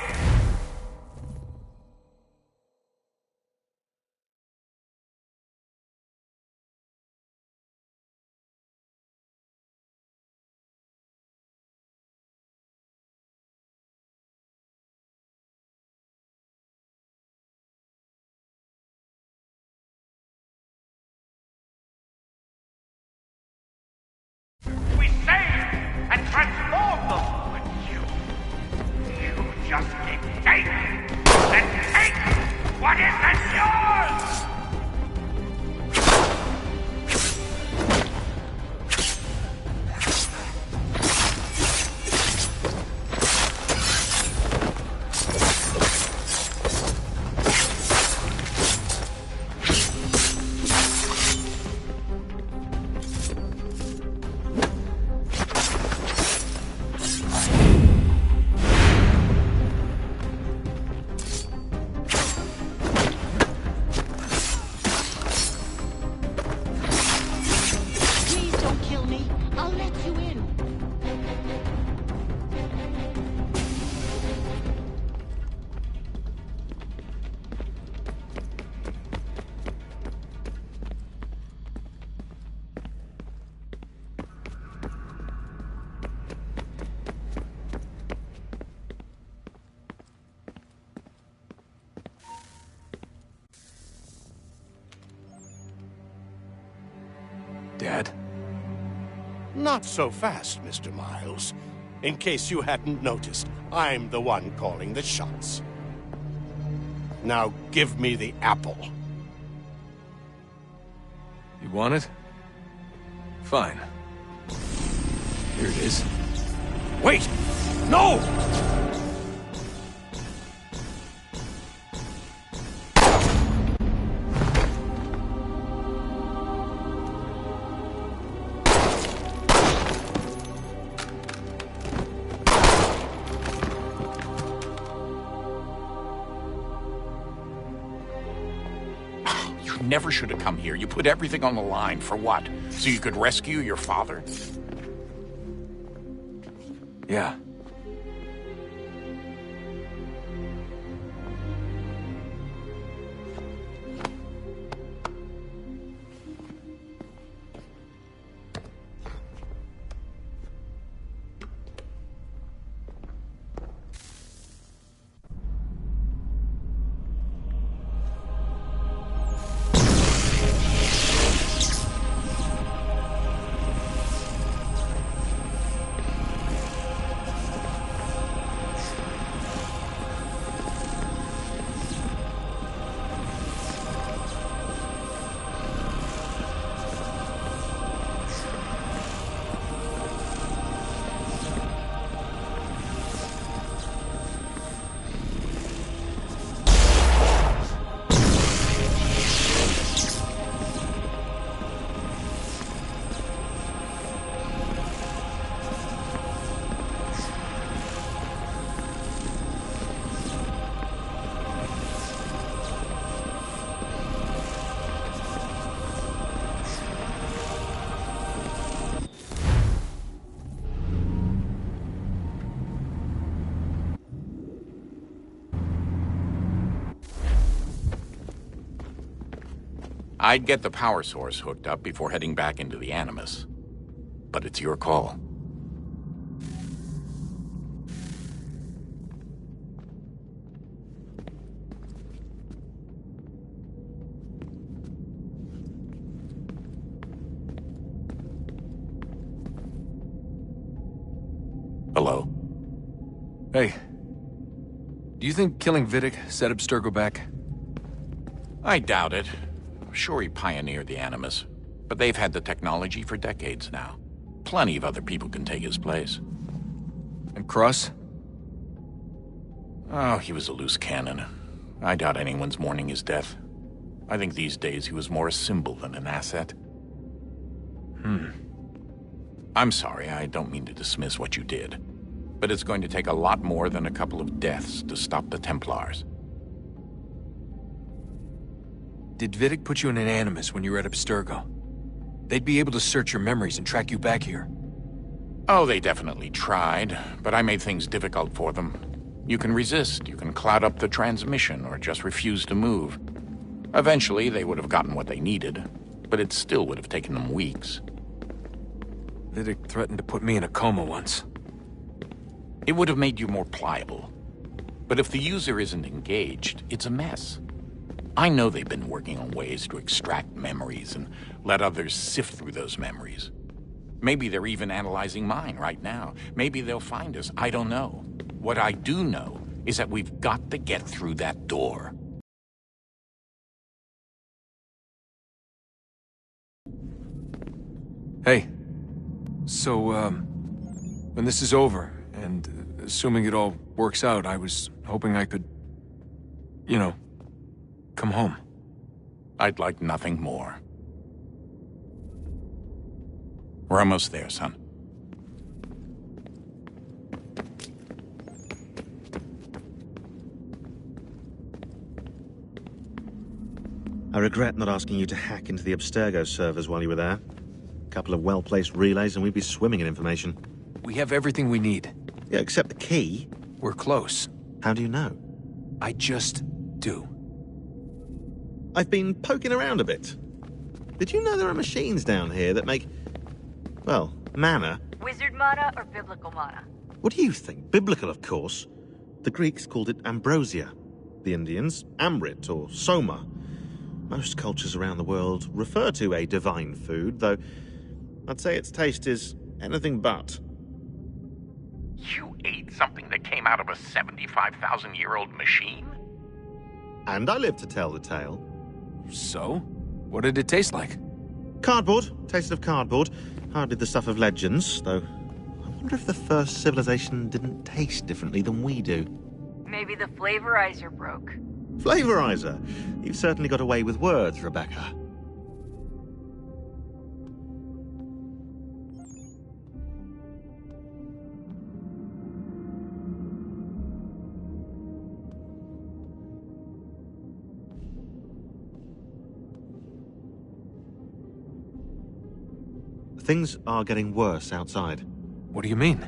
We save and transform them, but you just keep taking and taking what isn't yours! Dad? Not so fast, Mr. Miles. In case you hadn't noticed, I'm the one calling the shots. Now give me the apple. You want it? Fine. Here it is. Wait! No! Never should have come here. You put everything on the line. For what? So you could rescue your father? Yeah. I'd get the power source hooked up before heading back into the Animus. But it's your call. Hey. Do you think killing Vidic set Abstergo back? I doubt it. Sure, he pioneered the Animus, but they've had the technology for decades now. Plenty of other people can take his place. And Cross? Oh, he was a loose cannon. I doubt anyone's mourning his death. I think these days he was more a symbol than an asset. I'm sorry, I don't mean to dismiss what you did. But it's going to take a lot more than a couple of deaths to stop the Templars. Did Vidic put you in an Animus when you were at Abstergo? They'd be able to search your memories and track you back here. Oh, they definitely tried, but I made things difficult for them. You can resist, you can cloud up the transmission, or just refuse to move. Eventually, they would have gotten what they needed, but it still would have taken them weeks. Vidic threatened to put me in a coma once. It would have made you more pliable. But if the user isn't engaged, it's a mess. I know they've been working on ways to extract memories and let others sift through those memories. Maybe they're even analyzing mine right now. Maybe they'll find us. I don't know. What I do know is that we've got to get through that door. Hey. So, when this is over, and assuming it all works out, I was hoping I could, you know, come home. I'd like nothing more. We're almost there, son. I regret not asking you to hack into the Abstergo servers while you were there. A couple of well-placed relays and we'd be swimming in information. We have everything we need. Yeah, except the key. We're close. How do you know? I just do. I've been poking around a bit. Did you know there are machines down here that make, well, mana? Wizard mana or biblical mana? What do you think? Biblical, of course. The Greeks called it ambrosia. The Indians, amrit or soma. Most cultures around the world refer to a divine food, though I'd say its taste is anything but. You ate something that came out of a 75,000-year-old machine? And I live to tell the tale. So? What did it taste like? Cardboard. Tasted of cardboard. Hardly the stuff of legends, though I wonder if the first civilization didn't taste differently than we do. Maybe the flavorizer broke. Flavorizer? You've certainly got away with words, Rebecca. Things are getting worse outside. What do you mean?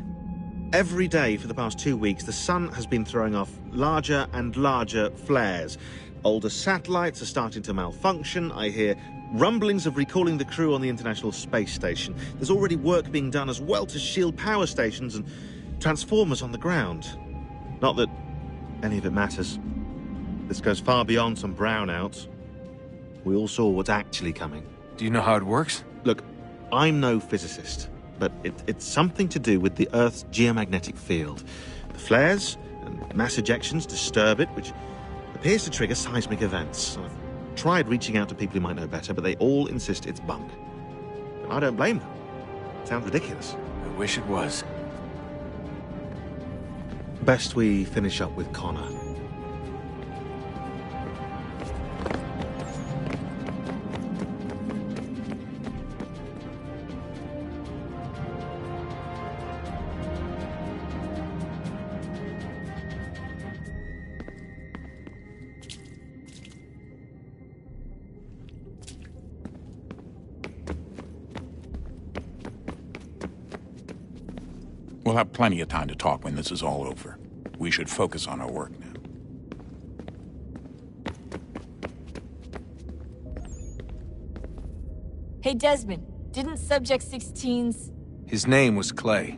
Every day for the past 2 weeks, the sun has been throwing off larger and larger flares. Older satellites are starting to malfunction. I hear rumblings of recalling the crew on the International Space Station. There's already work being done as well to shield power stations and transformers on the ground. Not that any of it matters. This goes far beyond some brownouts. We all saw what's actually coming. Do you know how it works? Look, I'm no physicist, but it's something to do with the Earth's geomagnetic field. The flares and mass ejections disturb it, which appears to trigger seismic events. I've tried reaching out to people who might know better, but they all insist it's bunk. And I don't blame them. It sounds ridiculous. I wish it was. Best we finish up with Connor. We'll have plenty of time to talk when this is all over. We should focus on our work now. Hey, Desmond, didn't Subject 16's... His name was Clay.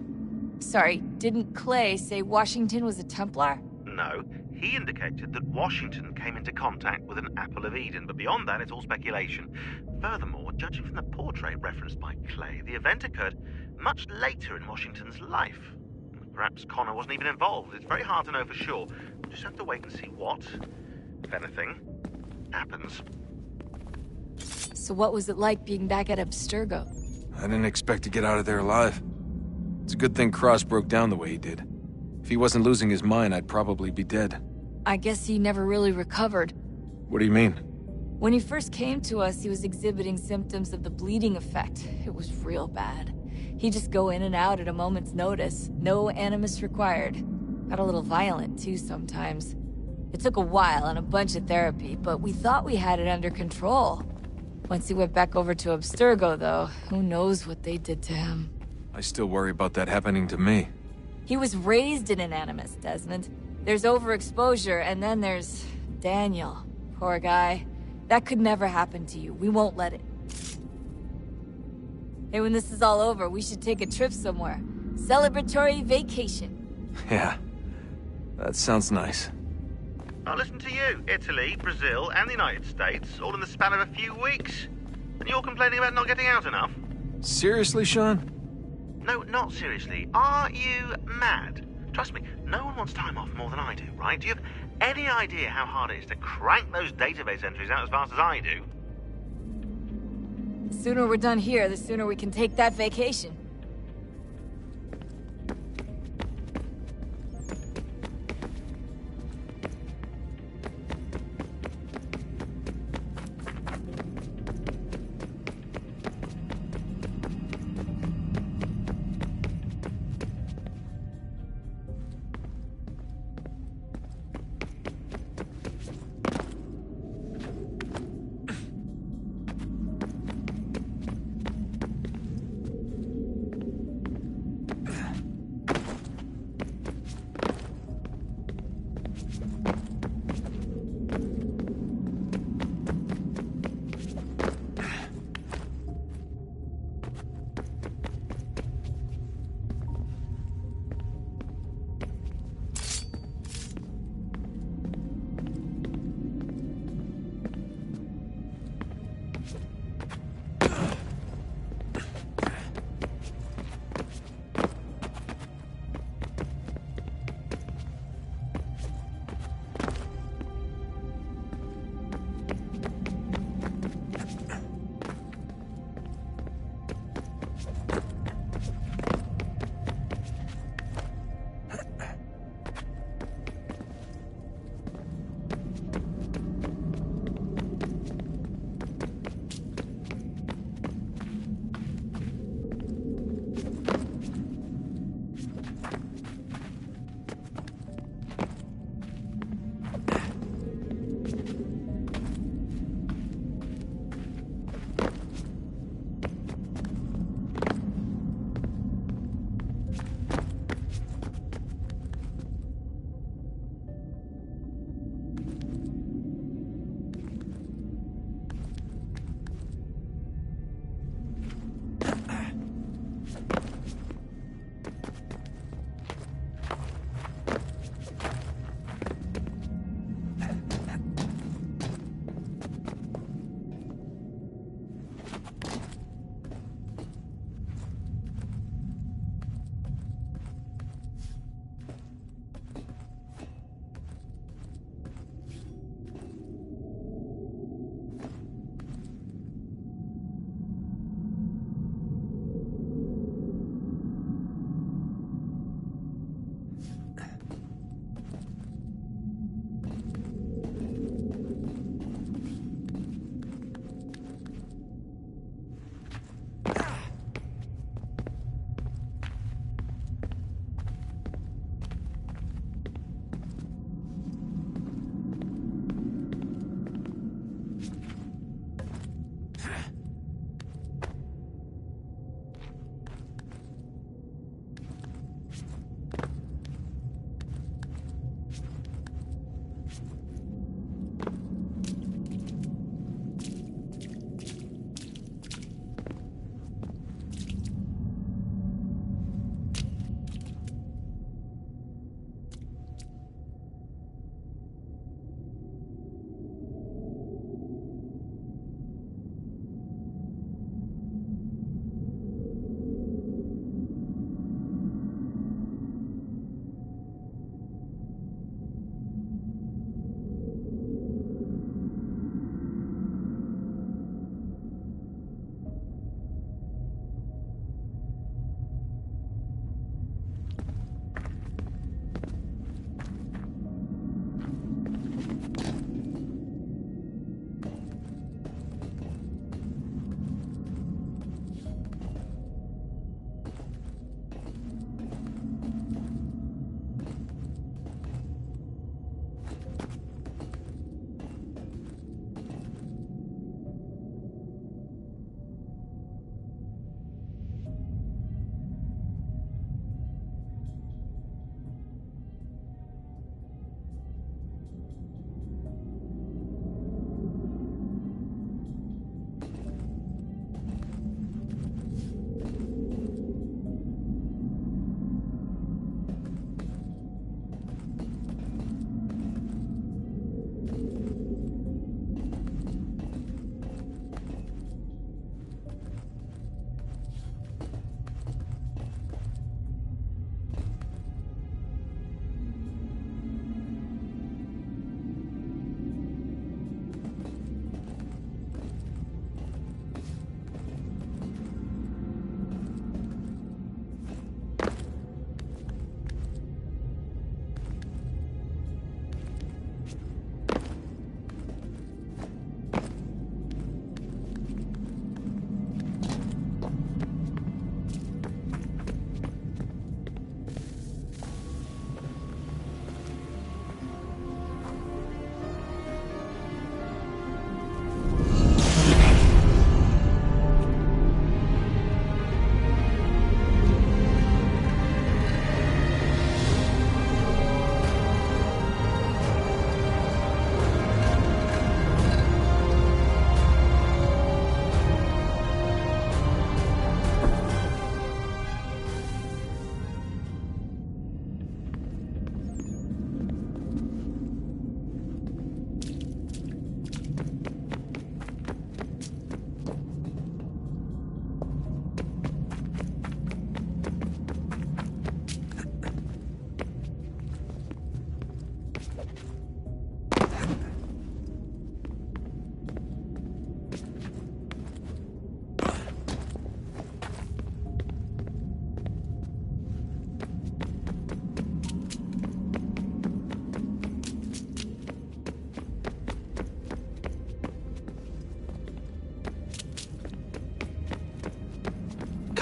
Sorry, didn't Clay say Washington was a Templar? No, he indicated that Washington came into contact with an Apple of Eden, but beyond that, it's all speculation. Furthermore, judging from the portrait referenced by Clay, the event occurred much later in Washington's life. Perhaps Connor wasn't even involved. It's very hard to know for sure. We'll just have to wait and see what, if anything, happens. So what was it like being back at Abstergo? I didn't expect to get out of there alive. It's a good thing Cross broke down the way he did. If he wasn't losing his mind, I'd probably be dead. I guess he never really recovered. What do you mean? When he first came to us, he was exhibiting symptoms of the bleeding effect. It was real bad. He'd just go in and out at a moment's notice. No animus required. Got a little violent, too, sometimes. It took a while and a bunch of therapy, but we thought we had it under control. Once he went back over to Abstergo, though, who knows what they did to him. I still worry about that happening to me. He was raised in an animus, Desmond. There's overexposure, and then there's Daniel. Poor guy. That could never happen to you. We won't let it. Hey, when this is all over, we should take a trip somewhere. Celebratory vacation. Yeah, that sounds nice. Now listen to you. Italy, Brazil, and the United States, all in the span of a few weeks. And you're complaining about not getting out enough? Seriously, Sean? No, not seriously. Are you mad? Trust me, no one wants time off more than I do, right? Do you have any idea how hard it is to crank those database entries out as fast as I do? The sooner we're done here, the sooner we can take that vacation.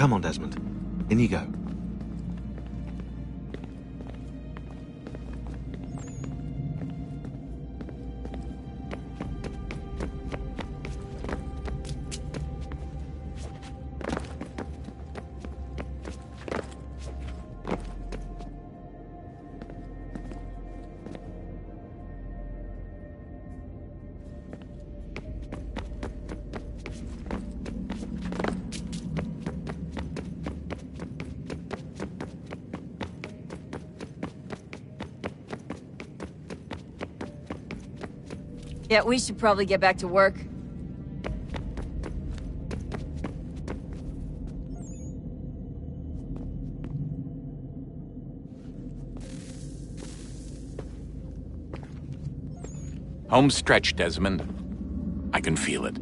Come on, Desmond. In you go. Yeah, we should probably get back to work. Home stretch, Desmond. I can feel it.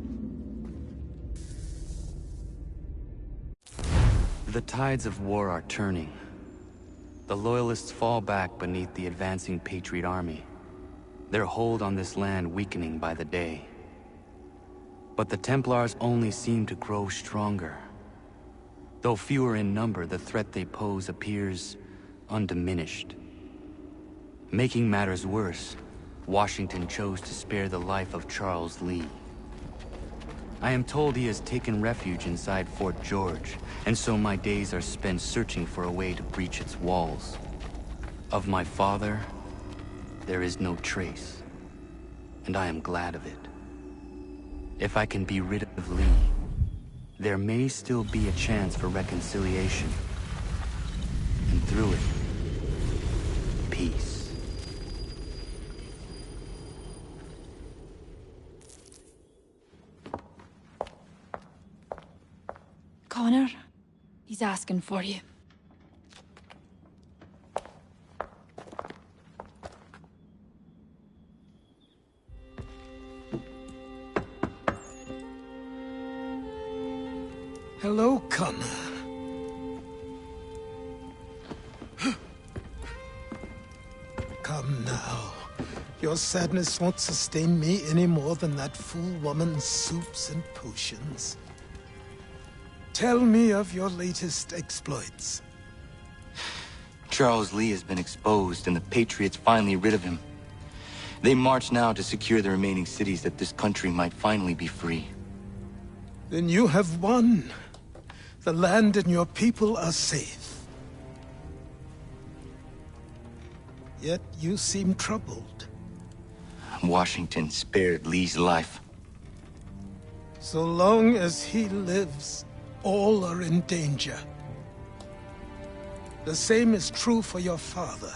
The tides of war are turning. The Loyalists fall back beneath the advancing Patriot army, their hold on this land weakening by the day. But the Templars only seem to grow stronger. Though fewer in number, the threat they pose appears undiminished. Making matters worse, Washington chose to spare the life of Charles Lee. I am told he has taken refuge inside Fort George, and so my days are spent searching for a way to breach its walls. Of my father, there is no trace, and I am glad of it. If I can be rid of Lee, there may still be a chance for reconciliation. And through it, peace. Connor, he's asking for you. Hello, Connor. Come now. Your sadness won't sustain me any more than that fool woman's soups and potions. Tell me of your latest exploits. Charles Lee has been exposed, and the Patriots finally rid of him. They march now to secure the remaining cities that this country might finally be free. Then you have won. The land and your people are safe. Yet you seem troubled. Washington spared Lee's life. So long as he lives, all are in danger. The same is true for your father.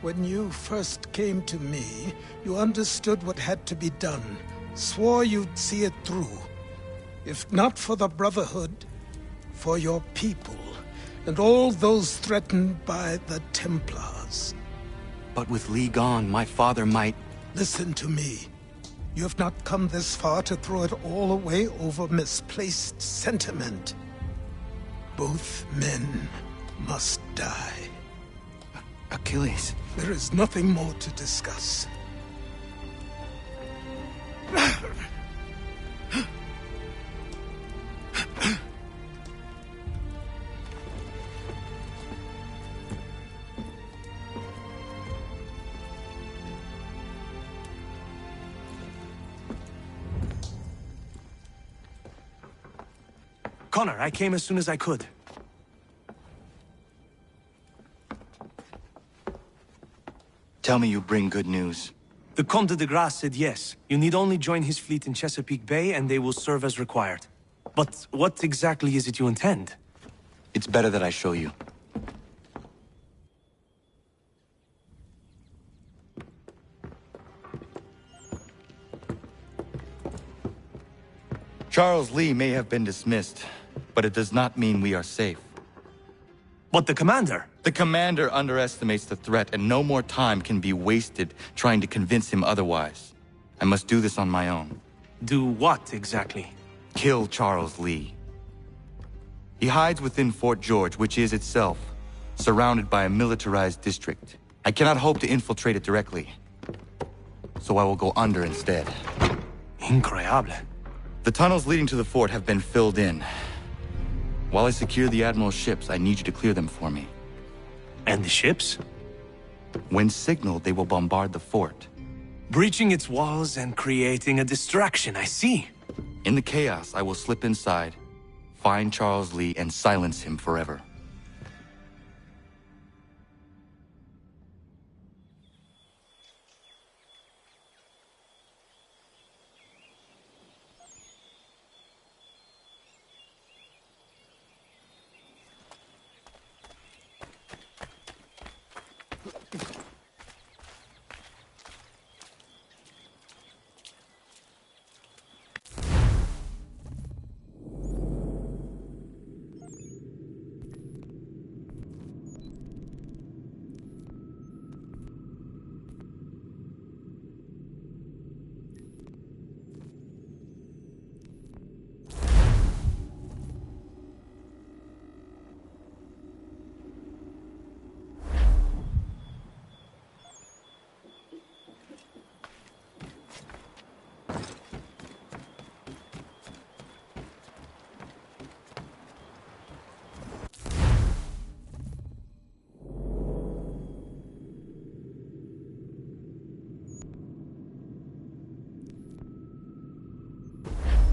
When you first came to me, you understood what had to be done, swore you'd see it through. If not for the Brotherhood, for your people, and all those threatened by the Templars. But with Lee gone, my father might... Listen to me. You have not come this far to throw it all away over misplaced sentiment. Both men must die. Achilles. There is nothing more to discuss. Connor, I came as soon as I could. Tell me you bring good news. The Comte de Grasse said yes. You need only join his fleet in Chesapeake Bay and they will serve as required. But what exactly is it you intend? It's better that I show you. Charles Lee may have been dismissed, but it does not mean we are safe. But the commander? The commander underestimates the threat, and no more time can be wasted trying to convince him otherwise. I must do this on my own. Do what, exactly? Kill Charles Lee. He hides within Fort George, which is itself surrounded by a militarized district. I cannot hope to infiltrate it directly, so I will go under instead. Increíble. The tunnels leading to the fort have been filled in. While I secure the Admiral's ships, I need you to clear them for me. And the ships? When signaled, they will bombard the fort. Breaching its walls and creating a distraction, I see. In the chaos, I will slip inside, find Charles Lee, and silence him forever.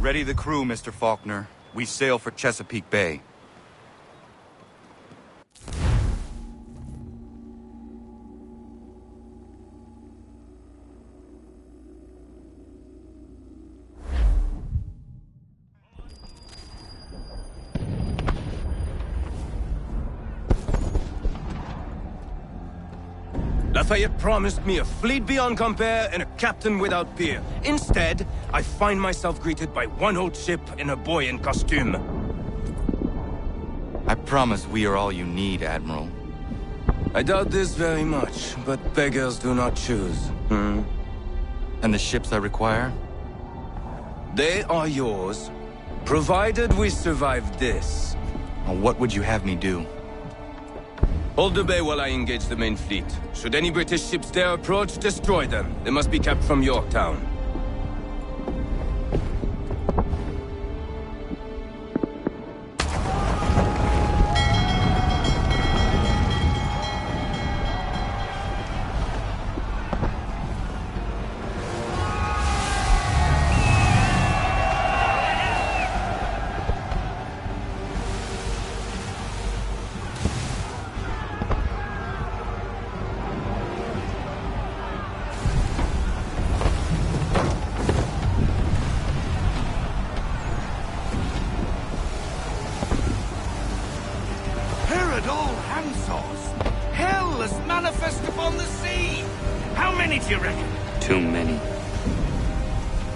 Ready the crew, Mr. Faulkner. We sail for Chesapeake Bay. Lafayette promised me a fleet beyond compare and a captain without peer. Instead, I find myself greeted by one old ship and a boy in costume. I promise we are all you need, Admiral. I doubt this very much, but beggars do not choose. And the ships I require? They are yours, provided we survive this. What would you have me do? Hold the bay while I engage the main fleet. Should any British ships dare approach, destroy them. They must be kept from Yorktown.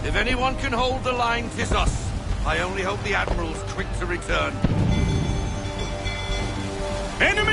If anyone can hold the line, 'tis us. I only hope the Admiral's quick to return. Enemy!